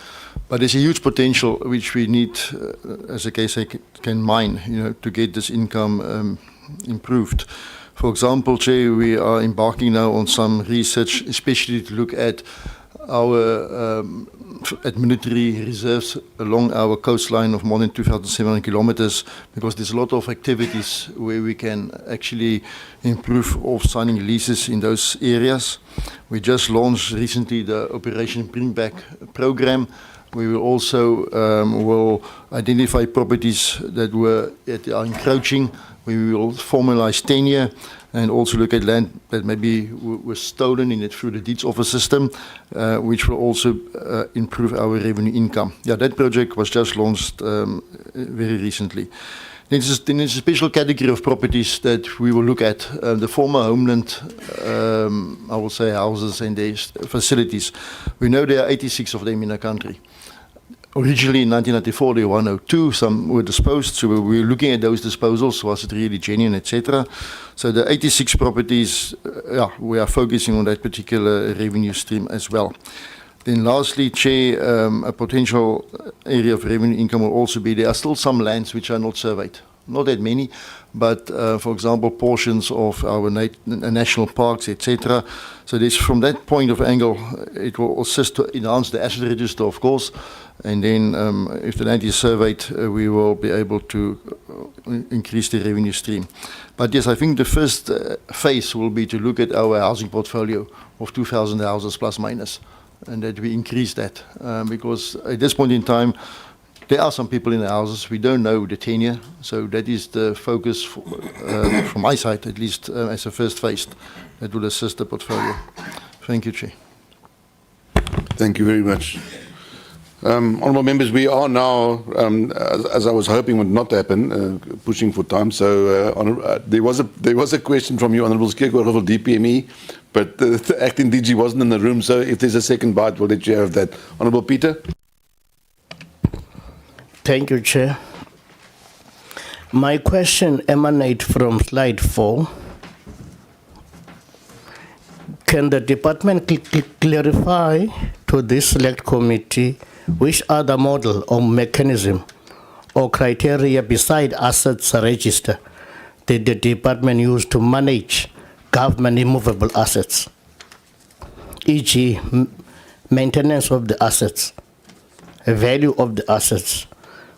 But there's a huge potential which we need, as a case I can mine, to get this income improved. For example, Chair, we are embarking now on some research, especially to look at our military reserves along our coastline of more than 2,700 kilometers, because there's a lot of activities where we can actually improve of signing leases in those areas. We just launched recently the Operation Bring Back program. We will also will identify properties that are encroaching. We will formalize tenure and also look at land that maybe was stolen through the deeds office system, which will also improve our revenue income. Yeah, that project was just launched very recently. There's a special category of properties that we will look at, the former homeland, I will say, houses and their facilities. We know there are 86 of them in the country. Originally in 1994 there were 102, some were disposed, so we were looking at those disposals, was it really genuine, etc. So the 86 properties, we are focusing on that particular revenue stream as well. Then lastly, Chair, a potential area of revenue income will also be, there are still some lands which are not surveyed. Not that many, but for example, portions of our national parks, etc. So this, from that point of angle, it will assist to enhance the asset register, of course. And then if the land is surveyed, we will be able to increase the revenue stream. But yes, I think the first phase will be to look at our housing portfolio of 2,000 houses plus minus, and that we increase that. Because at this point in time, there are some people in the houses, we don't know the tenure, so that is the focus from my side, at least as a first phase, that will assist the portfolio. Thank you, Chair. Thank you very much. Honourable members, we are now, as I was hoping would not happen, pushing for time. So there was a question from you, Honourable Skirko, Honourable DPME, but the acting DG wasn't in the room, so if there's a second bite, we'll let you have that. Honourable Peter? Thank you, Chair. My question emanates from slide 4. Can the department clarify to this select committee which other model or mechanism or criteria beside assets register did the department use to manage government immovable assets, e.g. maintenance of the assets, value of the assets,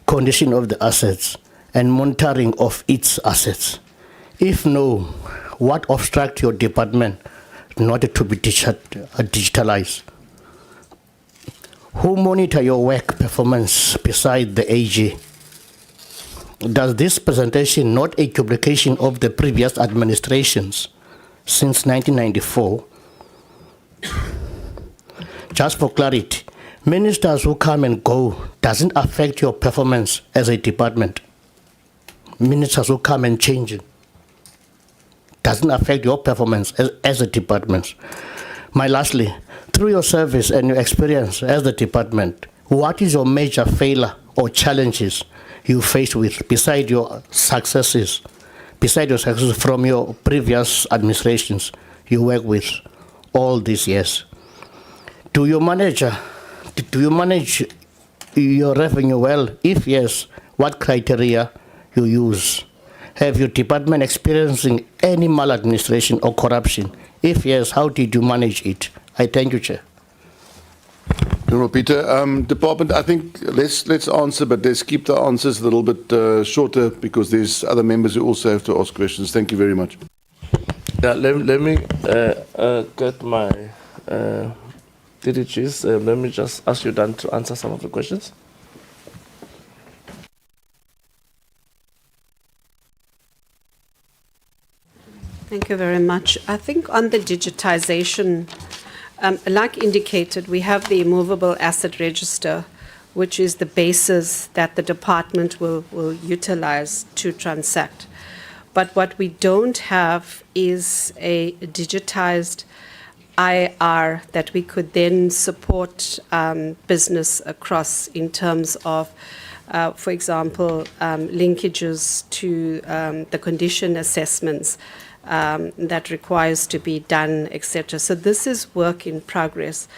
condition of the assets, and monitoring of its assets? If no, what obstructs your department not to be digitalized? Who monitor your work performance beside the AG? Does this presentation not a duplication of the previous administrations since 1994? Just for clarity, ministers who come and go doesn't affect your performance as a department. Ministers who come and change it doesn't affect your performance as a department. Lastly, through your service and your experience as the department, what is your major failure or challenges you face with beside your successes from your previous administrations you work with all these years? Do you manage your revenue well? If yes, what criteria you use? Have your department experiencing any maladministration or corruption? If yes, how did you manage it? I thank you, Chair. Honourable Peter, Department, I think let's answer, but let's keep the answers a little bit shorter because there's other members who also have to ask questions. Thank you very much. Yeah, let me get my DDGs. Let me just ask you, Dan, to answer some of the questions. Thank you very much. I think on the digitization, like indicated, we have the immovable asset register, which is the basis that the department will utilize to transact. But what we don't have is a digitized IR that we could then support business across in terms of, for example, linkages to the condition assessments that requires to be done, etc. So this is work in progress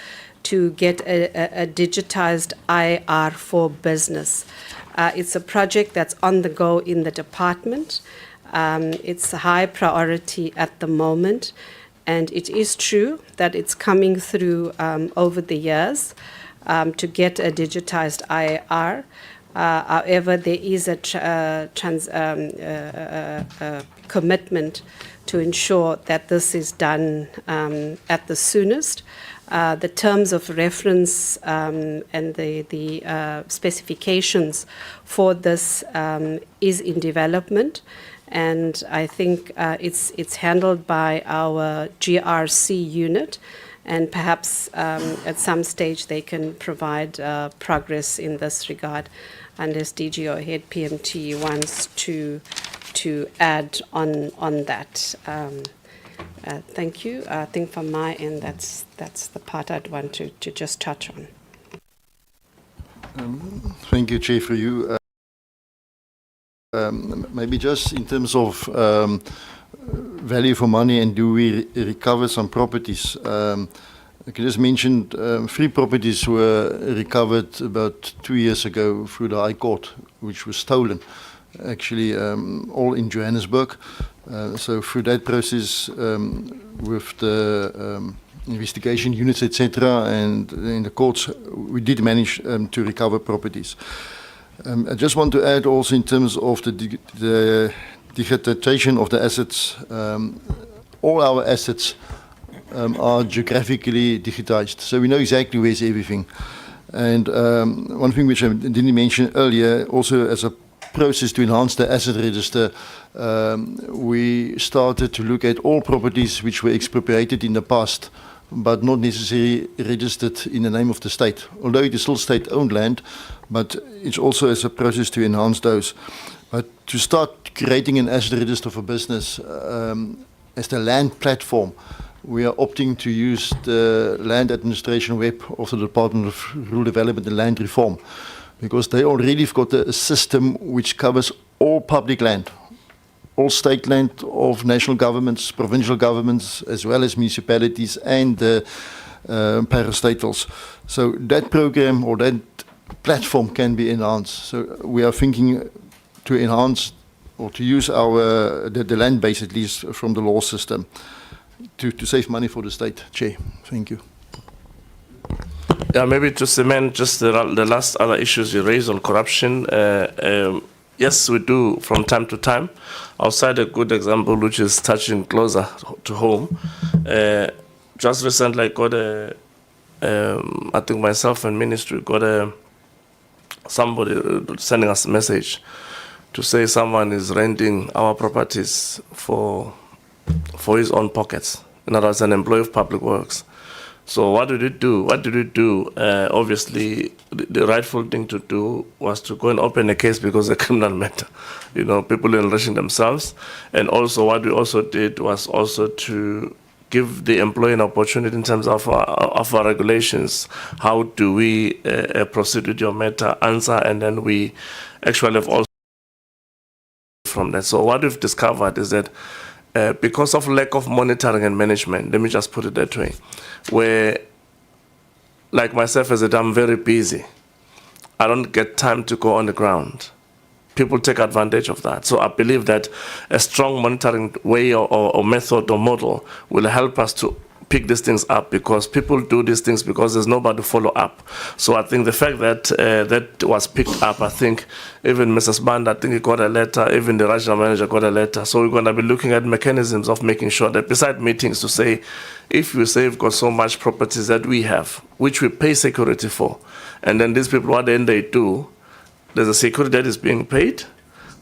to get a digitized IR for business. It's a project that's on the go in the department. It's a high priority at the moment, and it is true that it's coming through over the years to get a digitized IR. However, there is a commitment to ensure that this is done at the soonest. The terms of reference and the specifications for this is in development, and I think it's handled by our GRC unit, and perhaps at some stage they can provide progress in this regard, unless DG or Head PMT wants to add on that. Thank you. I think from my end, that's the part I'd want to just touch on. Thank you, Chair, for you. Maybe just in terms of value for money and do we recover some properties. I can just mention 3 properties were recovered about 2 years ago through the High Court, which was stolen. Actually, all in Johannesburg. So through that process, with the investigation units, etc., and in the courts, we did manage to recover properties. I just want to add also in terms of the digitization of the assets, all our assets are geographically digitized, so we know exactly where's everything. And one thing which I didn't mention earlier, also as a process to enhance the asset register, we started to look at all properties which were expropriated in the past, but not necessarily registered in the name of the state. Although it is still state-owned land, but it's also as a process to enhance those. But to start creating an asset register for business as the land platform, we are opting to use the land administration web of the Department of Rural Development and Land Reform, because they already have got a system which covers all public land, all state land of national governments, provincial governments, as well as municipalities and parastatals. So that program or that platform can be enhanced. So we are thinking to enhance or to use our the land base, at least from the law system, to save money for the state. Chair, thank you. Yeah, maybe to cement just the last other issues you raised on corruption. Yes, we do from time to time. I'll cite a good example which is touching closer to home. Just recently I got I think myself and ministry got somebody sending us a message to say someone is renting our properties for his own pockets. In other words, an employee of Public Works. So what did we do? Obviously, the rightful thing to do was to go and open a case because it's a criminal matter. You know, people enriching themselves. And also what we also did was also to give the employee an opportunity in terms of our regulations. How do we proceed with your matter, answer, and then we actually have also from that. So what we've discovered is that because of lack of monitoring and management, let me just put it that way, where, like myself as I'm very busy, I don't get time to go on the ground. People take advantage of that. So I believe that a strong monitoring way or method or model will help us to pick these things up, because people do these things because there's nobody to follow up. So I think the fact that that was picked up, I think even Mrs. Band, I think he got a letter, even the regional manager got a letter. So we're going to be looking at mechanisms of making sure that beside meetings to say, if you say we've got so much properties that we have, which we pay security for, and then these people, what then they do, there's a security that is being paid,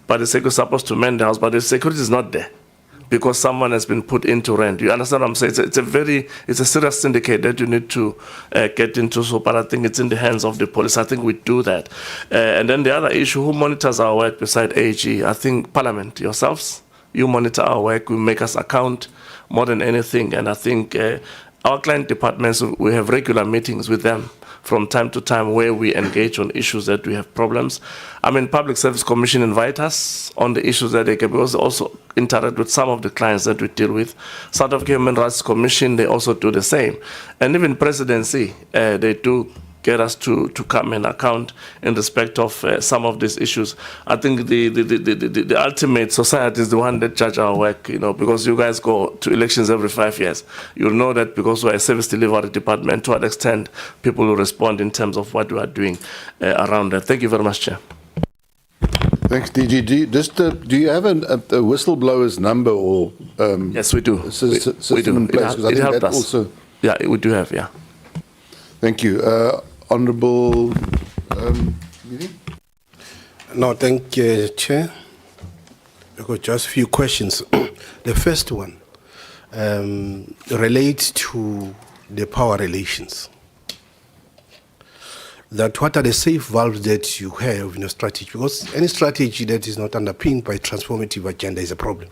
but the security is supposed to man the house, but the security is not there. because someone has been put into rent. You understand what I'm saying? It's a serious syndicate that you need to get into. So, but I think it's in the hands of the police. I think we do that. And then the other issue, who monitors our work beside AG? I think Parliament, yourselves, you monitor our work, you make us account more than anything. And I think our client departments, we have regular meetings with them from time to time where we engage on issues that we have problems. I mean, Public Service Commission invite us on the issues that they can, because they also interact with some of the clients that we deal with. South African Human Rights Commission, they also do the same. And even Presidency, they do get us to come and account in respect of some of these issues. I think the ultimate society is the one that judge our work, you know, because you guys go to elections every 5 years. You'll know that because we're a service delivery department, to what extent people will respond in terms of what we are doing around that. Thank you very much, Chair. Thanks, DGG. Just, do you have a whistleblower's number or yes, we do. We do. It helped us. Also, yeah, we do have, yeah. Thank you. Honourable No, thank you, Chair. I've got just a few questions. The first one relates to the power relations. That what are the safe valves that you have in a strategy? Because any strategy that is not underpinned by transformative agenda is a problem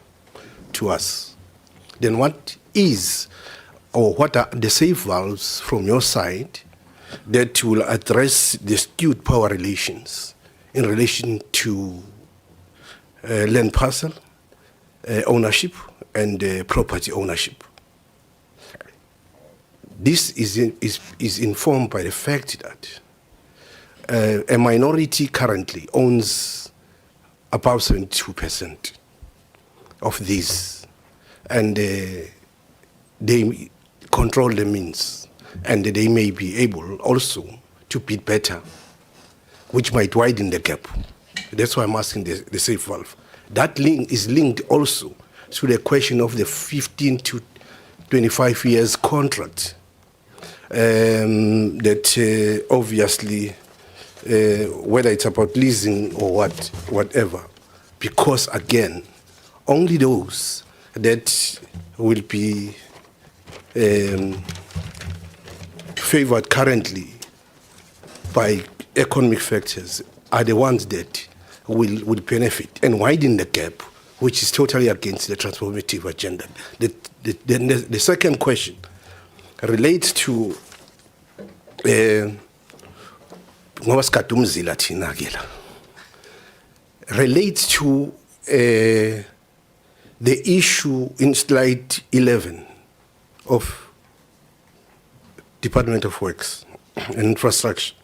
to us. Then what is, or what are the safe valves from your side that will address the skewed power relations in relation to land parcel ownership and property ownership? This is informed by the fact that a minority currently owns about 72% of these, and they control the means, and they may be able also to bid better, which might widen the gap. That's why I'm asking the safe valve. That link is linked also to the question of the 15 to 25 years contract that obviously, whether it's about leasing or whatever, because again, only those that will be favored currently by economic factors are the ones that will benefit and widen the gap, which is totally against the transformative agenda. The second question relates to relates to the issue in slide 11 of Department of Works and Infrastructure.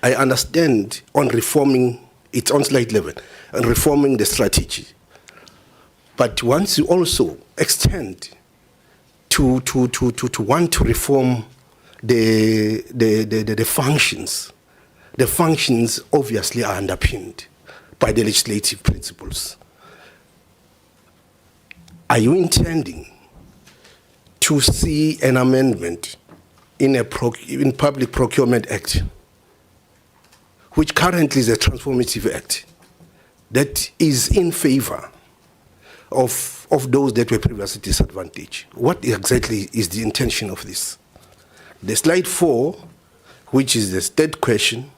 I understand on reforming, it's on slide 11, on reforming the strategy. But once you also extend to want to reform the functions obviously are underpinned by the legislative principles. Are you intending to see an amendment in Public Procurement Act, which currently is a transformative act, that is in favor of those that were previously disadvantaged? What exactly is the intention of this? The slide 4, which is the third question,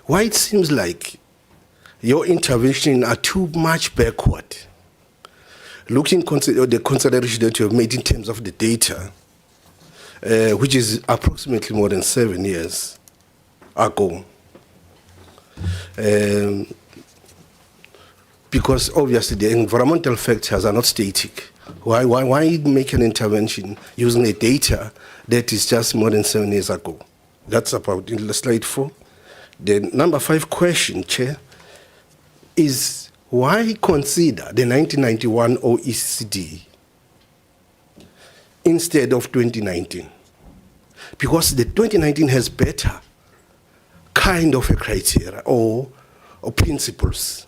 why it seems like your intervention are too much backward, looking at the consideration that you have made in terms of the data, which is approximately more than 7 years ago. Because obviously the environmental factors are not static. Why make an intervention using a data that is just more than 7 years ago? That's about in slide 4. The number 5 question, Chair, is why consider the 1991 OECD instead of 2019? Because the 2019 has better kind of a criteria or principles.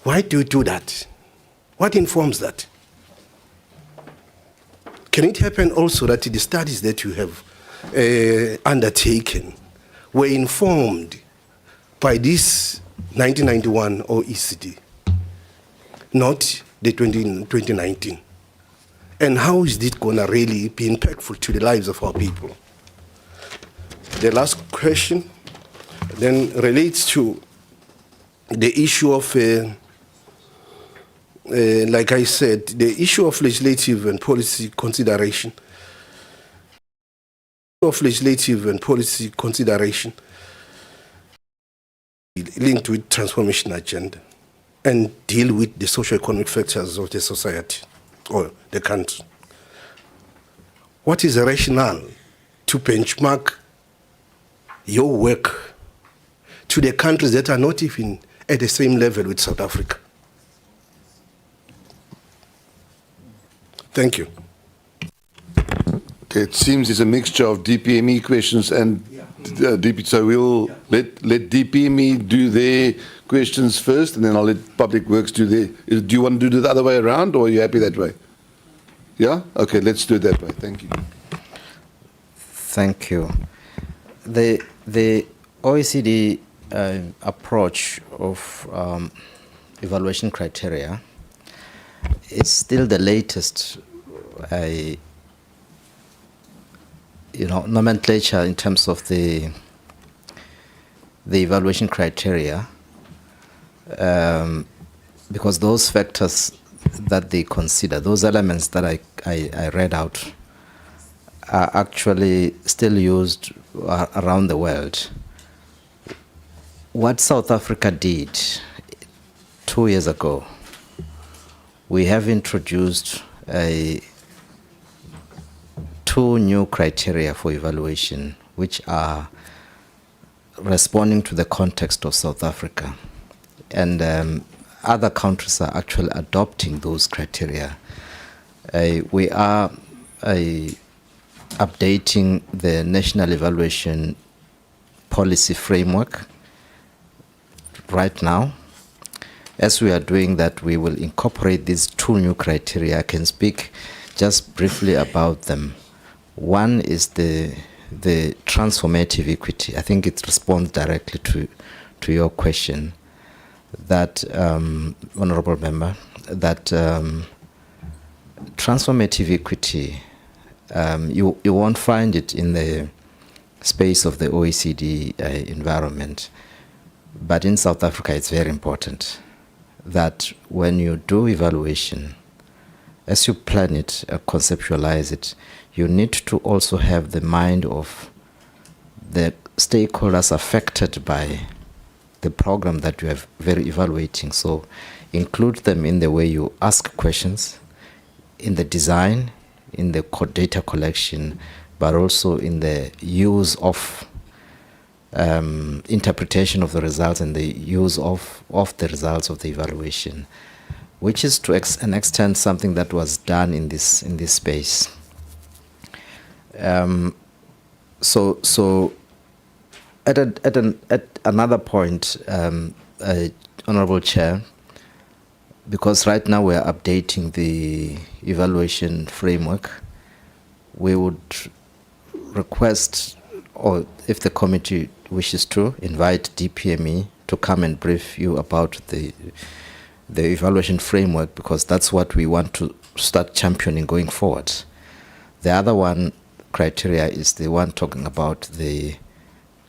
Why do you do that? What informs that? Can it happen also that the studies that you have undertaken were informed by this 1991 OECD? not the 2019. And how is it going to really be impactful to the lives of our people? The last question then relates to the issue of, like I said, the issue of legislative and policy consideration. Linked with transformation agenda and deal with the socio-economic factors of the society or the country. What is the rationale to benchmark your work to the countries that are not even at the same level with South Africa? Thank you. Okay, it seems it's a mixture of DPME questions and DP, so we'll let DPME do their questions first, and then I'll let Public Works do their. Do you want to do it the other way around, or are you happy that way? Yeah? Okay, let's do it that way. Thank you. Thank you. The OECD approach of evaluation criteria is still the latest nomenclature in terms of the evaluation criteria, because those factors that they consider, those elements that I read out, are actually still used around the world. What South Africa did 2 years ago, we have introduced two new criteria for evaluation, which are responding to the context of South Africa. And other countries are actually adopting those criteria. We are updating the National Evaluation Policy Framework right now. As we are doing that, we will incorporate these two new criteria. I can speak just briefly about them. One is the transformative equity. I think it responds directly to your question, that honorable member, that transformative equity, you won't find it in the space of the OECD environment, but in South Africa it's very important that when you do evaluation, as you plan it, conceptualize it, you need to also have the mind of the stakeholders affected by the program that you are very evaluating. So include them in the way you ask questions, in the design, in the data collection, but also in the use of interpretation of the results and the use of the results of the evaluation, which is to an extent something that was done in this space. So at another point, Honorable Chair, because right now we are updating the evaluation framework, we would request, or if the committee wishes to, invite DPME to come and brief you about the evaluation framework, because that's what we want to start championing going forward. The other one criteria is the one talking about the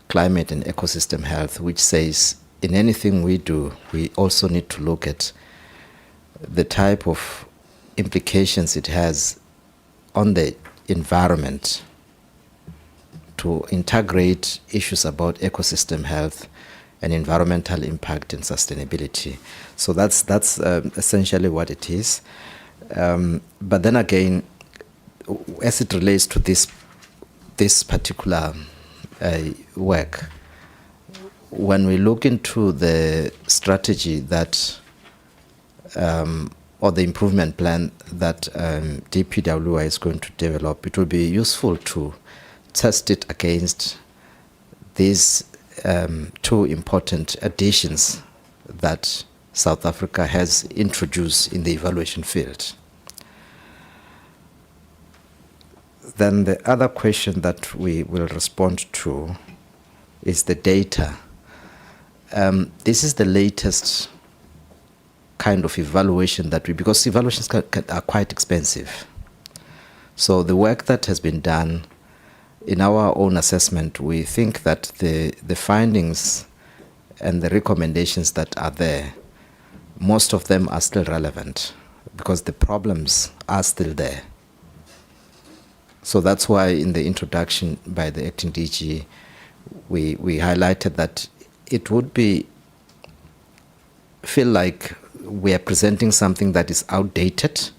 climate and ecosystem health, which says in anything we do, we also need to look at the type of implications it has on the environment, to integrate issues about ecosystem health and environmental impact and sustainability. So that's essentially what it is. But then again, as it relates to this particular work, when we look into the strategy that or the improvement plan that DPWI is going to develop, it will be useful to test it against these two important additions that South Africa has introduced in the evaluation field. Then the other question that we will respond to is the data. This is the latest kind of evaluation that because evaluations are quite expensive. So the work that has been done, in our own assessment, we think that the findings and the recommendations that are there, most of them are still relevant because the problems are still there. So that's why in the introduction by the acting DG, we highlighted that it would feel like we are presenting something that is outdated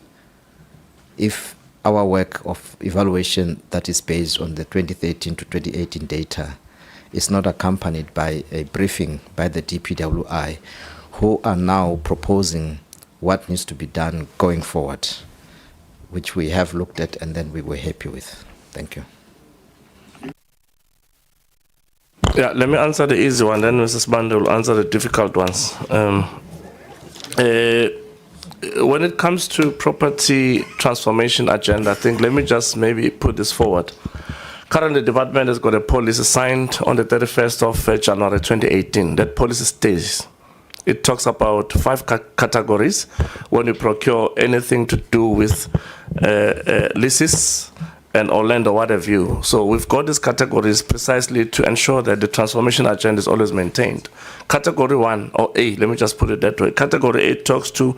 if our work of evaluation that is based on the 2013 to 2018 data is not accompanied by a briefing by the DPWI, who are now proposing what needs to be done going forward, which we have looked at and then we were happy with. Thank you. Yeah, let me answer the easy one, then Mrs. Bande will answer the difficult ones. When it comes to property transformation agenda, I think let me just maybe put this forward. Currently, the department has got a policy signed on the 31st of January 2018. That policy stays. It talks about 5 categories when you procure anything to do with leases and or land or what have you. So we've got these categories precisely to ensure that the transformation agenda is always maintained. Category 1, or A, let me just put it that way. Category A talks to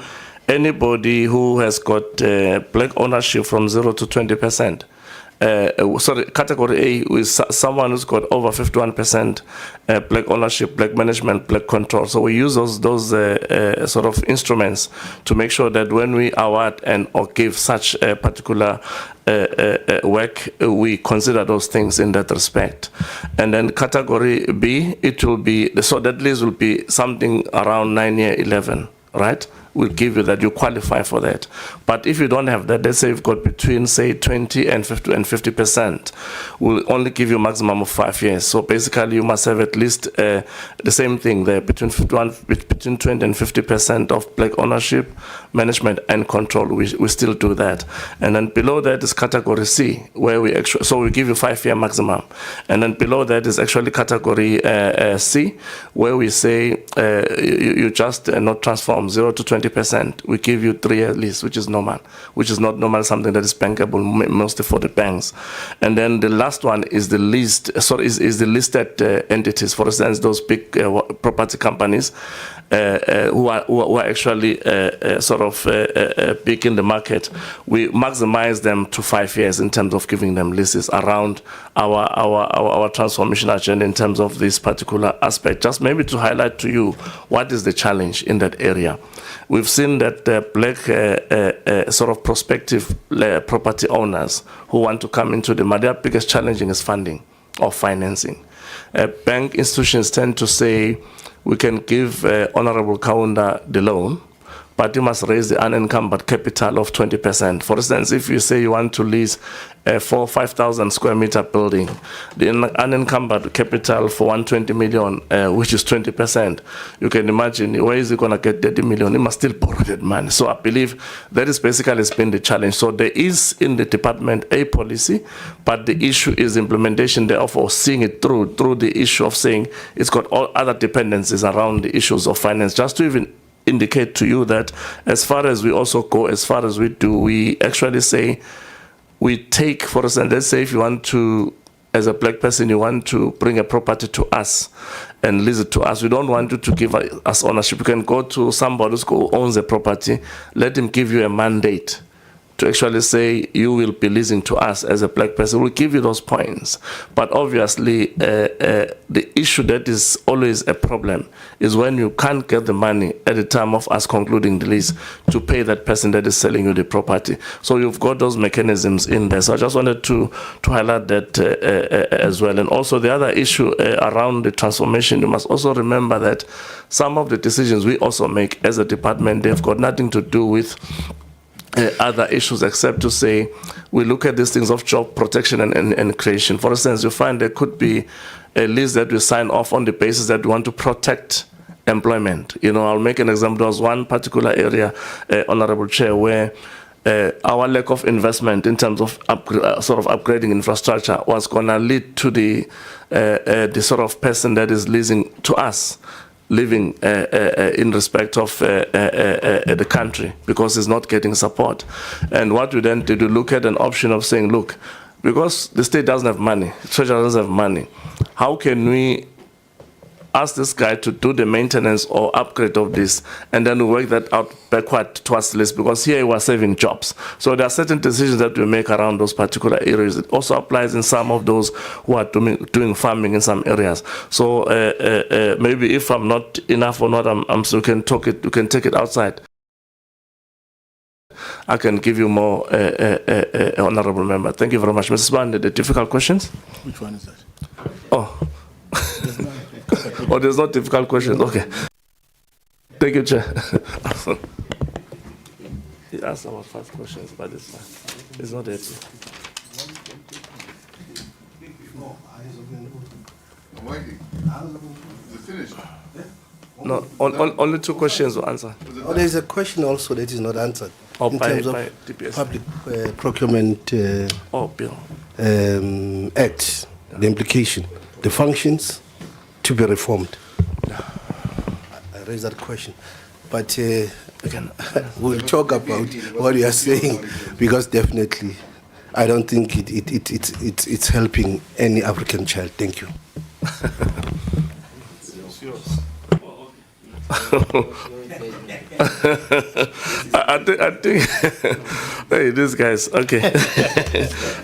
anybody who has got black ownership from 0 to 20%. Category A is someone who's got over 51% black ownership, black management, black control. So we use those sort of instruments to make sure that when we award and or give such a particular work, we consider those things in that respect. And then category B, it will be, so that list will be something around 9 year 11, right? We'll give you that, you qualify for that. But if you don't have that, let's say you've got between, say, 20 and 50%, we'll only give you a maximum of 5 years. So basically, you must have at least the same thing there, between 20 and 50% of black ownership, management, and control. We still do that. And then below that is category C, where we actually, so we give you 5 year maximum. And then below that is actually category C, where we say you just not transform 0 to 20%. We give you 3 year lease, which is normal, which is not normal, something that is bankable mostly for the banks. And then the last one is the least, is the listed entities, for instance, those big property companies who are actually big in the market. We maximize them to 5 years in terms of giving them leases around our transformation agenda in terms of this particular aspect. Just maybe to highlight to you what is the challenge in that area. We've seen that black prospective property owners who want to come into the market, their biggest challenge is funding or financing. Bank institutions tend to say, we can give Honorable Kaunda the loan, but you must raise the unencumbered capital of 20%. For instance, if you say you want to lease a 4,000 or 5,000 square meter building, the unencumbered capital for 120 million, which is 20%, you can imagine where is he going to get 30 million? He must still borrow that money. So I believe that is basically has been the challenge. So there is in the department a policy, but the issue is implementation thereof, or seeing it through the issue of saying it's got all other dependencies around the issues of finance. Just to even indicate to you that as far as we also go, as far as we do, we actually say, we take, for instance, let's say if you want to, as a black person, you want to bring a property to us and lease it to us, we don't want you to give us ownership. You can go to somebody who owns a property, let him give you a mandate to actually say you will be leasing to us as a black person. We'll give you those points. But obviously, the issue that is always a problem is when you can't get the money at the time of us concluding the lease to pay that person that is selling you the property. So you've got those mechanisms in there. So I just wanted to highlight that as well. And also the other issue around the transformation, you must also remember that some of the decisions we also make as a department, they've got nothing to do with other issues except to say we look at these things of job protection and creation. For instance, you find there could be a list that we sign off on the basis that we want to protect employment. You know, I'll make an example. There was one particular area, Honorable Chair, where our lack of investment in terms of upgrading infrastructure was going to lead to the sort of person that is leasing to us living in respect of the country because it's not getting support. And what we then did, we look at an option of saying, look, because the state doesn't have money, treasury doesn't have money, how can we ask this guy to do the maintenance or upgrade of this, and then we work that out backward towards the list, because here we are saving jobs. So there are certain decisions that we make around those particular areas. It also applies in some of those who are doing farming in some areas. So maybe if I'm not enough or not, we can talk it. We can take it outside. I can give you more, honorable member. Thank you very much, Mrs. Bande. The difficult questions? Which one is that? Oh. Oh, there's not difficult questions. Okay. Thank you, Chair. He asked about 5 questions, but it's fine. It's not that. I'm waiting. Is it finished? No, only 2 questions to answer. Oh, there is a question also that is not answered. Oh, in by terms of DPS. public procurement bill. act, the implication, the functions to be reformed. I raised that question, but again, we'll talk about what you are saying, because definitely, I don't think it's helping any African child. Thank you. I think hey, these guys, okay.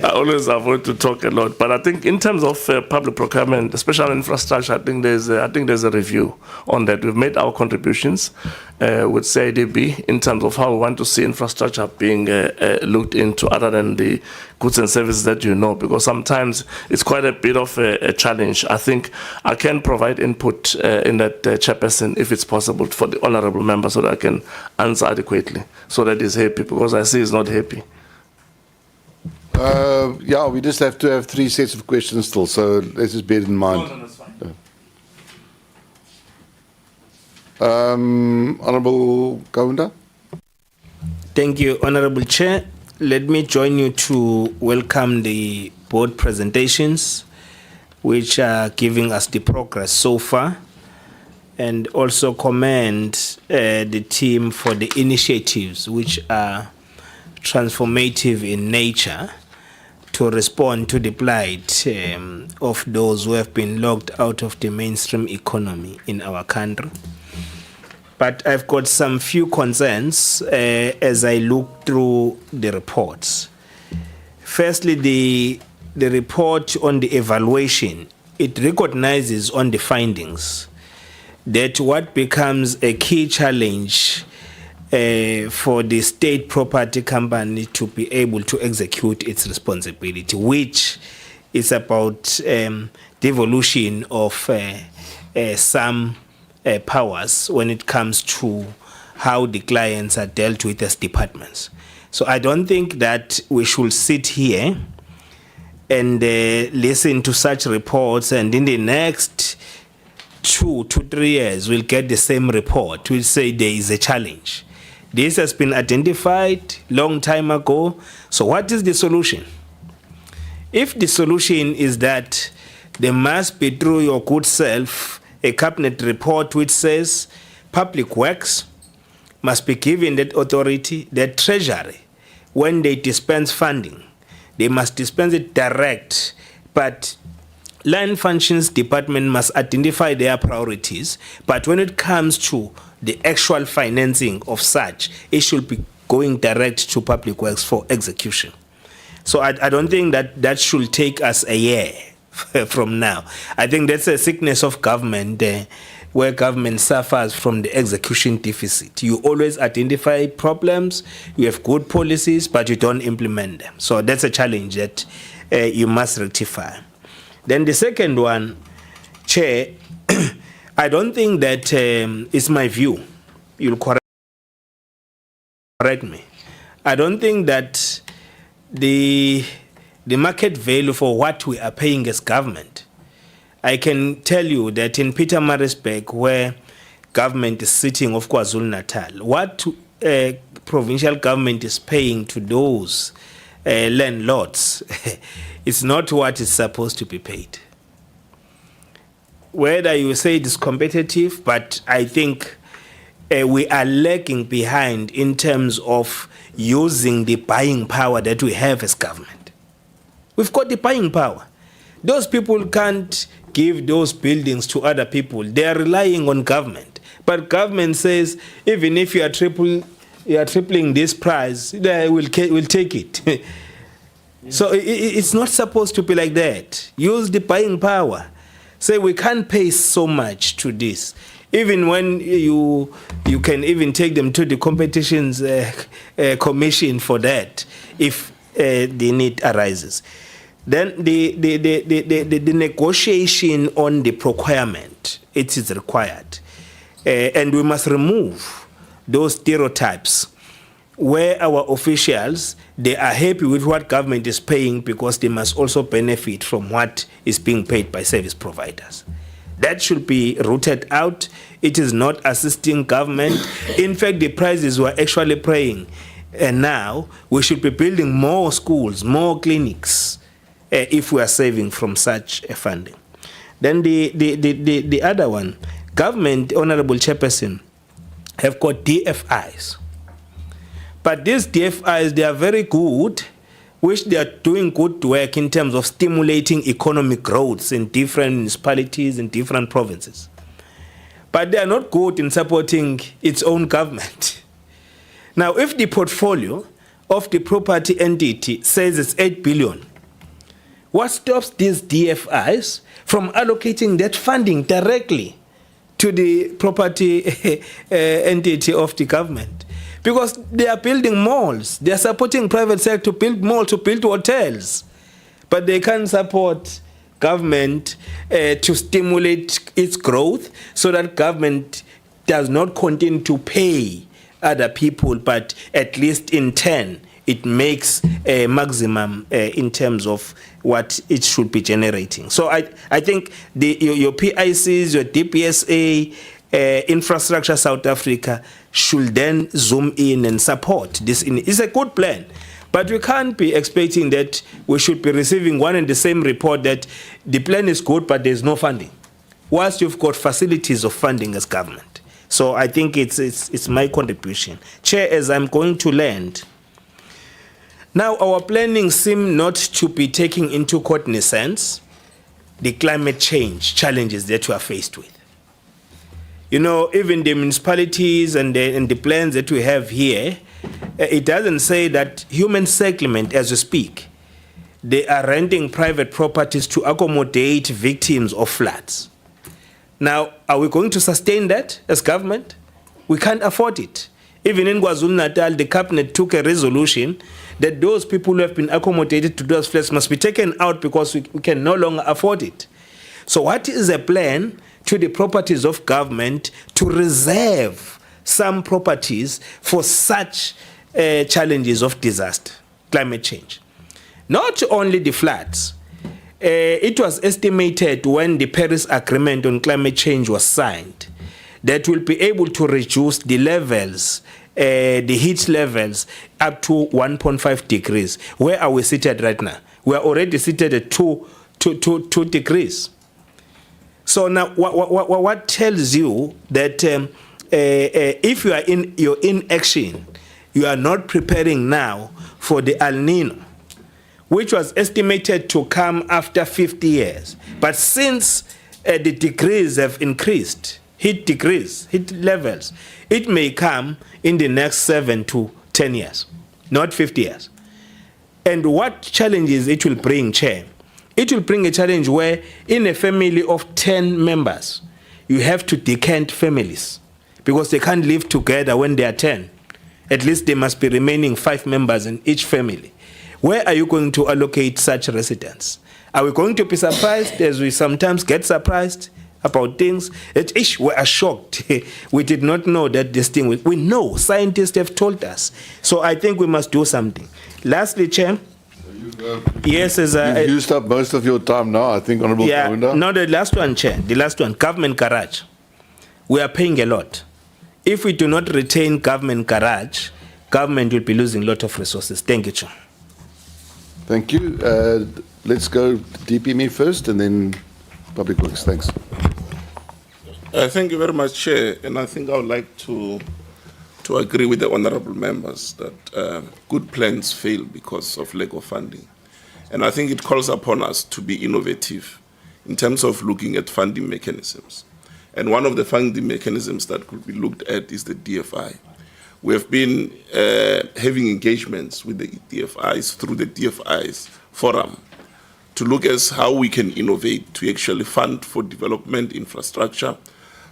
I always avoid to talk a lot, but I think in terms of public procurement, especially infrastructure, I think there's a review on that. We've made our contributions with CIDB in terms of how we want to see infrastructure being looked into, other than the goods and services that you know, because sometimes it's quite a bit of a challenge. I think I can provide input in that, chairperson, if it's possible, for the honorable member, so that I can answer adequately, so that he's happy, because I see he's not happy. Yeah, we just have to have 3 sets of questions still, so let's just bear it in mind. No, that's fine. Honorable Kaunda. Thank you, Honorable Chair. Let me join you to welcome the board presentations, which are giving us the progress so far, and also commend the team for the initiatives which are transformative in nature to respond to the plight of those who have been locked out of the mainstream economy in our country. But I've got some few concerns as I look through the reports. Firstly, the report on the evaluation, it recognizes on the findings that what becomes a key challenge for the state property company to be able to execute its responsibility, which is about devolution of some powers when it comes to how the clients are dealt with as departments. So I don't think that we should sit here and listen to such reports, and in the next 2 to 3 years we'll get the same report. We'll say there is a challenge. This has been identified long time ago. So what is the solution? If the solution is that there must be, through your good self, a cabinet report which says public works must be given that authority, that treasury, when they dispense funding, they must dispense it direct, but land functions department must identify their priorities, but when it comes to the actual financing of such, it should be going direct to public works for execution. So I don't think that should take us a year from now. I think that's a sickness of government, where government suffers from the execution deficit. You always identify problems, you have good policies, but you don't implement them. So that's a challenge that you must rectify. Then the second one, Chair, I don't think that it's my view. You'll correct me. I don't think that the market value for what we are paying as government, I can tell you that in Pietermaritzburg, where government is sitting of KwaZulu-Natal, what provincial government is paying to those landlords is not what is supposed to be paid. whether you say it is competitive, but I think we are lagging behind in terms of using the buying power that we have as government. We've got the buying power. Those people can't give those buildings to other people. They are relying on government. But government says, even if you are tripling this price, we'll take it. So it's not supposed to be like that. Use the buying power. Say we can't pay so much to this. Even when you can even take them to the competitions commission for that, if the need arises. Then the negotiation on the procurement, it is required. And we must remove those stereotypes where our officials, they are happy with what government is paying because they must also benefit from what is being paid by service providers. That should be rooted out. It is not assisting government. In fact, the prices were actually praying. And now we should be building more schools, more clinics, if we are saving from such a funding. Then the other one, government, Honorable Chairperson, have got DFIs. But these DFIs, they are very good, which they are doing good work in terms of stimulating economic growth in different municipalities and different provinces. But they are not good in supporting its own government. Now, if the portfolio of the property entity says it's 8 billion, what stops these DFIs from allocating that funding directly to the property entity of the government? Because they are building malls. They are supporting private sector to build malls, to build hotels. But they can't support government to stimulate its growth so that government does not continue to pay other people, but at least in turn, it makes a maximum in terms of what it should be generating. So I think your PICs, your DPSA, Infrastructure South Africa should then zoom in and support this. It's a good plan, but we can't be expecting that we should be receiving one and the same report that the plan is good, but there's no funding, whilst you've got facilities of funding as government. So I think it's my contribution. Chair, as I'm going to land, now our planning seems not to be taking into cognizance the climate change challenges that we are faced with. You know, even the municipalities and the plans that we have here, it doesn't say that human settlement, as we speak, they are renting private properties to accommodate victims of floods. Now, are we going to sustain that as government? We can't afford it. Even in KwaZulu-Natal, the cabinet took a resolution that those people who have been accommodated to those floods must be taken out because we can no longer afford it. So what is a plan to the properties of government to reserve some properties for such challenges of disaster, climate change? Not only the floods. It was estimated when the Paris Agreement on climate change was signed that we'll be able to reduce the levels, the heat levels up to 1.5 degrees. Where are we seated right now? We are already seated at 2 degrees. So now, what tells you that if you are in your inaction, you are not preparing now for the El Nino, which was estimated to come after 50 years. But since the degrees have increased, heat levels, it may come in the next 7 to 10 years, not 50 years. And what challenges it will bring, Chair? It will bring a challenge where in a family of 10 members, you have to decant families because they can't live together when they are 10. At least there must be remaining 5 members in each family. Where are you going to allocate such residents? Are we going to be surprised, as we sometimes get surprised about things? We are shocked. We did not know that this thing, we know, scientists have told us. So I think we must do something. Lastly, Chair, yes, as You've used up most of your time now, I think, Honourable Kaunda. No, the last one, Chair, the last one, government garage. We are paying a lot. If we do not retain government garage, government will be losing a lot of resources. Thank you, Chair. Thank you. Let's go DPME first and then Public Works. Thanks. Thank you very much, Chair. And I think I would like to agree with the honorable members that good plans fail because of lack of funding. And I think it calls upon us to be innovative in terms of looking at funding mechanisms. And one of the funding mechanisms that could be looked at is the DFI. We have been having engagements with the DFIs through the DFIs forum to look at how we can innovate to actually fund for development infrastructure.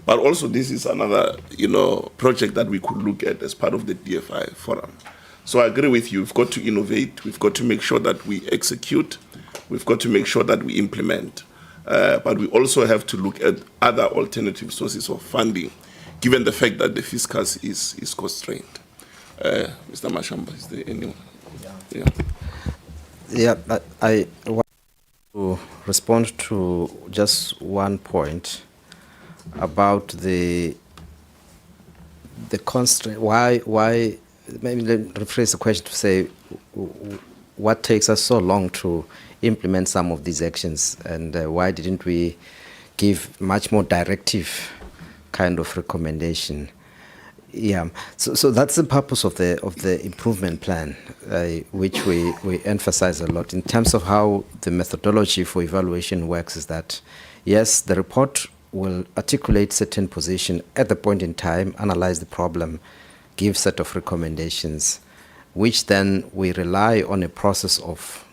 But also this is another, project that we could look at as part of the DFI forum. So I agree with you. We've got to innovate. We've got to make sure that we execute. We've got to make sure that we implement. But we also have to look at other alternative sources of funding, given the fact that the fiscus is constrained. Mr. Mashamba, is there anyone? Yeah. Yeah, I want to respond to just one point about the constraint. Why? Maybe let me rephrase the question to say, what takes us so long to implement some of these actions, and why didn't we give much more directive kind of recommendation? Yeah, so that's the purpose of the improvement plan, which we emphasize a lot in terms of how the methodology for evaluation works. Is that yes, the report will articulate certain position at the point in time, analyze the problem, give set of recommendations, which then we rely on a process of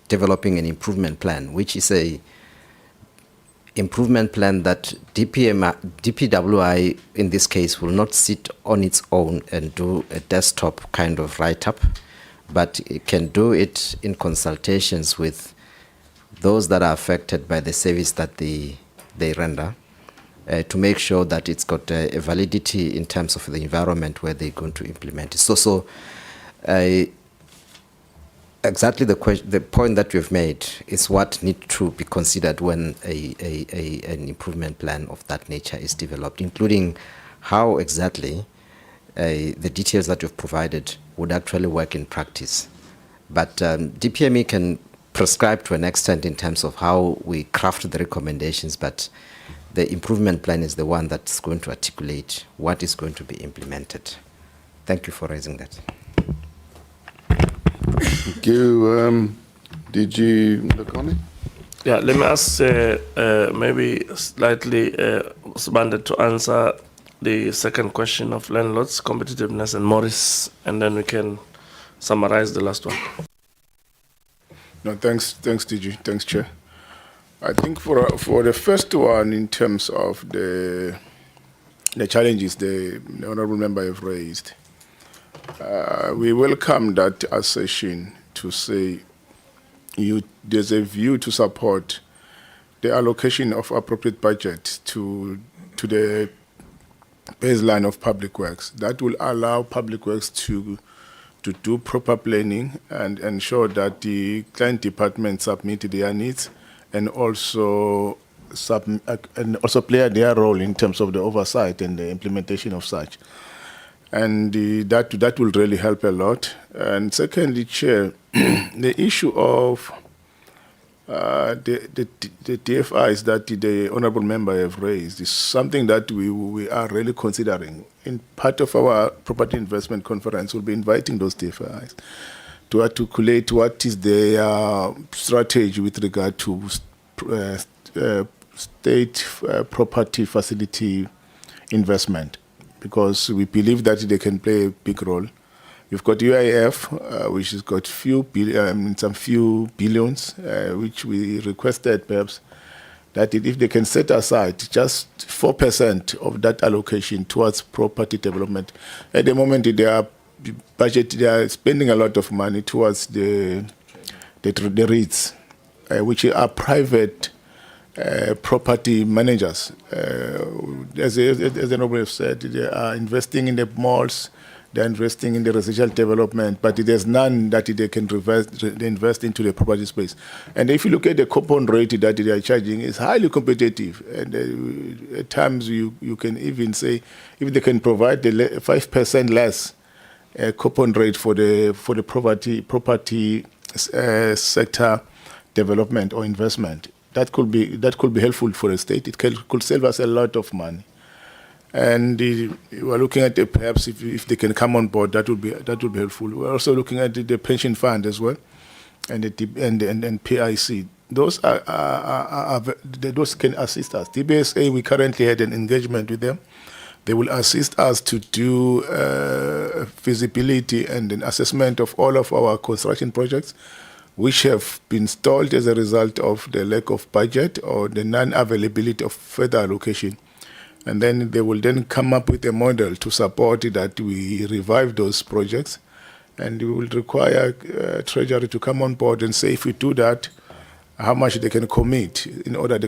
developing an improvement plan, which is a improvement plan that DPWI in this case will not sit on its own and do a desktop kind of write-up, but it can do it in consultations with those that are affected by the service that they render, to make sure that it's got a validity in terms of the environment where they're going to implement it. So exactly the point that you've made is what needs to be considered when an improvement plan of that nature is developed, including how exactly the details that you've provided would actually work in practice. But DPME can prescribe to an extent in terms of how we craft the recommendations, but the improvement plan is the one that's going to articulate what is going to be implemented. Thank you for raising that. Thank you. DG Lekone? Yeah, let me ask maybe slightly Sibande to answer the second question of landlords, competitiveness, and Morris, and then we can summarize the last one. No, thanks, DG. Thanks, Chair. I think for the first one, in terms of the challenges the honourable member have raised, we welcome that assertion to say there's a view to support the allocation of appropriate budget to the baseline of public works. That will allow public works to do proper planning and ensure that the client departments submit their needs and also play their role in terms of the oversight and the implementation of such. And that will really help a lot. And secondly, Chair, the issue of the DFIs that the honourable member have raised is something that we are really considering. In part of our property investment conference, we'll be inviting those DFIs to articulate what is their strategy with regard to state property facility investment, because we believe that they can play a big role. You've got UIF, which has got some few billions, which we requested perhaps that if they can set aside just 4% of that allocation towards property development. At the moment, they are spending a lot of money towards the REITs, which are private property managers. As the Honourable have said, they are investing in the malls, they're investing in the residential development, but there's none that they can invest into the property space. And if you look at the coupon rate that they are charging, it's highly competitive. And at times you can even say, if they can provide the 5% less coupon rate for the property sector development or investment, that could be helpful for the state. It could save us a lot of money. And we're looking at perhaps if they can come on board, that would be helpful. We're also looking at the pension fund as well, and and PIC. Those those can assist us. DBSA, we currently had an engagement with them. They will assist us to do feasibility and an assessment of all of our construction projects, which have been stalled as a result of the lack of budget or the non-availability of further allocation. And then they will then come up with a model to support that we revive those projects. And we will require Treasury to come on board and say, if we do that, how much they can commit in order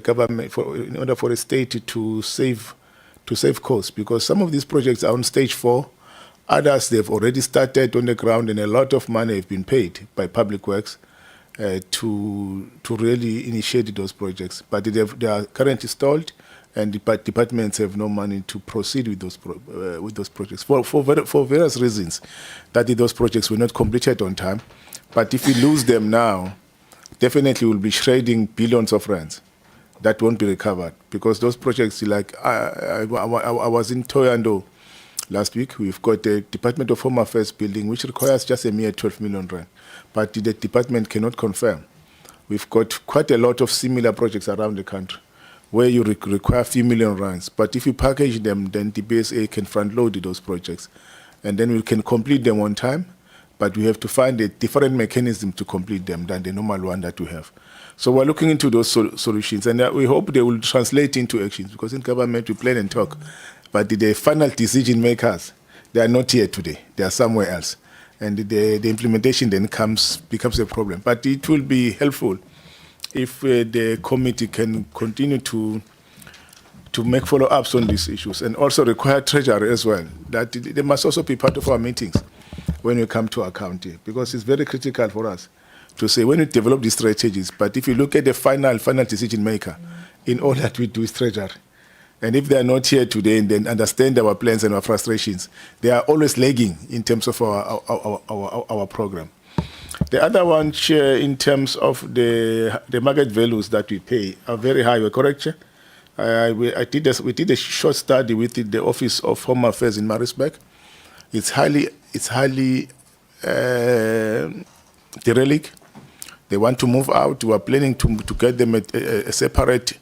for the state to save costs. Because some of these projects are on stage 4. Others, they've already started on the ground, and a lot of money have been paid by Public Works to really initiate those projects. But they are currently stalled, and departments have no money to proceed with those projects for various reasons. That those projects were not completed on time. But if we lose them now, definitely we'll be shredding billions of rands that won't be recovered, because those projects, like I was in Toyando last week. We've got the Department of Home Affairs building, which requires just a mere 12 million rand, but the department cannot confirm. We've got quite a lot of similar projects around the country where you require a few million rands. But if you package them, then the BSA can front load those projects. And then we can complete them on time, but we have to find a different mechanism to complete them than the normal one that we have. So we're looking into those solutions, and we hope they will translate into actions, because in government we plan and talk, but the final decision makers, they are not here today. They are somewhere else. And the implementation then becomes a problem. But it will be helpful if the committee can continue to make follow-ups on these issues, and also require Treasury as well, that they must also be part of our meetings when we come to our county, because it's very critical for us to say when we develop these strategies, but if you look at the final decision maker in all that we do is Treasury. And if they are not here today and then understand our plans and our frustrations, they are always lagging in terms of our program. The other one, Chair, in terms of the market values that we pay are very high. We're correct, Chair? We did a short study with the Office of Home Affairs in Maritzburg. It's highly derelict. They want to move out. We are planning to get them a separate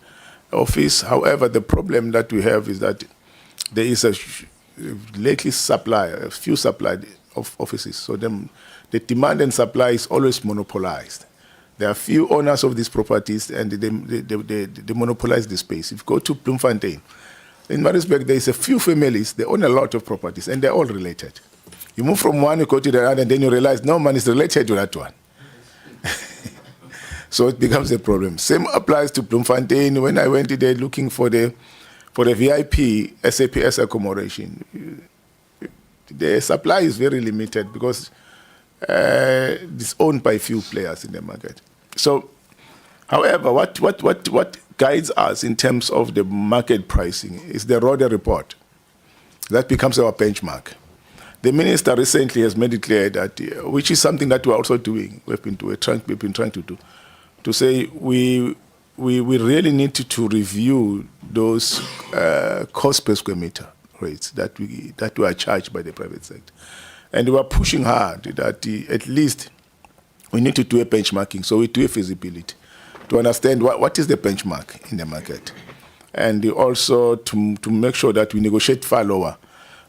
office. However, the problem that we have is that there is a few supply of offices. So the demand and supply is always monopolized. There are few owners of these properties, and they monopolize the space. If you go to Bloemfontein, in Maritzburg, there is a few families. They own a lot of properties, and they're all related. You move from one, you go to the other, and then you realize no man is related to that one. So it becomes a problem. Same applies to Bloemfontein. When I went there looking for the VIP SAPS accommodation, the supply is very limited because it's owned by few players in the market. So, however, what guides us in terms of the market pricing is the Rode report. That becomes our benchmark. The minister recently has made it clear that, which is something that we're also doing, we've been trying to do, to say we really need to review those cost per square meter rates that we are charged by the private sector. And we are pushing hard that at least we need to do a benchmarking, so we do a feasibility to understand what is the benchmark in the market, and also to make sure that we negotiate far lower.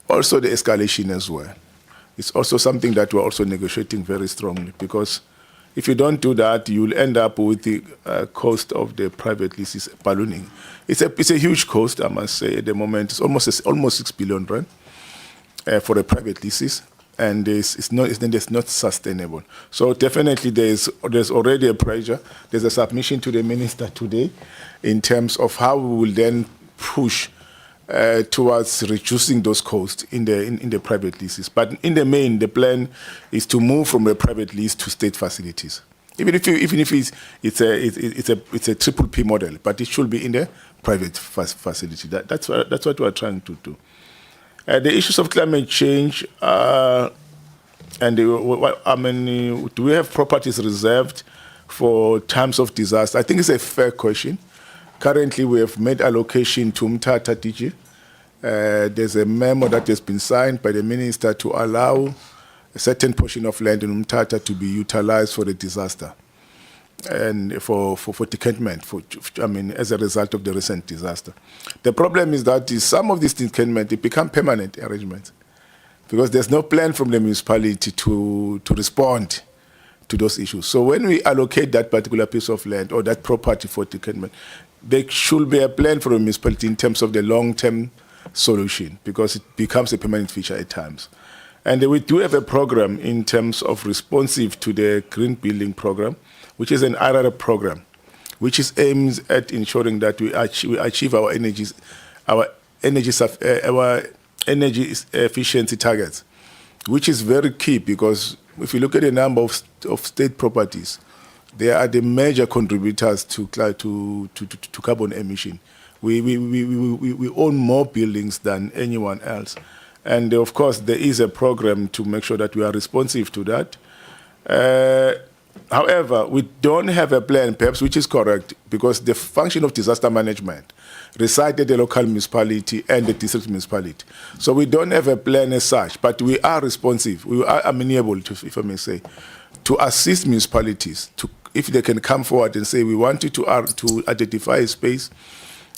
Also the escalation as well. It's also something that we're also negotiating very strongly, because if you don't do that, you'll end up with the cost of the private leases ballooning. It's a huge cost, I must say, at the moment. It's almost 6 billion rand for the private leases, and it's not sustainable. So definitely there's already a pressure. There's a submission to the minister today in terms of how we will then push towards reducing those costs in the private leases. But in the main, the plan is to move from a private lease to state facilities. Even if it's a triple P model, but it should be in the private facility. That's what we are trying to do. The issues of climate change, do we have properties reserved for times of disaster? I think it's a fair question. Currently, we have made allocation to Mthatha DG. There's a memo that has been signed by the minister to allow a certain portion of land in Mthatha to be utilized for the disaster and for decampment, as a result of the recent disaster. The problem is that some of these decampment, they become permanent arrangements because there's no plan from the municipality to respond to those issues. So when we allocate that particular piece of land or that property for decampment, there should be a plan for the municipality in terms of the long-term solution because it becomes a permanent feature at times. And we do have a program in terms of responsive to the Green Building Program, which is an IRR program, which is aims at ensuring that we achieve our energy efficiency targets, which is very key because if you look at the number of state properties, they are the major contributors to carbon emission. We own more buildings than anyone else. And of course, there is a program to make sure that we are responsive to that. However, we don't have a plan, perhaps, which is correct, because the function of disaster management resides at the local municipality and the district municipality. So we don't have a plan as such, but we are responsive. We are amenable, if I may say, to assist municipalities, if they can come forward and say, we want you to identify a space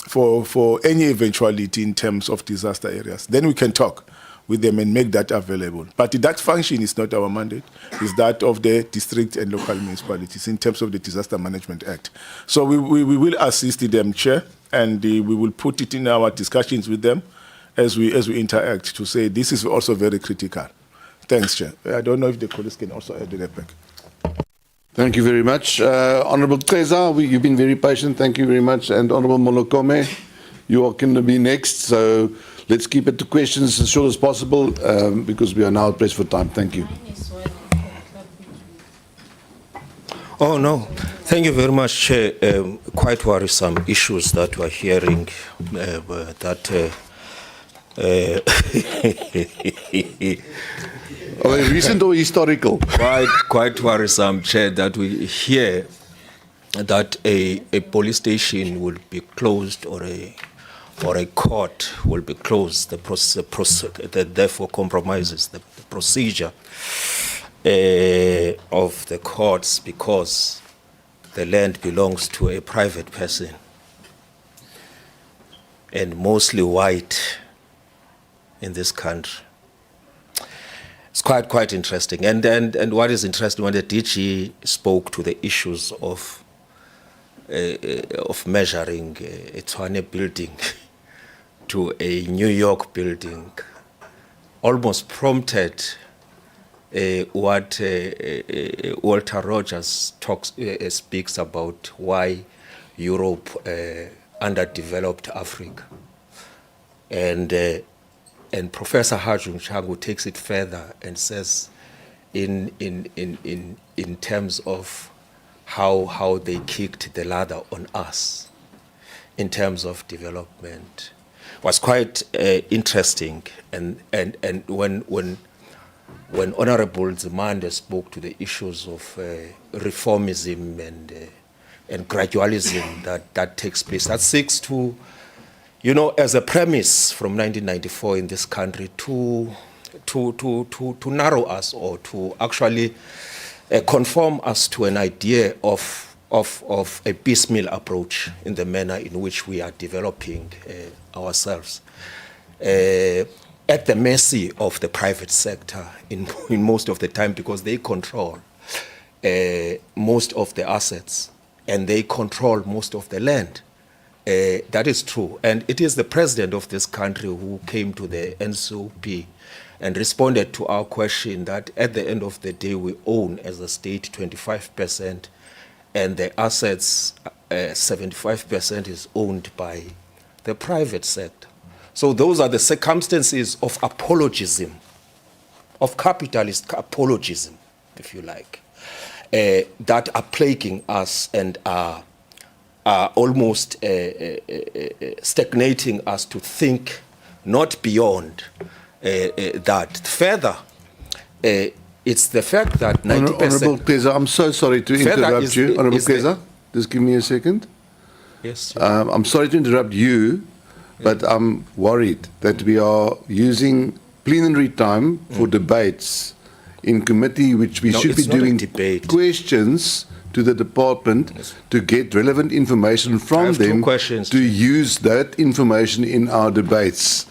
for any eventuality in terms of disaster areas. Then we can talk with them and make that available. But that function is not our mandate. It's that of the district and local municipalities in terms of the Disaster Management Act. So we will assist them, Chair, and we will put it in our discussions with them as we interact to say this is also very critical. Thanks, Chair. I don't know if the colleagues can also add that back. Thank you very much. Honourable Keza, you've been very patient. Thank you very much. And Honourable Molokome, you are going to be next. So let's keep it to questions as short as possible because we are now pressed for time. Thank you. Oh, no. Thank you very much, Chair. Quite worrisome issues that we're hearing Are they recent or historical? Quite worrisome, Chair, that we hear that a police station will be closed or a court will be closed. That therefore compromises the procedure of the courts because the land belongs to a private person and mostly white in this country. It's quite interesting. And what is interesting, when the DG spoke to the issues of measuring a Tshwane building to a New York building, almost prompted what Walter Rogers speaks about why Europe underdeveloped Africa. And Professor Hajung Changu takes it further and says, in terms of how they kicked the ladder on us, in terms of development, was quite interesting. And when Honorable Zimande spoke to the issues of reformism and gradualism that takes place, that seeks to, as a premise from 1994 in this country to narrow us or to actually conform us to an idea of a piecemeal approach in the manner in which we are developing ourselves at the mercy of the private sector in most of the time, because they control most of the assets and they control most of the land. That is true. And it is the president of this country who came to the NCOP and responded to our question that at the end of the day, we own as a state 25%, and the assets, 75% is owned by the private sector. So those are the circumstances of apologism, of capitalist apologism, if you like, that are plaguing us and are almost stagnating us to think not beyond that. Further, It's the fact that 90%. Honourable Keza, I'm so sorry to Further interrupt is you. the- Honourable is the- Keza, just give me a second. Yes. I'm sorry to interrupt you, but I'm worried that we are using plenary time for debates in committee, which we No, should be it's not a doing debate. questions to the department to get relevant information I from have two them questions. to use that information in our debates.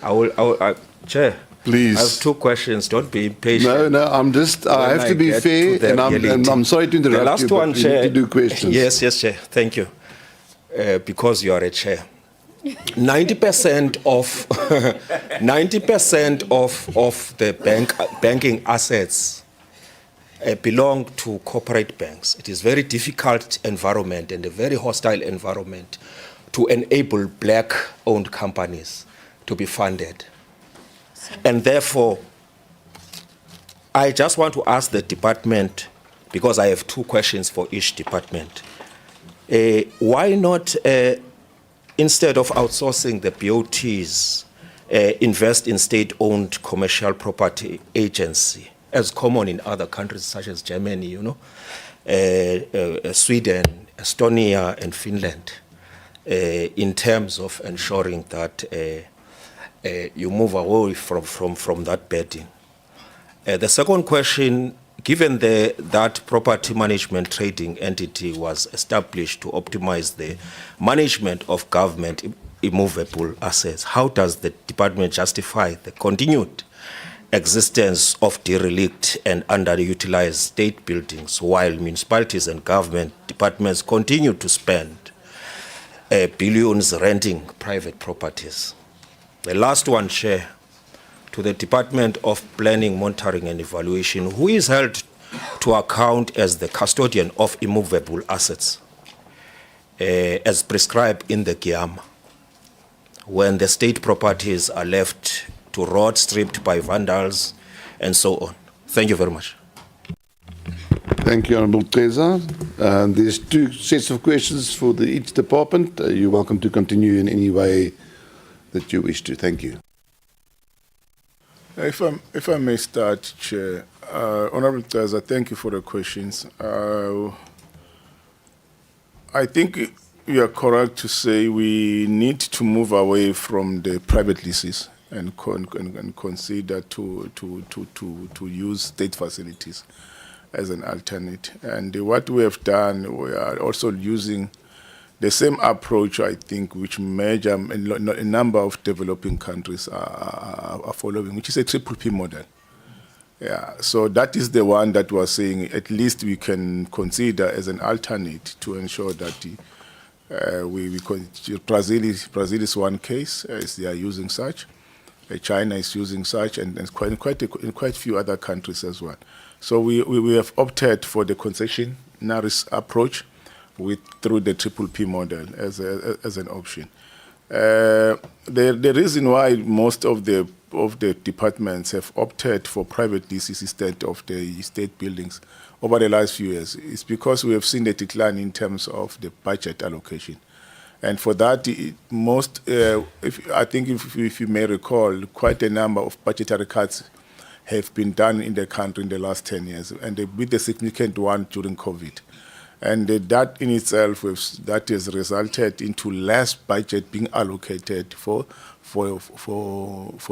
Chair. Please. I have two questions. Don't be impatient. No, I'm just, I When have to be get fair, to the and I'm sorry to interrupt the last you, but one, we need Chair. to do questions. Yes, Chair. Thank you. Because you are a chair. 90% of 90% of the banking assets belong to corporate banks. It is very difficult environment and a very hostile environment to enable black-owned companies to be funded. And therefore, I just want to ask the department, because I have two questions for each department. Why not, instead of outsourcing the BOTs, invest in state-owned commercial property agency, as common in other countries such as Germany, Sweden, Estonia, and Finland, in terms of ensuring that you move away from that burden. The second question, given that property management trading entity was established to optimize the management of government immovable assets, how does the department justify the continued existence of derelict and underutilized state buildings while municipalities and government departments continue to spend billions renting private properties? The last one, Chair, to the Department of Planning, Monitoring and Evaluation, who is held to account as the custodian of immovable assets, as prescribed in the GIAMA, when the state properties are left to rot, stripped by vandals, and so on. Thank you very much. Thank you, Honourable Keza. There's two sets of questions for each department. You're welcome to continue in any way that you wish to. Thank you. If I may start, Chair. Honourable Keza, thank you for the questions. I think you are correct to say we need to move away from the private leases and consider to use state facilities as an alternate. And what we have done, we are also using the same approach, I think, which a number of developing countries are following, which is a triple P model. Yeah, so that is the one that we're saying at least we can consider as an alternate to ensure that Brazil is one case, as they are using such. China is using such, and in quite a few other countries as well. So we have opted for the concessionary approach through the triple P model as an option. The reason why most of the departments have opted for private leases instead of the state buildings over the last few years is because we have seen a decline in terms of the budget allocation. And for that, if you may recall, quite a number of budgetary cuts have been done in the country in the last 10 years, and with a significant one during COVID. And that in itself, that has resulted into less budget being allocated for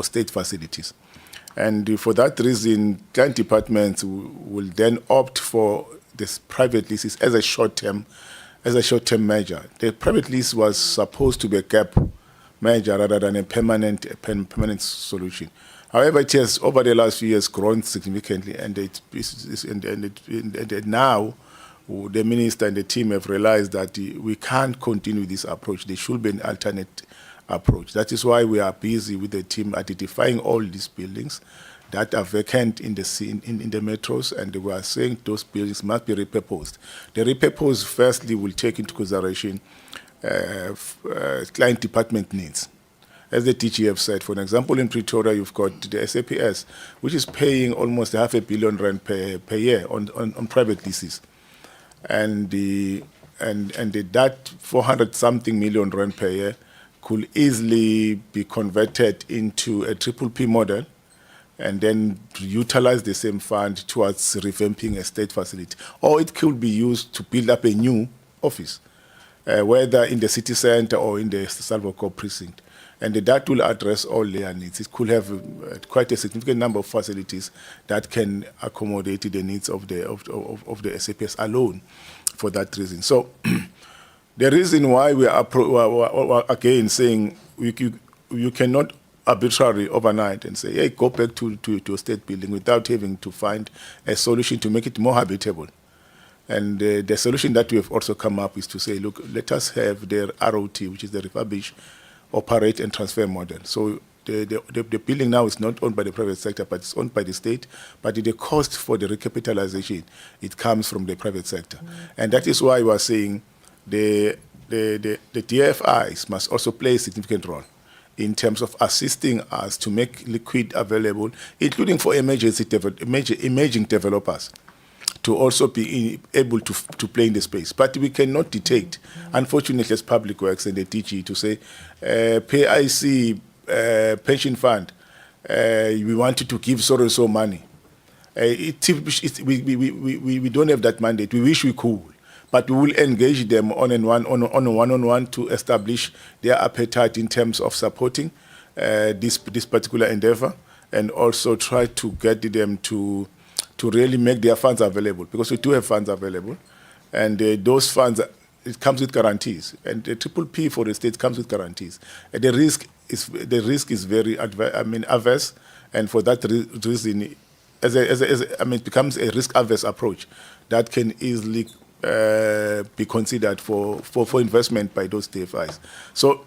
state facilities. And for that reason, client departments will then opt for this private leases as a short-term measure. The private lease was supposed to be a gap measure rather than a permanent solution. However, it has over the last few years grown significantly, and now the minister and the team have realized that we can't continue this approach. There should be an alternate approach. That is why we are busy with the team identifying all these buildings that are vacant in the metros, and we are saying those buildings must be repurposed. The repurpose, firstly, will take into consideration client department needs. As the DG have said, for example, in Pretoria, you've got the SAPS, which is paying almost R500 million per year on private leases. And that 400-something million rand per year could easily be converted into a triple P model and then to utilize the same fund towards revamping a state facility. Or it could be used to build up a new office, whether in the city center or in the Salvoko precinct. And that will address all their needs. It could have quite a significant number of facilities that can accommodate the needs of the SAPS alone for that reason. So the reason why we are again saying you cannot arbitrarily overnight and say, hey, go back to a state building without having to find a solution to make it more habitable. And the solution that we have also come up is to say, look, let us have the ROT, which is the refurbish, operate and transfer model. So the building now is not owned by the private sector, but it's owned by the state. But the cost for the recapitalization, it comes from the private sector. And that is why we are saying the DFIs must also play a significant role in terms of assisting us to make liquid available, including for emerging developers, to also be able to play in the space. But we cannot detect, unfortunately, as Public Works and the DG, to say, PIC pension fund, we wanted to give so and so money. We don't have that mandate. We wish we could. But we will engage them on a one-on-one to establish their appetite in terms of supporting this particular endeavor, and also try to get them to really make their funds available, because we do have funds available, and those funds, it comes with guarantees, and the triple P for the state comes with guarantees. And the risk is very adverse, and for that reason, it becomes a risk-averse approach that can easily be considered for investment by those DFIs. So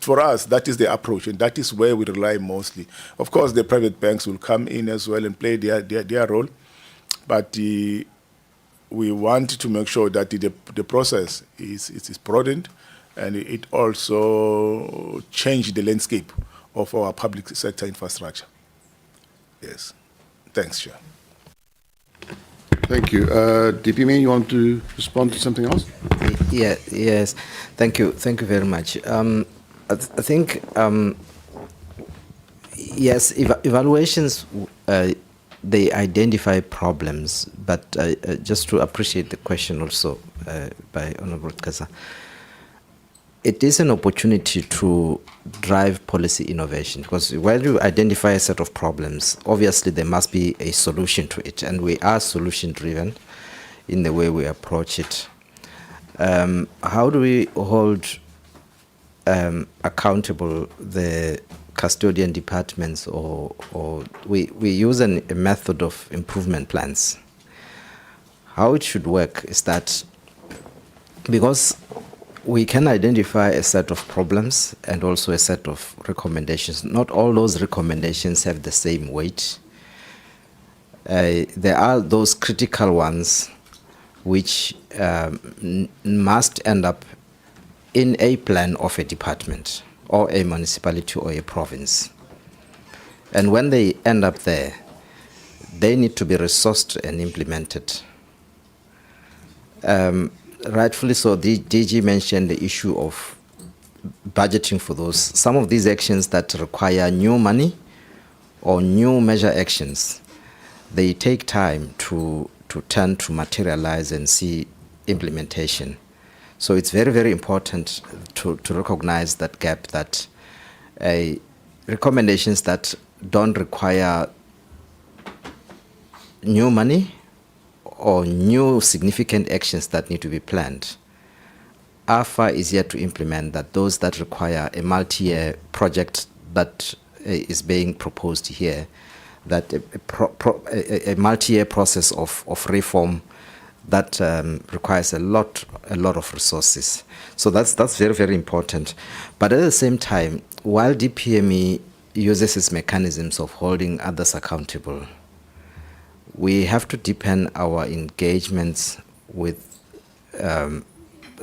for us, that is the approach, and that is where we rely mostly. Of course, the private banks will come in as well and play their role, but we want to make sure that the process is broadened, and it also changes the landscape of our public sector infrastructure. Yes. Thanks, Chair. Thank you. DPME, you want to respond to something else? Yeah, yes. Thank you. Thank you very much. I think, yes, evaluations, they identify problems, but just to appreciate the question also by Honorable Kasa, it is an opportunity to drive policy innovation, because when you identify a set of problems, obviously there must be a solution to it, and we are solution driven in the way we approach it. How do we hold accountable the custodian departments, or we use a method of improvement plans? How it should work is that, because we can identify a set of problems and also a set of recommendations. Not all those recommendations have the same weight. There are those critical ones which must end up in a plan of a department or a municipality or a province. And when they end up there, they need to be resourced and implemented. Rightfully so, the DG mentioned the issue of budgeting for those. Some of these actions that require new money or new measure actions, they take time to turn to materialize and see implementation. So it's very, very important to recognize that gap, that recommendations that don't require new money or new significant actions that need to be planned are far easier to implement than those that require a multi-year project that is being proposed here, that a multi-year process of reform that requires a lot of resources. So that's very, very important. But at the same time, while DPME uses its mechanisms of holding others accountable, we have to deepen our engagements with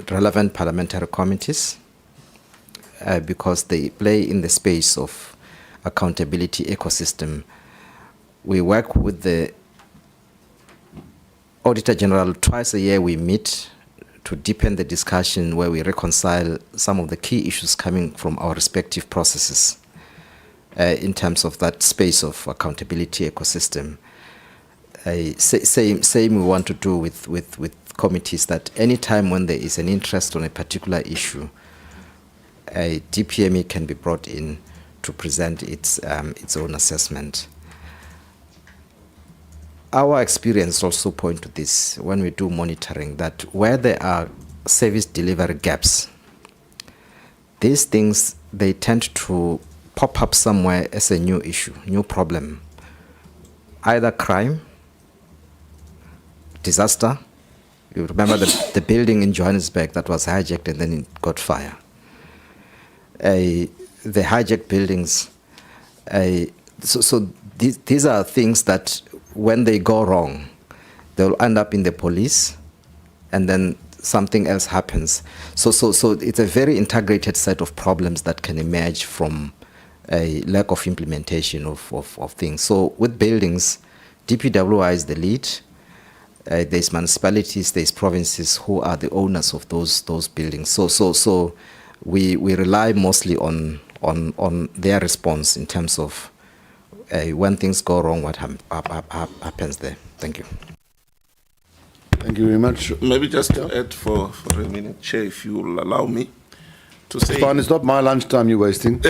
relevant parliamentary committees because they play in the space of accountability ecosystem. We work with the Auditor General twice a year. We meet to deepen the discussion where we reconcile some of the key issues coming from our respective processes. in terms of that space of accountability ecosystem. Same we want to do with committees, that any time when there is an interest on a particular issue, a DPME can be brought in to present its own assessment. Our experience also point to this when we do monitoring, that where there are service delivery gaps, these things, they tend to pop up somewhere as a new issue, new problem. Either crime, disaster. You remember the building in Johannesburg that was hijacked and then it got fire. The hijacked buildings. So these are things that when they go wrong, they'll end up in the police, and then something else happens. So it's a very integrated set of problems that can emerge from a lack of implementation of things. So with buildings, DPWI is the lead. There's municipalities, there's provinces who are the owners of those buildings. So we rely mostly on their response in terms of when things go wrong, what happens there. Thank you. Thank you very much. Maybe just to add for a minute, Chair, if you will allow me to say. It's fine, it's not my lunchtime you're wasting.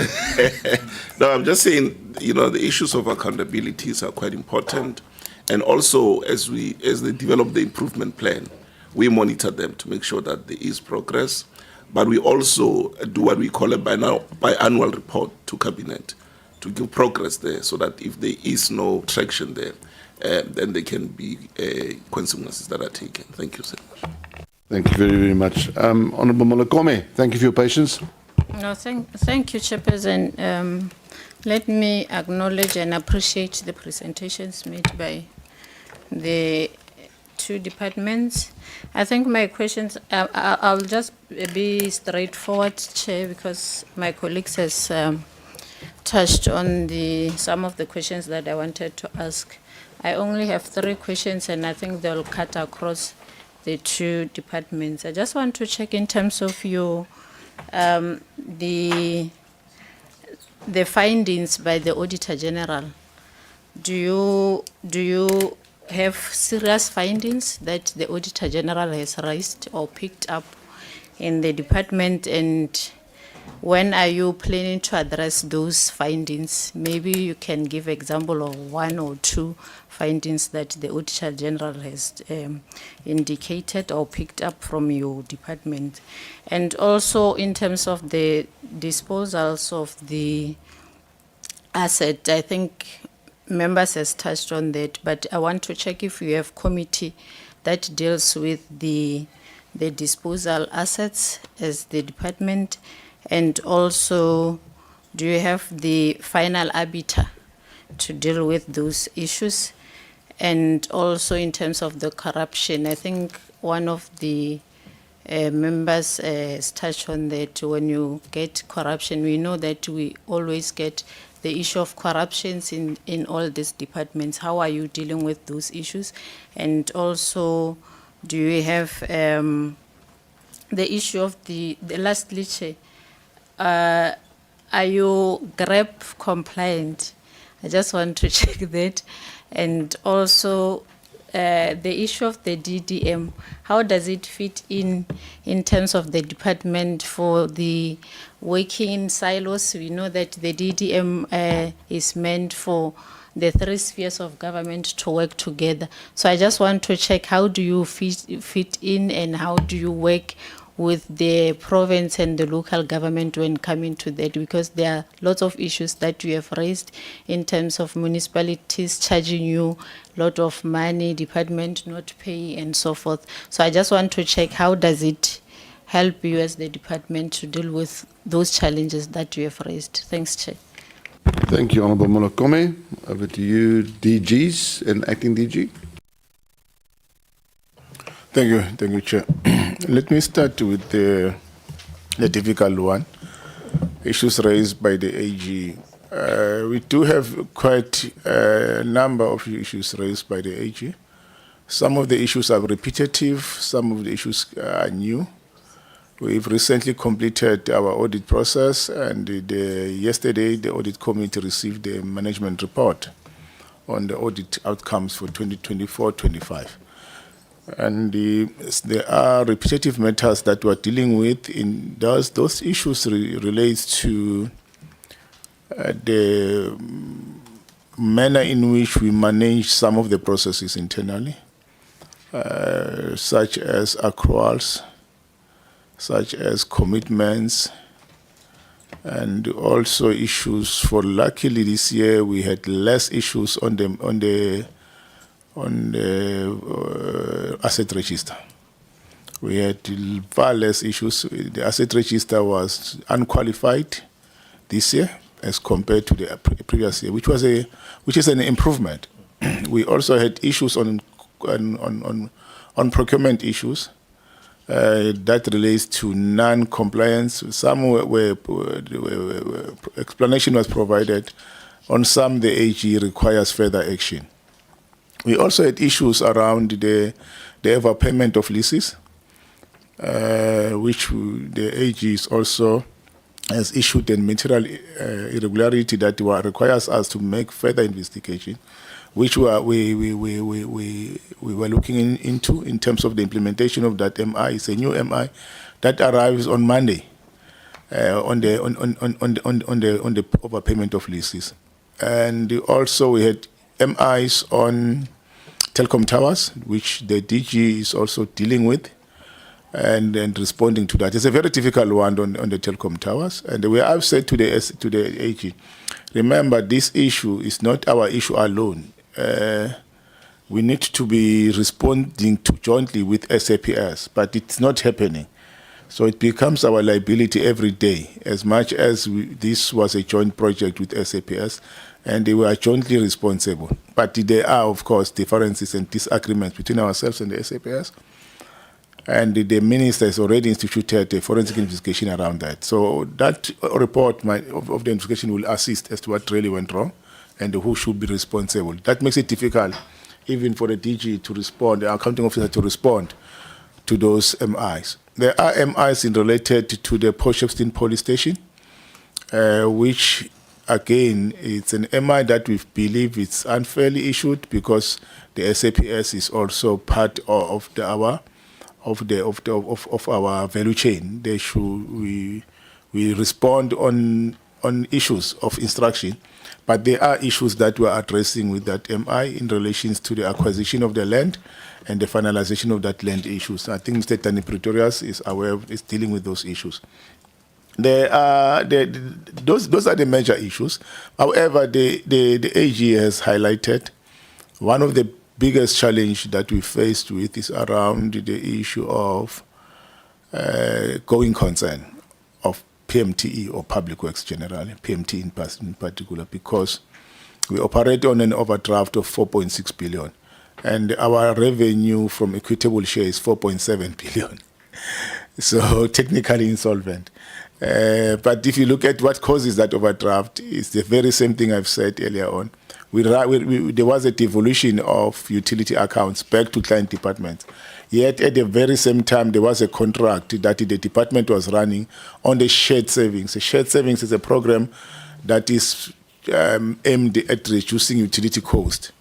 No, I'm just saying, the issues of accountabilities are quite important. And also, as they develop the improvement plan, we monitor them to make sure that there is progress. But we also do what we call a biannual report to Cabinet to give progress there, so that if there is no traction there, then there can be consequences that are taken. Thank you so much. Thank you very, very much. Honourable Molokome, thank you for your patience. No, thank you, Chairperson. Let me acknowledge and appreciate the presentations made by the two departments. I think my questions, I'll just be straightforward, Chair, because my colleagues has touched on some of the questions that I wanted to ask. I only have 3 questions, and I think they'll cut across the two departments. I just want to check in terms of your the findings by the Auditor General. Do you have serious findings that the Auditor General has raised or picked up in the department, and when are you planning to address those findings? Maybe you can give example of 1 or 2 findings that the Auditor General has indicated or picked up from your department. And also in terms of the disposals of the asset, I think members has touched on that, but I want to check if you have committee that deals with the disposal assets as the department, and also do you have the final arbiter to deal with those issues? And also in terms of the corruption, I think one of the members has touched on that. When you get corruption, we know that we always get the issue of corruptions in all these departments. How are you dealing with those issues? And also, do you have the issue of the lastly, Chair, are you GREP compliant? I just want to check that. And also the issue of the DDM, how does it fit in terms of the department for the working in silos? We know that the DDM is meant for the 3 spheres of government to work together. So I just want to check, how do you fit in, and how do you work with the province and the local government when coming to that? Because there are lots of issues that you have raised in terms of municipalities charging you a lot of money, department not paying, and so forth. So I just want to check, how does it help you as the department to deal with those challenges that you have raised? Thanks, Chair. Thank you, Honourable Molokome. Over to you, DGs and Acting DG. Thank you, Chair. Let me start with the difficult one, issues raised by the AG. We do have quite a number of issues raised by the AG. Some of the issues are repetitive, some of the issues are new. We've recently completed our audit process, and yesterday the audit committee received the management report on the audit outcomes for 2024-25. And there are repetitive matters that we're dealing with. In those issues relates to the manner in which we manage some of the processes internally, such as accruals, such as commitments, and also issues. For luckily this year we had less issues on the asset register. We had far less issues. The asset register was unqualified this year as compared to the previous year, which is an improvement. We also had issues on procurement issues that relates to non-compliance. Some were explanation was provided. On some, the AG requires further action. We also had issues around the overpayment of leases, which the AG is also has issued a material irregularity that requires us to make further investigation, which we were looking into in terms of the implementation of that MI. It's a new MI that arrives on Monday on the overpayment of leases, and also we had MIs on telecom towers, which the DG is also dealing with and responding to that. It's a very difficult one on the telecom towers, and the way I've said to the AG, remember, this issue is not our issue alone. We need to be responding to jointly with SAPS, but it's not happening. So it becomes our liability every day, as much as this was a joint project with SAPS, and they were jointly responsible. But there are, of course, differences and disagreements between ourselves and the SAPS. And the minister has already instituted a forensic investigation around that. So that report of the investigation will assist as to what really went wrong and who should be responsible. That makes it difficult even for the DG to respond, the accounting officer to respond to those MIs. There are MIs related to the Potchefstroom police station, which again, it's an MI that we believe it's unfairly issued because the SAPS is also part of our value chain. We respond on issues of instruction, but there are issues that we're addressing with that MI in relation to the acquisition of the land and the finalization of that land issues. I think Mr. Tani Pretorius is dealing with those issues. Those are the major issues. However, the AG has highlighted one of the biggest challenge that we faced with is around the issue of going concern of PMTE or Public Works generally, PMT in particular, because we operate on an overdraft of 4.6 billion, and our revenue from equitable share is 4.7 billion. So technically insolvent. But if you look at what causes that overdraft, it's the very same thing I've said earlier on. There was a devolution of utility accounts back to client departments. Yet at the very same time, there was a contract that the department was running on the shared savings. The shared savings is a program that is aimed at reducing utility cost,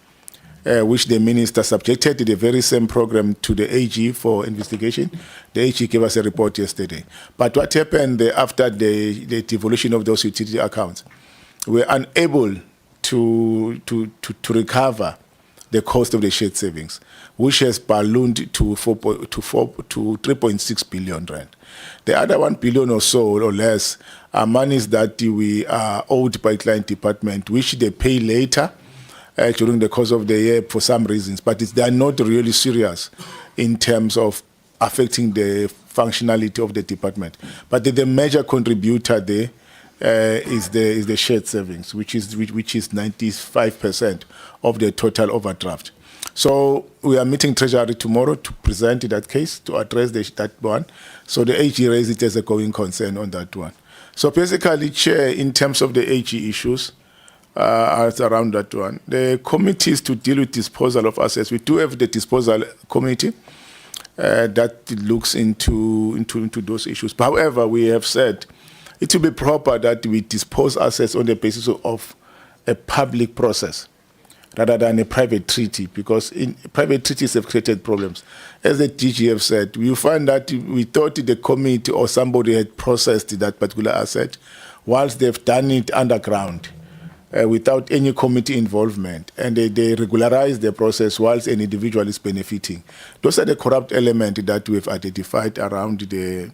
which the minister subjected the very same program to the AG for investigation. The AG gave us a report yesterday. But what happened after the devolution of those utility accounts? We were unable to recover the cost of the shared savings, which has ballooned to 3.6 billion rand. The other 1 billion or so or less are monies that we are owed by client department, which they pay later during the course of the year for some reasons, but they are not really serious in terms of affecting the functionality of the department. But the major contributor there is the shared savings, which is 95% of the total overdraft. So we are meeting Treasury tomorrow to present that case, to address that one. So the AG raised it as a going concern on that one. So basically, Chair, in terms of the AG issues, around that one, the committees to deal with disposal of assets, we do have the disposal committee, that looks into those issues. However, we have said it will be proper that we dispose assets on the basis of a public process rather than a private treaty, because in private treaties have created problems. As the DGF said, we find that we thought the committee or somebody had processed that particular asset, whilst they've done it underground without any committee involvement, and they regularize the process whilst an individual is benefiting. Those are the corrupt elements that we've identified around the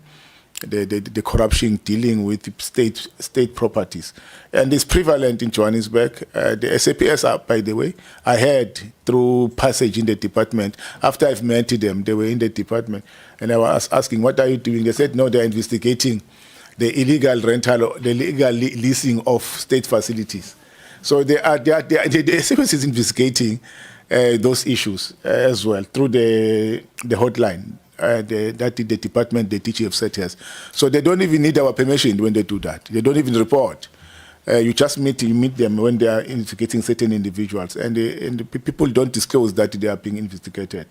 corruption dealing with state properties. And it's prevalent in Johannesburg. The SAPS are, by the way, I heard through passage in the department. After I've met them, they were in the department, and I was asking, what are you doing? They said, no, they're investigating the illegal rental, the illegal leasing of state facilities. So the SAPS is investigating those issues as well through the hotline. That the department, the DGF set has. So they don't even need our permission when they do that. They don't even report. You just meet them when they are investigating certain individuals, and the people don't disclose that they are being investigated.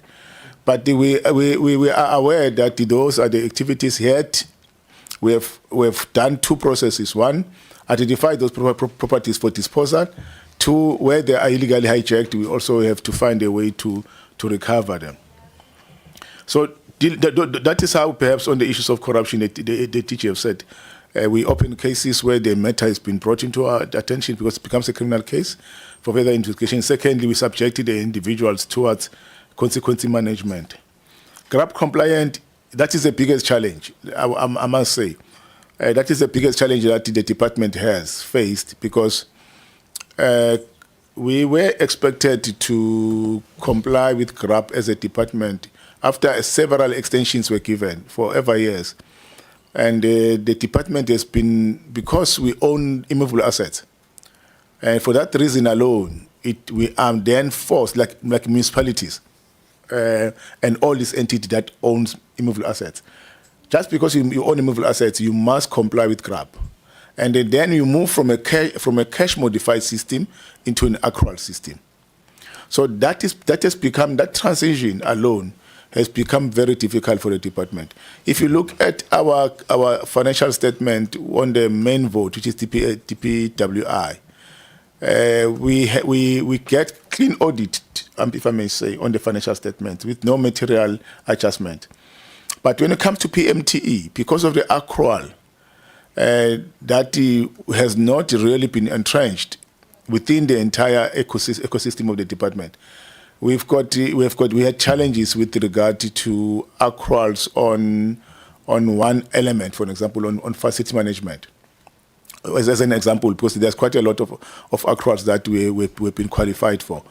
But we are aware that those are the activities yet. We have done two processes. One, identify those properties for disposal. Two, where they are illegally hijacked, we also have to find a way to recover them. So that is how, perhaps, on the issues of corruption, the DGF said, we open cases where the matter has been brought into our attention because it becomes a criminal case for further investigation. Secondly, we subjected the individuals towards consequence management. GRAP compliant, that is the biggest challenge, I must say. That is the biggest challenge that the department has faced, because we were expected to comply with GRAP as a department after several extensions were given for ever years. And the department has been, because we own immovable assets, and for that reason alone, we are then forced, like municipalities and all these entities that owns immovable assets. Just because you own immovable assets, you must comply with GRAP. And then you move from a cash modified system into an accrual system. So that has become, that transition alone has become very difficult for the department. If you look at our financial statement on the main vote, which is DPWI, we get clean audit, if I may say, on the financial statement with no material adjustment. But when it comes to PMTE, because of the accrual, that has not really been entrenched within the entire ecosystem of the department. We had challenges with regard to accruals on one element, for example, on facility management. As an example, because there's quite a lot of accruals that we've been qualified for.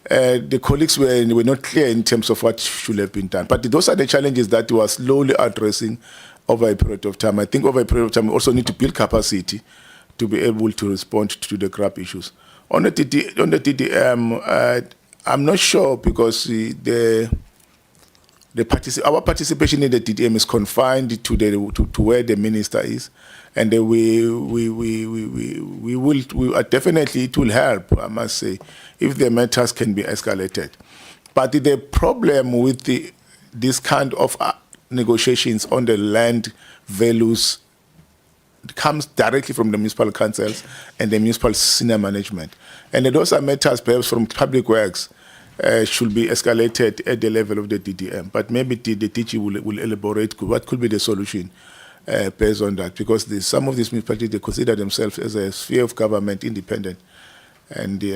The colleagues were not clear in terms of what should have been done. But those are the challenges that we are slowly addressing over a period of time. I think over a period of time, we also need to build capacity to be able to respond to the GRAP issues. On the DDM, I'm not sure, because our participation in the DDM is confined to where the minister is, and we will definitely, it will help, I must say, if the matters can be escalated. But the problem with this kind of negotiations on the land values comes directly from the municipal councils and the municipal senior management. And those are matters perhaps from public works should be escalated at the level of the DDM. But maybe the DG will elaborate what could be the solution based on that, because some of these municipalities, they consider themselves as a sphere of government independent, and they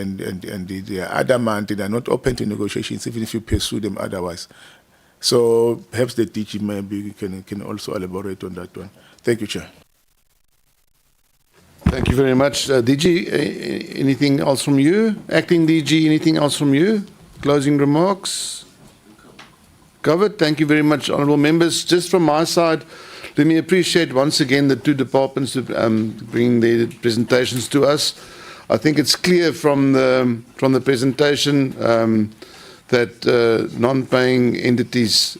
are adamant, they are not open to negotiations even if you pursue them otherwise. So perhaps the DG maybe can also elaborate on that one. Thank you, Chair. Thank you very much. DG, anything else from you? Acting DG, anything else from you? Closing remarks? Covered. Thank you very much, honourable members. Just from my side, let me appreciate once again the two departments bringing their presentations to us. I think it's clear from the presentation that non-paying entities,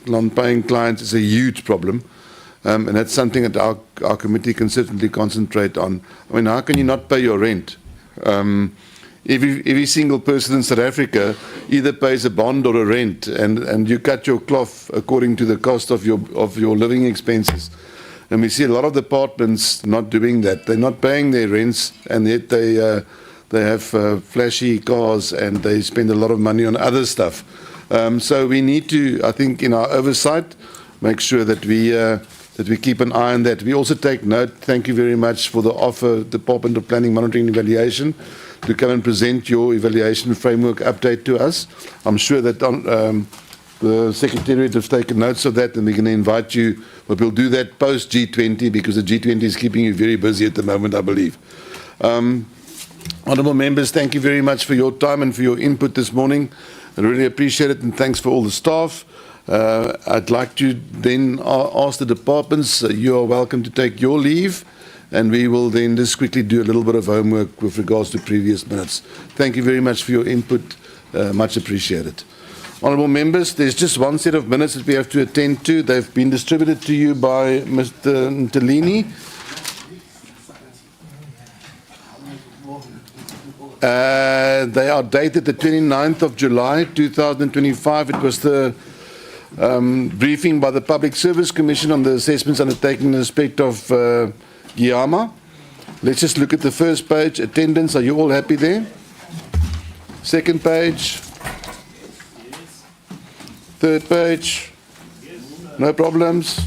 non-paying clients is a huge problem. And that's something that our committee can certainly concentrate on. I mean, how can you not pay your rent? every single person in South Africa either pays a bond or a rent, and you cut your cloth according to the cost of your living expenses. And we see a lot of departments not doing that. They're not paying their rents, and yet they have flashy cars and they spend a lot of money on other stuff. So we need to, I think, in our oversight, make sure that we keep an eye on that. We also take note. Thank you very much for the offer, Department of Planning, Monitoring and Evaluation, to come and present your evaluation framework update to us. I'm sure that the Secretariat has taken notes of that, and we're going to invite you, but we'll do that post G20, because the G20 is keeping you very busy at the moment, I believe. Honourable members, thank you very much for your time and for your input this morning. I really appreciate it, and thanks for all the staff. I'd like to then ask the departments, you are welcome to take your leave, and we will then just quickly do a little bit of homework with regards to previous minutes. Thank you very much for your input, much appreciated. Honourable members, there's just one set of minutes that we have to attend to. They've been distributed to you by Mr. Ntalini. They are dated the 29th of July 2025. It was the briefing by the Public Service Commission on the assessments undertaken in respect of GIAMA. Let's just look at the first page. Attendance, are you all happy there? Second page. Third page. No problems.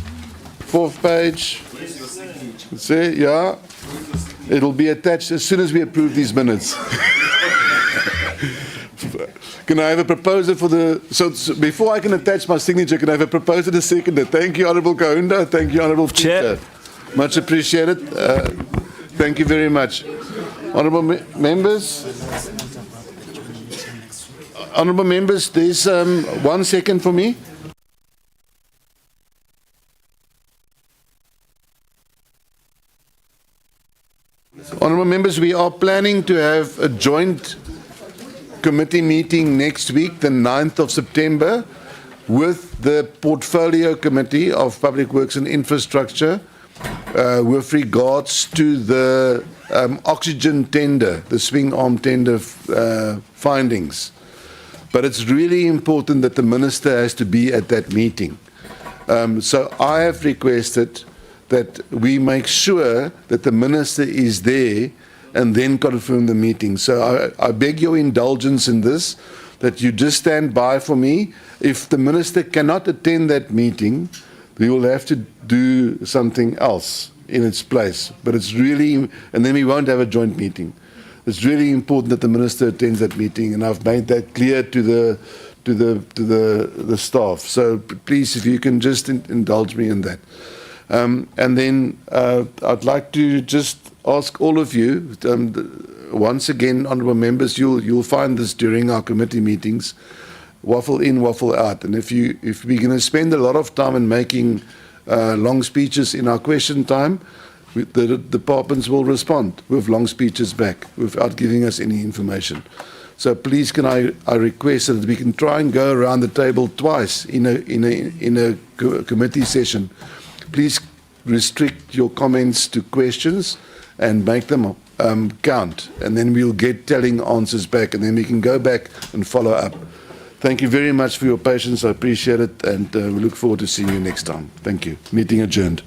Fourth page. See, yeah. It'll be attached as soon as we approve these minutes. Can I have a proposer for the... So before I can attach my signature, can I have a proposer to second it? Thank you, Honourable Kaunda. Thank you, Honourable Chair. Much appreciated. Thank you very much. Honourable members. Honourable members, there's 1 second for me. Honourable members, we are planning to have a joint committee meeting next week, the 9th of September, with the Portfolio Committee of Public Works and Infrastructure with regards to the oxygen tender, the swing arm tender findings. But it's really important that the Minister has to be at that meeting. So I have requested that we make sure that the Minister is there and then confirm the meeting. So I beg your indulgence in this, that you just stand by for me. If the Minister cannot attend that meeting, we will have to do something else in its place. But it's really, and then we won't have a joint meeting. It's really important that the Minister attends that meeting, and I've made that clear to the staff. So please, if you can just indulge me in that. And then I'd like to just ask all of you, once again, honourable members, you'll find this during our committee meetings, waffle in, waffle out. And if we're going to spend a lot of time in making long speeches in our question time, the departments will respond with long speeches back without giving us any information. So please, can I request that we can try and go around the table twice in a committee session. Please restrict your comments to questions and make them count, and then we'll get telling answers back, and then we can go back and follow up. Thank you very much for your patience. I appreciate it, and we look forward to seeing you next time. Thank you. Meeting adjourned.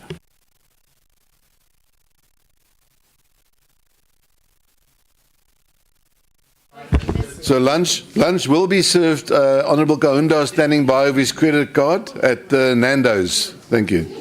So lunch will be served. Honourable Kaunda is standing by with his credit card at Nando's. Thank you.